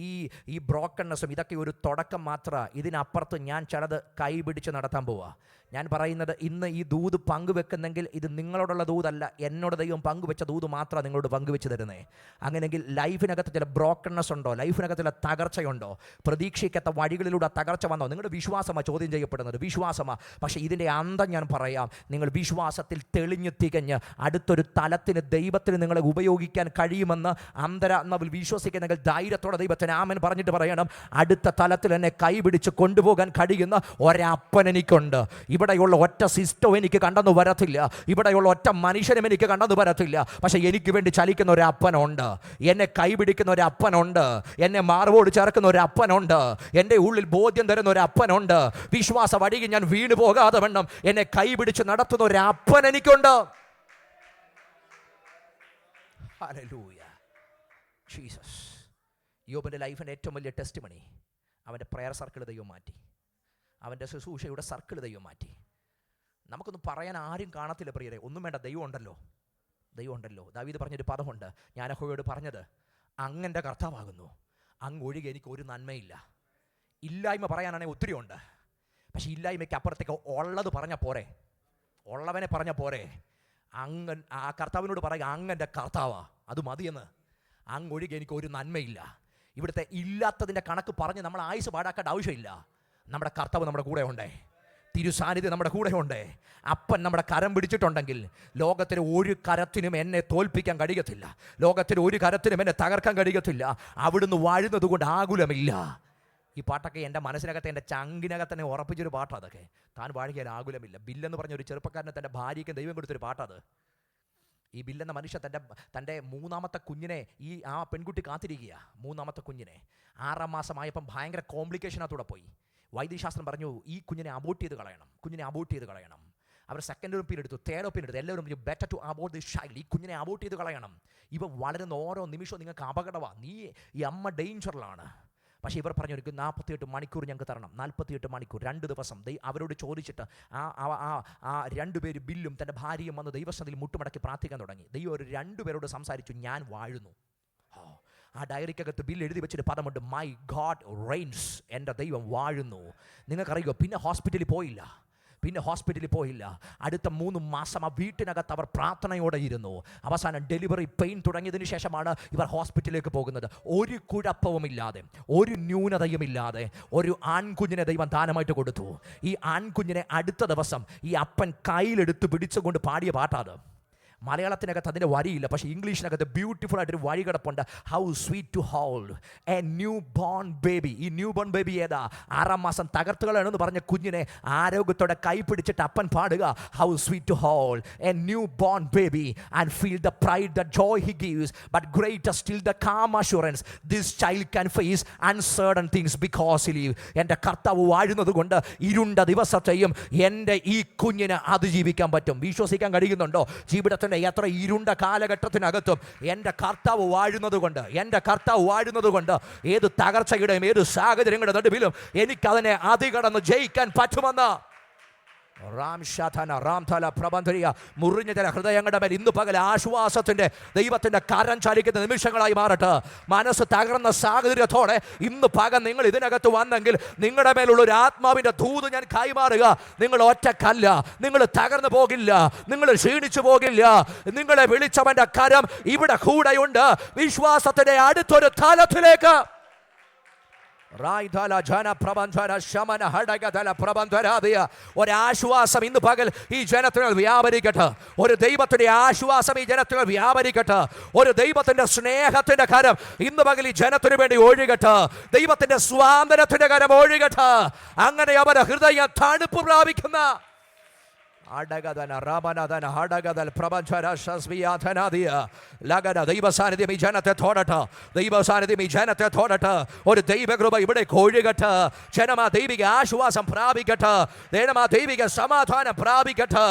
ഈ ബ്രോക്കൺനെസ്സും ഇതൊക്കെ ഒരു തുടക്കം മാത്രമാണ്. ഇതിനപ്പുറത്ത് ഞാൻ ചിലത് കൈപിടിച്ച് നടത്താൻ പോവുക. ഞാൻ പറയുന്നത്, ഇന്ന് ഈ ദൂത് പങ്കുവെക്കുന്നെങ്കിൽ ഇത് നിങ്ങളോടുള്ള ദൂതല്ല, എന്നോട് ദൈവം പങ്കുവെച്ച ദൂത് മാത്രമാണ് നിങ്ങളോട് പങ്കുവെച്ച് തരുന്നത്. അങ്ങനെയെങ്കിൽ ലൈഫിനകത്ത് ചില ബ്രോക്കൺനെസ് ഉണ്ടോ, ലൈഫിനകത്ത് ചില തകർച്ചയുണ്ടോ, പ്രതീക്ഷിക്കാത്ത വഴികളിലൂടെ തകർച്ച വന്നോ, നിങ്ങളുടെ വിശ്വാസമാണ് ചോദ്യം ചെയ്യപ്പെടുന്നത്, വിശ്വാസമാണ്. പക്ഷേ ഇതിൻ്റെ അന്തം ഞാൻ പറയാം, നിങ്ങൾ വിശ്വാസത്തിൽ തെളിഞ്ഞു തികഞ്ഞ് അടുത്തൊരു തലത്തിന് ദൈവത്തിന് നിങ്ങളെ ഉപയോഗിക്കാൻ കഴിയുമെന്ന് അന്തരാത്മാവിൽ വിശ്വസിക്കുന്നെങ്കിൽ ധൈര്യത്തോടെ ദൈവത്തിന് ആമേൻ പറഞ്ഞിട്ട് പറയണം, അടുത്ത തലത്തിൽ എന്നെ കൈപിടിച്ച് കൊണ്ടുപോകാൻ കഴിയുന്ന ഒരപ്പൻ എനിക്കുണ്ട്. ഇവിടെയുള്ള ഒറ്റ സിസ്റ്റം എനിക്ക് കണ്ടെന്ന് വരത്തില്ല, ഇവിടെയുള്ള ഒറ്റ മനുഷ്യനും എനിക്ക് കണ്ടെന്ന് വരത്തില്ല. പക്ഷേ എനിക്ക് വേണ്ടി ചലിക്കുന്ന ഒരു അപ്പനുണ്ട്, എന്നെ കൈപിടിക്കുന്ന ഒരു അപ്പനുണ്ട്, എന്നെ മാർവോട് ചേർക്കുന്ന ഒരു അപ്പനുണ്ട്, എൻ്റെ ഉള്ളിൽ ബോധ്യം തരുന്ന ഒരു അപ്പനുണ്ട്. വിശ്വാസ വഴിയിൽ ഞാൻ വീണു പോകാതെ വണ്ണം എന്നെ കൈപിടിച്ച് നടത്തുന്ന ഒരു അപ്പൻ എനിക്കുണ്ട്. Hallelujah Jesus. യോബിൻ്റെ ലൈഫിൻ്റെ ഏറ്റവും വലിയ ടെസ്റ്റിമണി, അവൻ്റെ പ്രയർ സർക്കിൾ ദൈവം മാറ്റി, അവൻ്റെ ശുശ്രൂഷയുടെ സർക്കിൾ ദൈവം മാറ്റി. നമുക്കൊന്നും പറയാൻ ആരും കാണത്തില്ല പ്രിയരെ, ഒന്നും വേണ്ട, ദൈവം ഉണ്ടല്ലോ. ദാവീദ് പറഞ്ഞൊരു പദമുണ്ട്, ഞാൻ യഹോവയോട് പറഞ്ഞത്, അങ്ങൻ്റെ കർത്താവാകുന്നു, അങ്ങ് ഒഴികെ എനിക്ക് ഒരു നന്മയില്ല. ഇല്ലായ്മ പറയാനാണെങ്കിൽ ഒത്തിരി ഉണ്ട്, പക്ഷെ ഇല്ലായ്മയ്ക്ക് അപ്പുറത്തേക്ക് ഉള്ളത് പറഞ്ഞാൽ പോരെ, ഉള്ളവനെ പറഞ്ഞാൽ പോരെ. അങ്ങൻ ആ കർത്താവിനോട് പറയുക, അങ്ങൻ്റെ കർത്താവാ, അത് മതിയെന്ന്. അങ്ങ് ഒഴികെ എനിക്ക് ഒരു നന്മയില്ല. ഇവിടുത്തെ ഇല്ലാത്തതിൻ്റെ കണക്ക് പറഞ്ഞ് നമ്മൾ ആയുസ് പാടാക്കേണ്ട ആവശ്യമില്ല. നമ്മുടെ കർത്താവ് നമ്മുടെ കൂടെ ഉണ്ടേ, തിരുസാന്നിധ്യം നമ്മുടെ കൂടെ ഉണ്ട്. അപ്പൻ നമ്മുടെ കരം പിടിച്ചിട്ടുണ്ടെങ്കിൽ ലോകത്തിലെ ഒരു കരത്തിനും എന്നെ തോൽപ്പിക്കാൻ കഴിയത്തില്ല, ലോകത്തിലെ ഒരു കരത്തിനും എന്നെ തകർക്കാൻ കഴിയത്തില്ല. അവിടുന്ന് വാഴുന്നത് കൊണ്ട് ആകുലമില്ല. ഈ പാട്ടൊക്കെ എൻ്റെ മനസ്സിനകത്ത്, എൻ്റെ ചങ്കിനകത്ത് തന്നെ ഉറപ്പിച്ചൊരു പാട്ടാണ് അതൊക്കെ. താൻ വാഴുകയാൽ ആകുലമില്ല. ബില്ലെന്ന് പറഞ്ഞ ഒരു ചെറുപ്പക്കാരനെ തൻ്റെ ഭാര്യയ്ക്ക് ദൈവം കൊടുത്തൊരു പാട്ടത്. ഈ ബില്ലെന്ന മനുഷ്യൻ തൻ്റെ മൂന്നാമത്തെ കുഞ്ഞിനെ ആ പെൺകുട്ടി കാത്തിരിക്കുക. മൂന്നാമത്തെ കുഞ്ഞിനെ 6 മാസമായപ്പം ഭയങ്കര കോംപ്ലിക്കേഷനകത്തൂടെ പോയി. വൈദ്യശാസ്ത്രം പറഞ്ഞു, ഈ കുഞ്ഞിനെ അബോർട്ട് ചെയ്ത് കളയണം. അവർ സെക്കൻഡ് ഒപ്പീനിയൻ എടുത്തു, തേർഡ് ഒപ്പീനിയൻ എടുത്തു. എല്ലാവരും പറഞ്ഞു, better to abort this child, ഈ കുഞ്ഞിനെ അബോർട്ട് ചെയ്ത് കളയണം. ഇവ വളരുന്ന ഓരോ നിമിഷവും നിങ്ങൾക്ക് അപകടമാണ്, ഈ അമ്മ ഡേഞ്ചറിലാണ്. പക്ഷേ ഇവർ പറഞ്ഞു, ഒരു 48 മണിക്കൂർ ഞങ്ങൾക്ക് തരണം. 48 മണിക്കൂർ, 2 ദിവസം അവരോട് ചോദിച്ചിട്ട് ആ 2 പേര് ബില്ലും തൻ്റെ ഭാര്യയും വന്ന് ദൈവസന്നിധിയിൽ മുട്ടുമടക്കി പ്രാർത്ഥിക്കാൻ തുടങ്ങി. ദൈവം ഒരു 2 പേരോട് സംസാരിച്ചു, ഞാൻ വാഴുന്നു. ആ ഡയറിക്കകത്ത് ബില്ല് എഴുതി വെച്ചൊരു പദമുണ്ട്, മൈ ഗോഡ് റെയിൻസ്, എൻ്റെ ദൈവം വാഴുന്നു. നിങ്ങൾക്കറിയുമോ, പിന്നെ ഹോസ്പിറ്റലിൽ പോയില്ല, പിന്നെ ഹോസ്പിറ്റലിൽ പോയില്ല. അടുത്ത 3 മാസം ആ വീട്ടിനകത്ത് അവർ പ്രാർത്ഥനയോടെ ഇരുന്നു. അവസാനം ഡെലിവറി പെയിൻ തുടങ്ങിയതിനു ശേഷമാണ് ഇവർ ഹോസ്പിറ്റലിലേക്ക് പോകുന്നത്. ഒരു കുഴപ്പവുമില്ലാതെ, ഒരു ന്യൂനതയുമില്ലാതെ ഒരു ആൺകുഞ്ഞിനെ ദൈവം ദാനമായിട്ട് കൊടുത്തു. ഈ ആൺകുഞ്ഞിനെ അടുത്ത ദിവസം ഈ അപ്പൻ കയ്യിലെടുത്ത് പിടിച്ചുകൊണ്ട് പാടിയ പാട്ടാത്. മലയാളത്തിനകത്ത് അതിൻ്റെ വരിയില്ല, പക്ഷേ ഇംഗ്ലീഷിനകത്ത് ബ്യൂട്ടിഫുൾ ആയിട്ടൊരു വരി കിടപ്പുണ്ട്. How sweet to hold a newborn baby. ഈ ന്യൂ ബോൺ ബേബി ഏതാ? 6 മാസം തകർത്തുകളാണെന്ന് പറഞ്ഞ കുഞ്ഞിനെ ആരോഗ്യത്തോടെ കൈ പിടിച്ചിട്ട് അപ്പൻ പാടുക, how sweet to hold a newborn baby and feel the pride the joy he gives but greater still the calm assurance this child can face uncertain things because he live. എൻ്റെ കർത്താവ് വാഴുന്നത് കൊണ്ട് ഇരുണ്ട ദിവസത്തെയും എൻ്റെ ഈ കുഞ്ഞിന് അതിജീവിക്കാൻ പറ്റും. വിശ്വസിക്കാൻ കഴിയുന്നുണ്ടോ? ജീവിതത്തിൽ എത്ര ഇരുണ്ട കാലഘട്ടത്തിനകത്തും എൻ്റെ കർത്താവ് വാഴുന്നത് കൊണ്ട്, എൻ്റെ കർത്താവ് വാഴുന്നത് കൊണ്ട് ഏത് തകർച്ചയുടെയും ഏത് സാഹചര്യങ്ങളുടെ നടുവിലും എനിക്കതിനെ അതികടന്ന് ജയിക്കാൻ പറ്റുമെന്ന് മുറിഞ്ഞ ചില ഹൃദയങ്ങളുടെ മേൽ ഇന്ന് പകൽ ആശ്വാസത്തിൻ്റെ ദൈവത്തിൻ്റെ കരം ചലിക്കുന്ന നിമിഷങ്ങളായി മാറട്ടെ. മനസ്സ് തകർന്ന സാഹചര്യത്തോടെ ഇന്ന് പകൽ നിങ്ങൾ ഇതിനകത്ത് വന്നെങ്കിൽ നിങ്ങളുടെ മേലുള്ള ഒരു ആത്മാവിൻ്റെ ദൂത് ഞാൻ കൈമാറുക. നിങ്ങൾ ഒറ്റക്കല്ല, നിങ്ങൾ തകർന്നു പോകില്ല, നിങ്ങൾ ക്ഷീണിച്ചു പോകില്ല. നിങ്ങളെ വിളിച്ചവൻ്റെ കരം ഇവിടെ കൂടെയുണ്ട്. വിശ്വാസത്തിൻ്റെ അടുത്തൊരു തലത്തിലേക്ക് ഒരാശ്വാസം ഇന്ന് പകൽ ഈ ജനത്തിന് വ്യാപരിക്കട്ടെ. ഒരു ദൈവത്തിന്റെ ആശ്വാസം ഈ ജനത്തിന് വ്യാപരിക്കട്ടെ. ഒരു ദൈവത്തിന്റെ സ്നേഹത്തിന്റെ കരം ഇന്ന് പകൽ ഈ ജനത്തിന് വേണ്ടി ഒഴുകട്ടെ. ദൈവത്തിന്റെ സ്വാതന്ത്ര്യത്തിന്റെ കരം ഒഴുകട്ടെ. അങ്ങനെ അവരുടെ ഹൃദയം തണുപ്പ് പ്രാപിക്കുന്ന ദൈവസാന്നിധ്യം ഈ ജനത്തെ തോടട്ടെ. ദൈവസാന്നിധ്യം ഈ ജനത്തെ തോടട്ടെ. ഒരു ദൈവകൃപ ഇവിടെ ഒഴുകട്ടെ. ജനമാ ദൈവിക ആശ്വാസം പ്രാപിക്കട്ടെ. ജനമാ ദൈവിക സമാധാനം പ്രാപിക്കട്ടെ.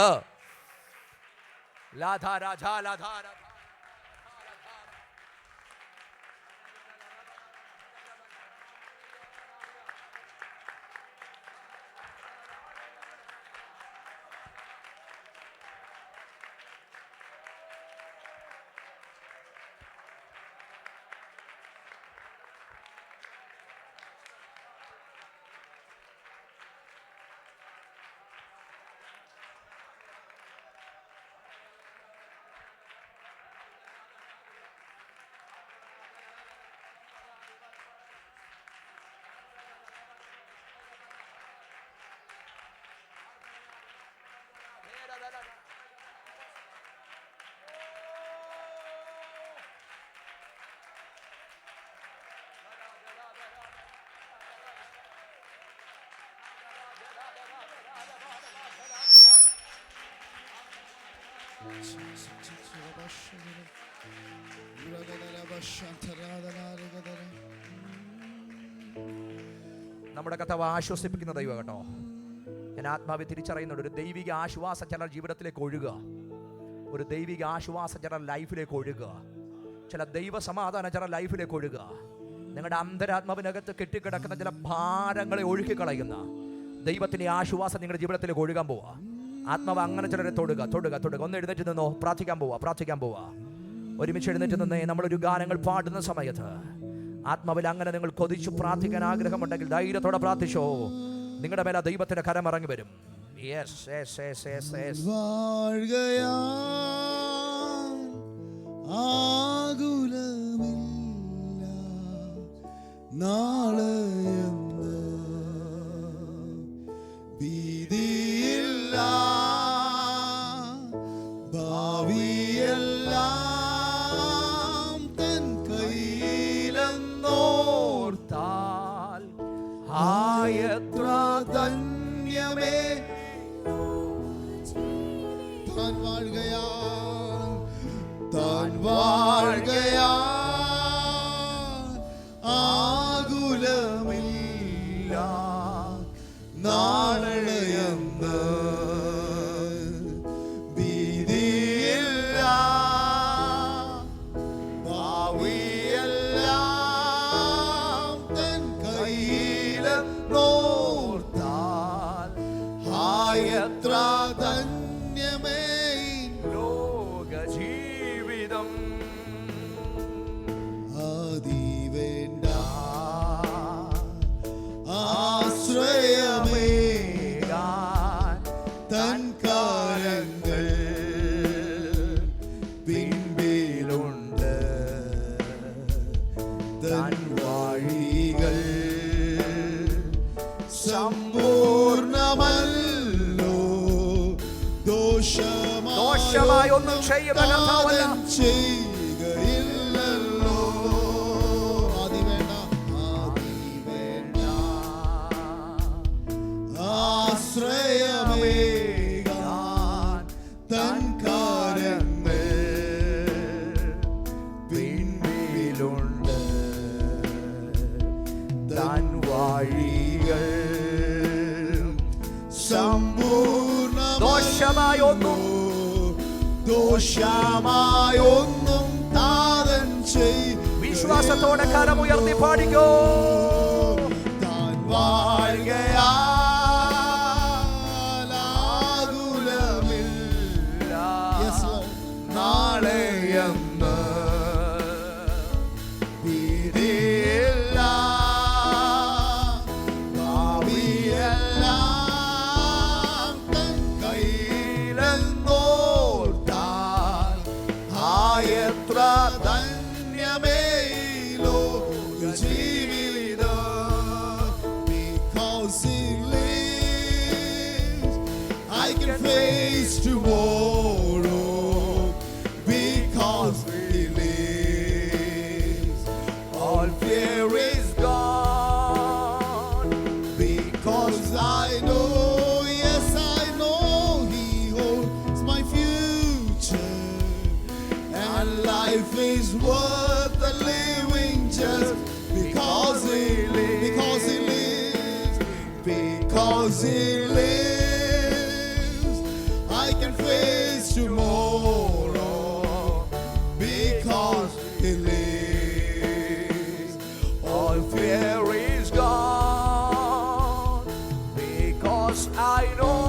നമ്മുടെ കർത്താവ് ആശ്വസിപ്പിക്കുന്ന ദൈവം കേട്ടോ. ഞാൻ ആത്മാവെ തിരിച്ചറിയുന്നുണ്ട്. ഒരു ദൈവിക ആശ്വാസം ചിലർ ജീവിതത്തിലേക്ക് ഒഴുകുക. ഒരു ദൈവിക ആശ്വാസം ചിലർ ലൈഫിലേക്ക് ഒഴുകുക. ചില ദൈവ സമാധാനം ചില ലൈഫിലേക്ക് ഒഴുകുക. നിങ്ങളുടെ അന്തരാത്മാവിനകത്ത് കെട്ടിക്കിടക്കുന്ന ചില ഭാരങ്ങളെ ഒഴുക്കിക്കളയുന്ന ദൈവത്തിൻ്റെ ആശ്വാസം നിങ്ങളുടെ ജീവിതത്തിലേക്ക് ഒഴുകാൻ പോവുക. ആത്മാവ് അങ്ങനെ ചിലരെ തൊടുക. ഒന്ന് എഴുന്നേറ്റ് നിന്നോ, പ്രാർത്ഥിക്കാൻ പോവുക. ഒരുമിച്ച് എഴുന്നേറ്റ് നിന്നേ. നമ്മളൊരു ഗാനങ്ങൾ പാടുന്ന സമയത്ത് ആത്മാവിൽ അങ്ങനെ നിങ്ങൾ കൊതിച്ചു പ്രാർത്ഥിക്കാൻ ആഗ്രഹമുണ്ടെങ്കിൽ ധൈര്യത്തോടെ പ്രാർത്ഥിച്ചോ. നിങ്ങളുടെ മേലെ ദൈവത്തിന്റെ കരം ഇറങ്ങി വരും. ദോഷമായി ഒന്നും ചെയ്യുന്ന കർത്താവല്ല. ദോഷമായൊന്നും താതൻ ചെയ്. വിശ്വാസത്തോടെ കരമുയർത്തി പാടിക്കോ. താൻ വാഴുകയാകുലമില്ല നാളെയെന്ന് ഭീതിയില്ല. ഭാവിയെല്ലാം തൻ കയ്യിലെന്നോർത്താൽ എത്ര ധന്യമേ ലോക ജീവിതം. Because he lives, I can face tomorrow. Because he lives, all fear is gone. Because I know, yes I know, he holds my future. And life is worth the living just because he lives. Because he lives. Because he lives, I can face tomorrow. Because he lives, all fear is gone. Because I know,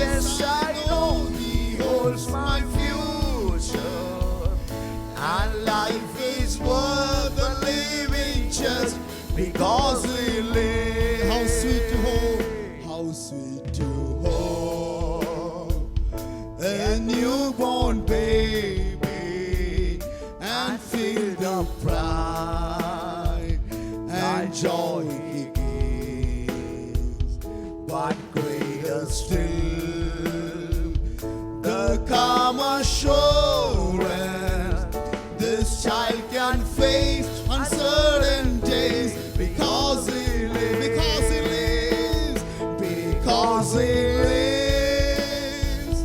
yes I know, he holds my future. And life is worth the living just because we live. How sweet to hold, how sweet to hold a newborn baby and feel the pride and joy he gives. But greater still, the calm assurance this child can face uncertain days because he lives. Because he lives. Because he lives,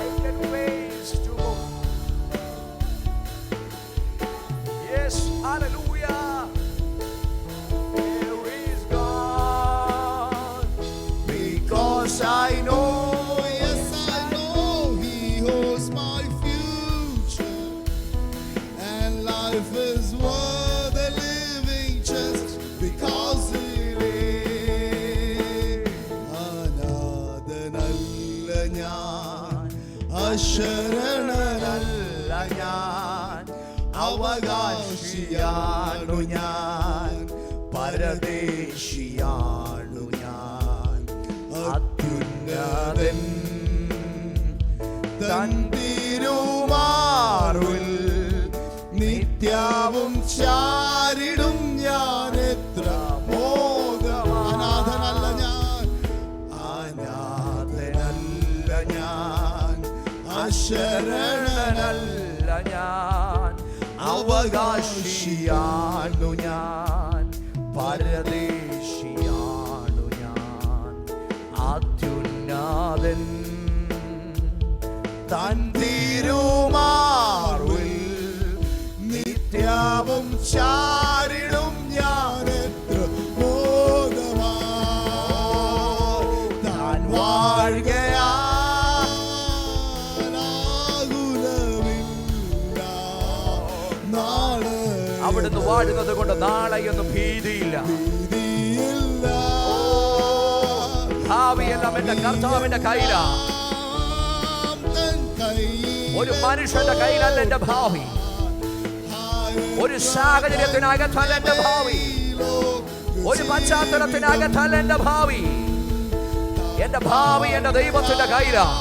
I can face tomorrow. Yes, hallelujah. Fear is gone. Because I know, yes I know, he holds my future. And life is worth the living just because he lives. അനാഥനല്ല ഞാൻ, അശരണനല്ല ഞാൻ, അവകാശിയാണു ഞാൻ, പരദേശിയാണു ഞാൻ. അത്യുന്നതൻ തൻ തിരുമാറിൽ നിത്യവും ചാരിടും ഞാൻ. എത്ര മോദമാണ്. അനാഥനല്ല ഞാൻ, അനാഥനല്ല ഞാൻ, അശരണനല്ല ഞാൻ, അവകാശിയാണു ഞാൻ, പരദേശിയാണു ഞാൻ. അത്യുന്നതൻ തൻ തിരുമാറിൽ നിത്യവും ചാരിടും ഞാൻ. എത്ര മോദമായി താൻ വാഴുകയാകുലമില്ല നാളെ. അവിടുന്ന് വാഴുന്നത് കൊണ്ട് നാളെയൊന്നും ഭീതിയില്ല. ഭാവിയെല്ലാം എന്റെ കർത്താവിന്റെ കയ്യിലാണ്. ഒരു മനുഷ്യന്റെ കയ്യിലല്ല എന്റെ ഭാവി. ഒരു സാഹചര്യത്തിനകത്തല്ല എന്റെ ഭാവി. ഒരു പശ്ചാത്തലത്തിനകത്തല്ല എന്റെ ഭാവി. എന്റെ ഭാവി എന്റെ ദൈവത്തിന്റെ കയ്യിലാണ്.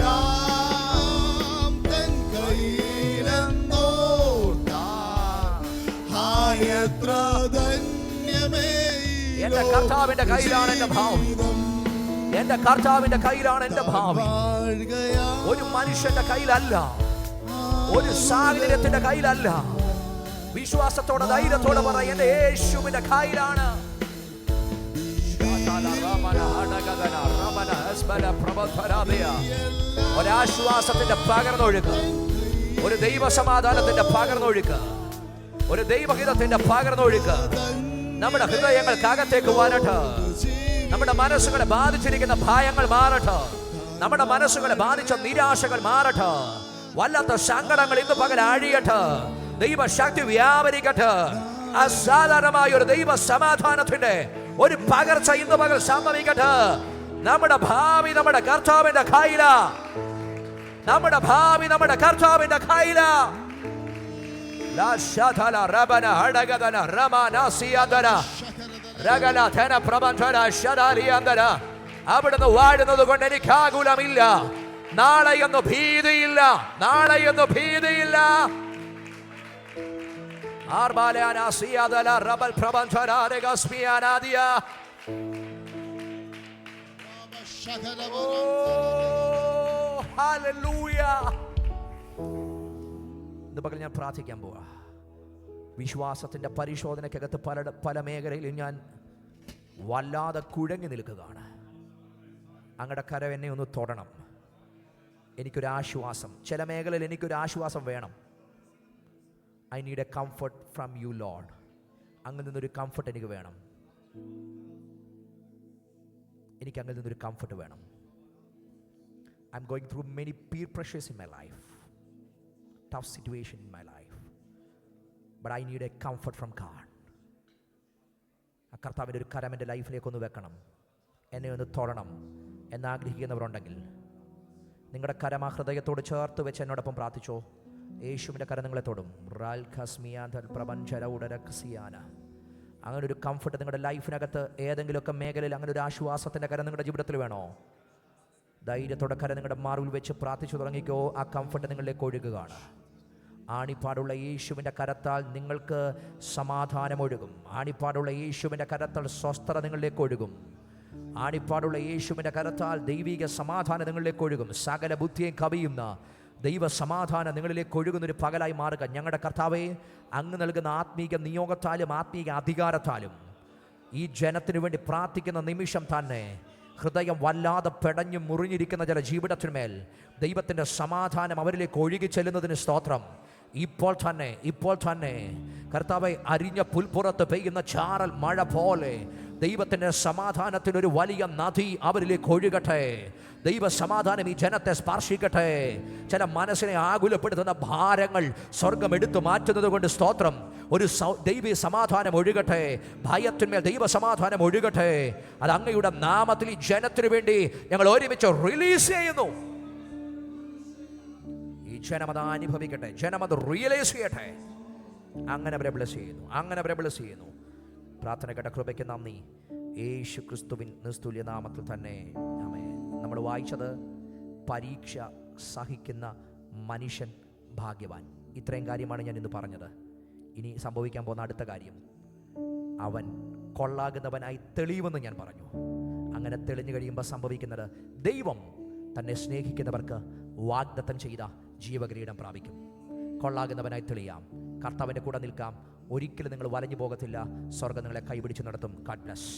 ഭാവിയെല്ലാം തൻ കയ്യിലെന്നോർത്താൽ എത്ര ധന്യമേ എന്റെ കർത്താവിന്റെ കയ്യിലാണ് എന്റെ ഭാവി. എന്റെ കർത്താവിന്റെ കയ്യിലാണ് എന്റെ ഭാവി. ഒരു മനുഷ്യന്റെ കയ്യിലല്ല, ഒരു സാഹചര്യത്തിന്റെ കയ്യിലല്ല. വിശ്വാസത്തോടെ ധൈര്യത്തോടെ പറ, എന്റെ യേശുവിന്റെ കയ്യിലാണ്. ഒരാശ്വാസത്തിന്റെ പകർന്നൊഴുക്ക്, ഒരു ദൈവ സമാധാനത്തിന്റെ പകർന്നൊഴുക്ക്, ഒരു ദൈവഹിതത്തിന്റെ പകർന്നൊഴുക്ക് നമ്മുടെ ഹൃദയങ്ങൾക്കകത്തേക്ക് വരട്ടെ. നമ്മുടെ മനസ്സുകളെ ബാധിച്ചിരിക്കുന്ന ഭയങ്ങൾ മാറട്ടെ. നമ്മുടെ മനസ്സുകളെ ബാധിച്ച നിരാശകൾ മാറട്ടെ. വല്ലാത്ത സങ്കടങ്ങൾ ഇന്ന് പകൽ അഴിയട്ടെ. ദൈവശക്തി വ്യാപരിക്കട്ടെ. അസാധാരണമായ ഒരു ദൈവ സമാധാനത്തിന്റെ ഒരു പകർച്ച ഇന്ന് പകൽ സംഭവിക്കട്ടെ. നമ്മുടെ ഭാവി നമ്മുടെ കർത്താവിന്റെ കയ്യിലാ. നമ്മുടെ ഭാവി നമ്മുടെ കർത്താവിന്റെ കയ്യിലാ. അവിടുന്ന് വാഴുന്നത് കൊണ്ട് എനിക്ക് ആകുലമില്ല. നാളെയൊന്നും ഭീതിയില്ല. നാളെയൊന്നും ഭീതിയില്ല. ഇന്ന് പകൽ ഞാൻ പ്രാർത്ഥിക്കാൻ പോവാ. വിശ്വാസത്തിന്റെ പരിശോധനയ്ക്കകത്ത് പല മേഖലയിലും ഞാൻ വല്ലാതെ കുഴങ്ങി നിൽക്കുകയാണ്. അങ്ങയുടെ കരം എന്നെ ഒന്ന് തൊടണം. എനിക്കൊരാശ്വാസം, ചില മേഖലയിൽ എനിക്കൊരാശ്വാസം വേണം. I need a comfort from you lord. അങ്ങ് നിന്നൊരു കംഫർട്ട് എനിക്ക് വേണം. എനിക്ക് അങ്ങ് നിന്നൊരു കംഫർട്ട് വേണം. I am going through many peer pressures in my life, tough situation in my life, but I need a comfort from God. ആ കർത്താവിൻ്റെ ഒരു കരം എൻ്റെ ലൈഫിലേക്കൊന്ന് വെക്കണം, എന്നെ ഒന്ന് തൊടണം എന്നാഗ്രഹിക്കുന്നവരുണ്ടെങ്കിൽ നിങ്ങളുടെ കരം ആ ഹൃദയത്തോട് ചേർത്ത് വെച്ച് എന്നോടൊപ്പം പ്രാർത്ഥിച്ചോ. യേശുവിൻ്റെ കരം നിങ്ങളെ തൊടും. അങ്ങനെ ഒരു കംഫർട്ട് നിങ്ങളുടെ ലൈഫിനകത്ത് ഏതെങ്കിലുമൊക്കെ മേഖലയിൽ അങ്ങനെ ഒരു ആശ്വാസത്തിൻ്റെ കരം നിങ്ങളുടെ ജീവിതത്തിൽ വേണോ? ധൈര്യത്തോടെ കരം നിങ്ങളുടെ മാറിൽ വെച്ച് പ്രാർത്ഥിച്ചു തുടങ്ങിക്കോ. ആ കംഫർട്ട് നിങ്ങളിലേക്ക് ഒഴുകുകയാണ്. ആണിപ്പാടുള്ള യേശുവിൻ്റെ കരത്താൽ നിങ്ങൾക്ക് സമാധാനമൊഴുകും. ആണിപ്പാടുള്ള യേശുവിൻ്റെ കരത്താൽ സ്വസ്ഥത നിങ്ങളിലേക്ക് ഒഴുകും. ആണിപ്പാടുള്ള യേശുവിൻ്റെ കരത്താൽ ദൈവിക സമാധാനം നിങ്ങളിലേക്ക് ഒഴുകും. സകല ബുദ്ധിയും കവിയുന്ന ദൈവ സമാധാനം നിങ്ങളിലേക്ക് ഒഴുകുന്നൊരു പകലായി മാറുക. ഞങ്ങളുടെ കർത്താവേ, അങ്ങ് നൽകുന്ന ആത്മീക നിയോഗത്താലും ആത്മീക അധികാരത്താലും ഈ ജനത്തിനു വേണ്ടി പ്രാർത്ഥിക്കുന്ന നിമിഷം തന്നെ ഹൃദയം വല്ലാതെ പെടഞ്ഞു മുറിഞ്ഞിരിക്കുന്ന ചില ജീവിതത്തിന്മേൽ ദൈവത്തിൻ്റെ സമാധാനം അവരിലേക്ക് ഒഴുകി ചെല്ലുന്നതിന് സ്തോത്രം. ഇപ്പോൾ തന്നെ കർത്താവേ, അരിഞ്ഞ പുൽപ്പുറത്ത് പെയ്യുന്ന ചാറൽ മഴ പോലെ ദൈവത്തിൻ്റെ സമാധാനത്തിനൊരു വലിയ നദി അവരിലേക്ക് ഒഴുകട്ടെ. ദൈവ സമാധാനം ഈ ജനത്തെ സ്പർശിക്കട്ടെ. ചില മനസ്സിനെ ആകുലപ്പെടുത്തുന്ന ഭാരങ്ങൾ സ്വർഗം എടുത്തു മാറ്റുന്നത് കൊണ്ട് സ്തോത്രം. ഒരു ദൈവീയ സമാധാനം ഒഴുകട്ടെ. ഭയത്തിന്മേൽ ദൈവ സമാധാനം ഒഴുകട്ടെ. അത് അങ്ങയുടെ നാമത്തിൽ ഈ ജനത്തിനു വേണ്ടി ഞങ്ങൾ ഒരുമിച്ച് റിലീസ് ചെയ്യുന്നു. ഈ ജനം അത് അനുഭവിക്കട്ടെ. ജനം അത് റിയലൈസ് ചെയ്യട്ടെ. അങ്ങനെ അവരെ ബ്ലെസ് ചെയ്യുന്നു. പ്രാർത്ഥന കേട്ട കൃപയ്ക്ക് നന്ദി. യേശു ക്രിസ്തുവിൻ നിസ്തുല്യ നാമത്തിൽ തന്നെ ആമേൻ. നമ്മൾ വായിച്ചത് പരീക്ഷ സഹിക്കുന്ന മനുഷ്യൻ ഭാഗ്യവാൻ. ഇത്രയും കാര്യമാണ് ഞാൻ ഇന്ന് പറഞ്ഞത്. ഇനി സംഭവിക്കാൻ പോകുന്ന അടുത്ത കാര്യം, അവൻ കൊള്ളാകുന്നവനായി തെളിയുമെന്ന് ഞാൻ പറഞ്ഞു. അങ്ങനെ തെളിഞ്ഞു കഴിയുമ്പോൾ സംഭവിക്കുന്നത്, ദൈവം തന്നെ സ്നേഹിക്കുന്നവർക്ക് വാഗ്ദത്തം ചെയ്ത ജീവകിരീടം പ്രാപിക്കും. കൊള്ളാകുന്നവനായി തെളിയാം. കർത്താവിൻ്റെ കൂടെ നിൽക്കാം. ഒരിക്കലും നിങ്ങൾ വലഞ്ഞു പോകത്തില്ല. സ്വർഗ്ഗം നിങ്ങളെ കൈപിടിച്ചു നടത്തും. God bless.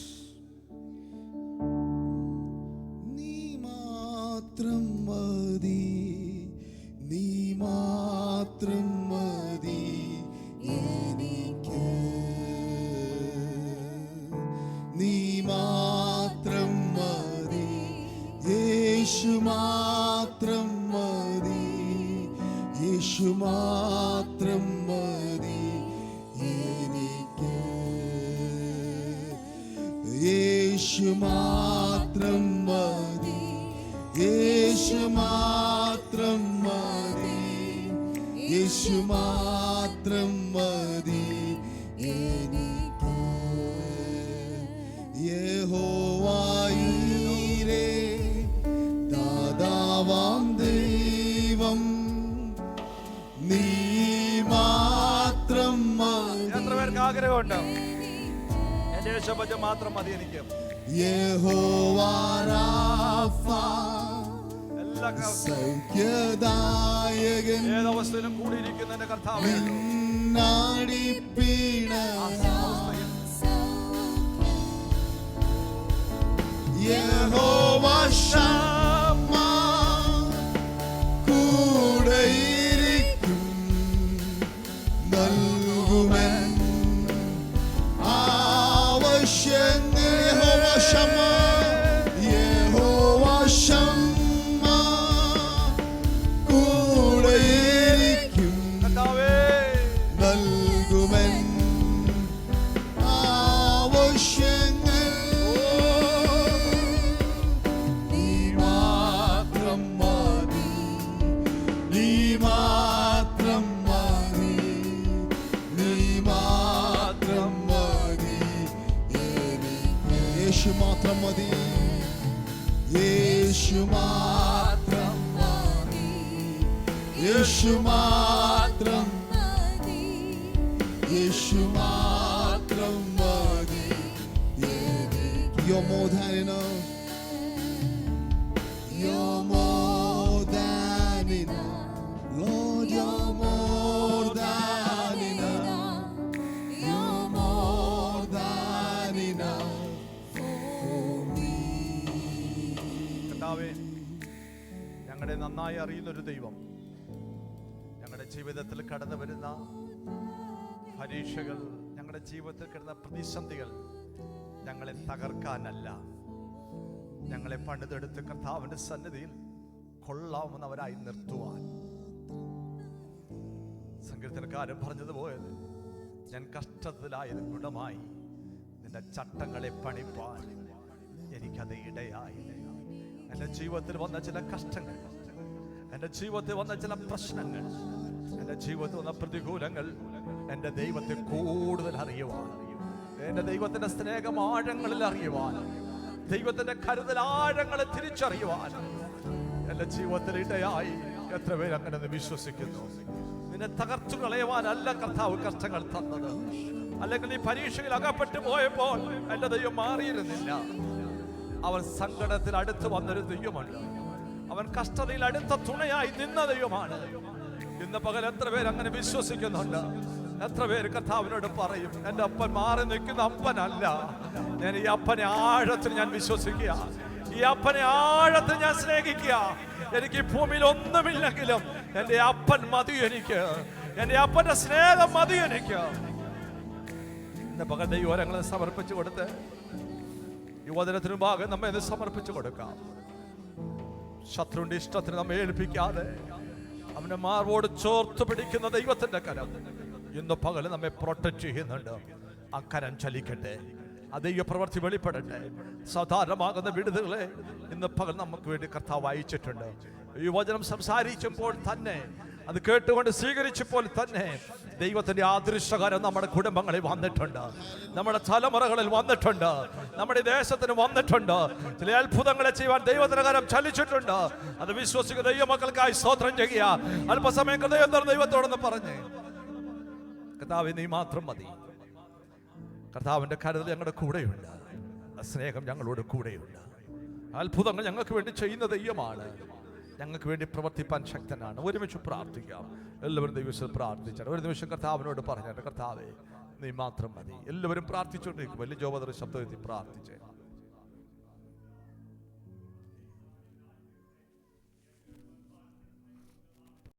നീ മാത്രം മതി, നീ മാത്രം മതി എനിക്ക്. നീ മാത്രം മതി, യേശു മാത്രം മതി, യേശു മാത്രം മതി എനിക്ക്. യേശു മാത്രം മതി, യേശു മാത്രം മതി, യേശു മാത്രം മതി എനിക്ക്. യഹോവ ഈരേ, ദാതാവാം ദൈവം, നീ മാത്രം മതി. എത്ര പേർക്ക് ആഗ്രഹമുണ്ട് എന്റെ യേശുപ്പച്ച മാത്രം മതി എനിക്ക്? യഹോവ റാഫ, എല്ലാ സൗഖ്യദായകൻ, ഏതവസ്ഥയിലും കൂടിയിരിക്കുന്ന എന്റെ കർത്താവേ, നാടിപ്പീണ യഹോവ ശമ്മ, കൂടെയിരിക്കും, നൽകുമെൻ ആവശ്യങ്ങൾ. യഹോവ ശമ്മ, യഹോവ ശമ്മ, കൂടെയിരിക്കും, കർത്താവേ, നൽകുമെൻ ആവശ്യങ്ങൾ. നീ മാത്രം മതി, നീ മാത്രം മതി, നീ മാത്രം മതി എനിക്ക്. യേശു മാത്രം മതി, യേശു മാത്രം മതി, യേശു മാത്രം, യേശു മാത്രം മതി എനിക്ക്. You're more than enough. You're more than enough. Lord, you're more than enough. You're more than enough for me. കർത്താവേ, ഞങ്ങളെ നന്നായി അറിയുന്നൊരു ദൈവം, ഞങ്ങളുടെ ജീവിതത്തിൽ കടന്നു വരുന്ന പരീക്ഷകൾ, ഞങ്ങളുടെ ജീവിതത്തിൽ കിടന്ന പ്രതിസന്ധികൾ ഞങ്ങളെ തകർക്കാനല്ല, ഞങ്ങളെ പണിതെടുത്ത് കർത്താവിന്റെ സന്നിധിയിൽ കൊള്ളാവുന്നവരായി നിർത്തുവാൻ. സങ്കീർത്തനക്കാരൻ പറഞ്ഞതുപോലെ, ഞാൻ കഷ്ടത്തിലായത് ഗുണമായി, നിന്റെ ചട്ടങ്ങളെ പണിപ്പാൻ എനിക്കത് ഇടയായി. എൻ്റെ ജീവിതത്തിൽ വന്ന ചില കഷ്ടങ്ങൾ, എൻ്റെ ജീവിതത്തിൽ വന്ന ചില പ്രശ്നങ്ങൾ, എൻ്റെ ജീവിതത്തിൽ വന്ന പ്രതികൂലങ്ങൾ എൻ്റെ ദൈവത്തെ കൂടുതൽ അറിയുവാൻ, എൻ്റെ ദൈവത്തിന്റെ സ്നേഹം ആഴങ്ങളിൽ അറിയുവാൻ, ദൈവത്തിന്റെ കരുതൽ ആഴങ്ങളെ തിരിച്ചറിയുവാൻ എൻ്റെ ജീവിതത്തിൽ ഇടയായി. എത്ര പേര് അങ്ങനെ വിശ്വസിക്കുന്നു? നിന്നെ തകർത്തു കളയുവാനല്ല കർത്താവ് കഷ്ടങ്ങൾ തന്നത്. അല്ലെങ്കിൽ ഈ പരീക്ഷയിൽ അകപ്പെട്ടു പോയപ്പോൾ എൻ്റെ ദൈവം മാറിയിരുന്നില്ല. അവൻ സങ്കടത്തിൽ അടുത്ത് വന്നൊരു ദൈവമുണ്ട്. അവൻ കഷ്ടതയിൽ അടുത്ത തുണയായി നിന്ന ദൈവമാണ്. ഇന്ന് പകൽ എത്ര പേര് അങ്ങനെ വിശ്വസിക്കുന്നുണ്ട്? എത്ര പേര് കർത്താവിനോട് പറയും, എൻ്റെ അപ്പൻ മാറി നിൽക്കുന്ന അപ്പനല്ല, ഞാൻ ഈ അപ്പനെ ആഴത്തിൽ ഞാൻ വിശ്വസിക്കുക, ഈ അപ്പനെ ആഴത്തിൽ ഞാൻ സ്നേഹിക്കുക. എനിക്ക് ഈ ഭൂമിയിൽ ഒന്നുമില്ലെങ്കിലും എൻ്റെ അപ്പൻ മതി എനിക്ക്, എൻ്റെ അപ്പന്റെ സ്നേഹം മതി എനിക്ക്. ഇന്ന് പകൽ ദൈവങ്ങളെ സമർപ്പിച്ചു കൊടുത്ത് യുവജനത്തിനു ഭാഗം നമ്മെ ഇത് സമർപ്പിച്ചു കൊടുക്കാം. ശത്രുവിന്റെ ഇഷ്ടത്തിന് നമ്മെ ഏൽപ്പിക്കാതെ അവന്റെ മാർവോട് ചോർത്ത് പിടിക്കുന്ന ദൈവത്തിന്റെ കരം ഇന്ന് പകൽ നമ്മെ പ്രൊട്ടക്ട് ചെയ്യുന്നുണ്ട്. ആ കരം ചലിക്കട്ടെ, ആ ദൈവപ്രവൃത്തി വെളിപ്പെടട്ടെ. സാധാരണമാകുന്ന വിടുതലുകളെ ഇന്ന് പകൽ നമുക്ക് വേണ്ടി കർത്താവ് അയച്ചിട്ടുണ്ട്. ഈ വചനം സംസാരിച്ചപ്പോൾ തന്നെ, അത് കേട്ടുകൊണ്ട് സ്വീകരിച്ചപ്പോൾ തന്നെ ദൈവത്തിന്റെ ആദൃശ്യകരം നമ്മുടെ കുടുംബങ്ങളിൽ വന്നിട്ടുണ്ട്, നമ്മുടെ തലമുറകളിൽ വന്നിട്ടുണ്ട്, നമ്മുടെ ദേശത്തിന് വന്നിട്ടുണ്ട്. ചില അത്ഭുതങ്ങളെ ചെയ്യുവാൻ ദൈവത്തിന്റെ കരം ചലിച്ചിട്ടുണ്ട്. അത് വിശ്വസിക്കുന്ന ദൈവമക്കൾക്കായി സ്തോത്രം ചെയ്യുക. അല്പസമയം ഹൃദയം തുറന്ന് ദൈവത്തോടൊന്ന് പറഞ്ഞ്, കർത്താവേ നീ മാത്രം മതി. കർത്താവിന്റെ കരുതൽ ഞങ്ങളുടെ കൂടെയുണ്ട്, സ്നേഹം ഞങ്ങളോട് കൂടെയുണ്ട്. അത്ഭുതങ്ങൾ ഞങ്ങൾക്ക് വേണ്ടി ചെയ്യുന്ന ദൈവമാണ്, ഞങ്ങൾക്ക് വേണ്ടി പ്രവർത്തിപ്പാൻ ശക്തനാണ്. ഒരുമിച്ച് പ്രാർത്ഥിക്കാം. എല്ലാവരും ദൈവത്തിൽ പ്രാർത്ഥിച്ചാൽ ഒരു നിമിഷം കർത്താവിനോട് പറഞ്ഞാൽ, കർത്താവേ നീ മാത്രം മതി. എല്ലാവരും പ്രാർത്ഥിച്ചുകൊണ്ടിരിക്കും. വലിയ ജോബദർ ശബ്ദത്തിൽ പ്രാർത്ഥിച്ചേ.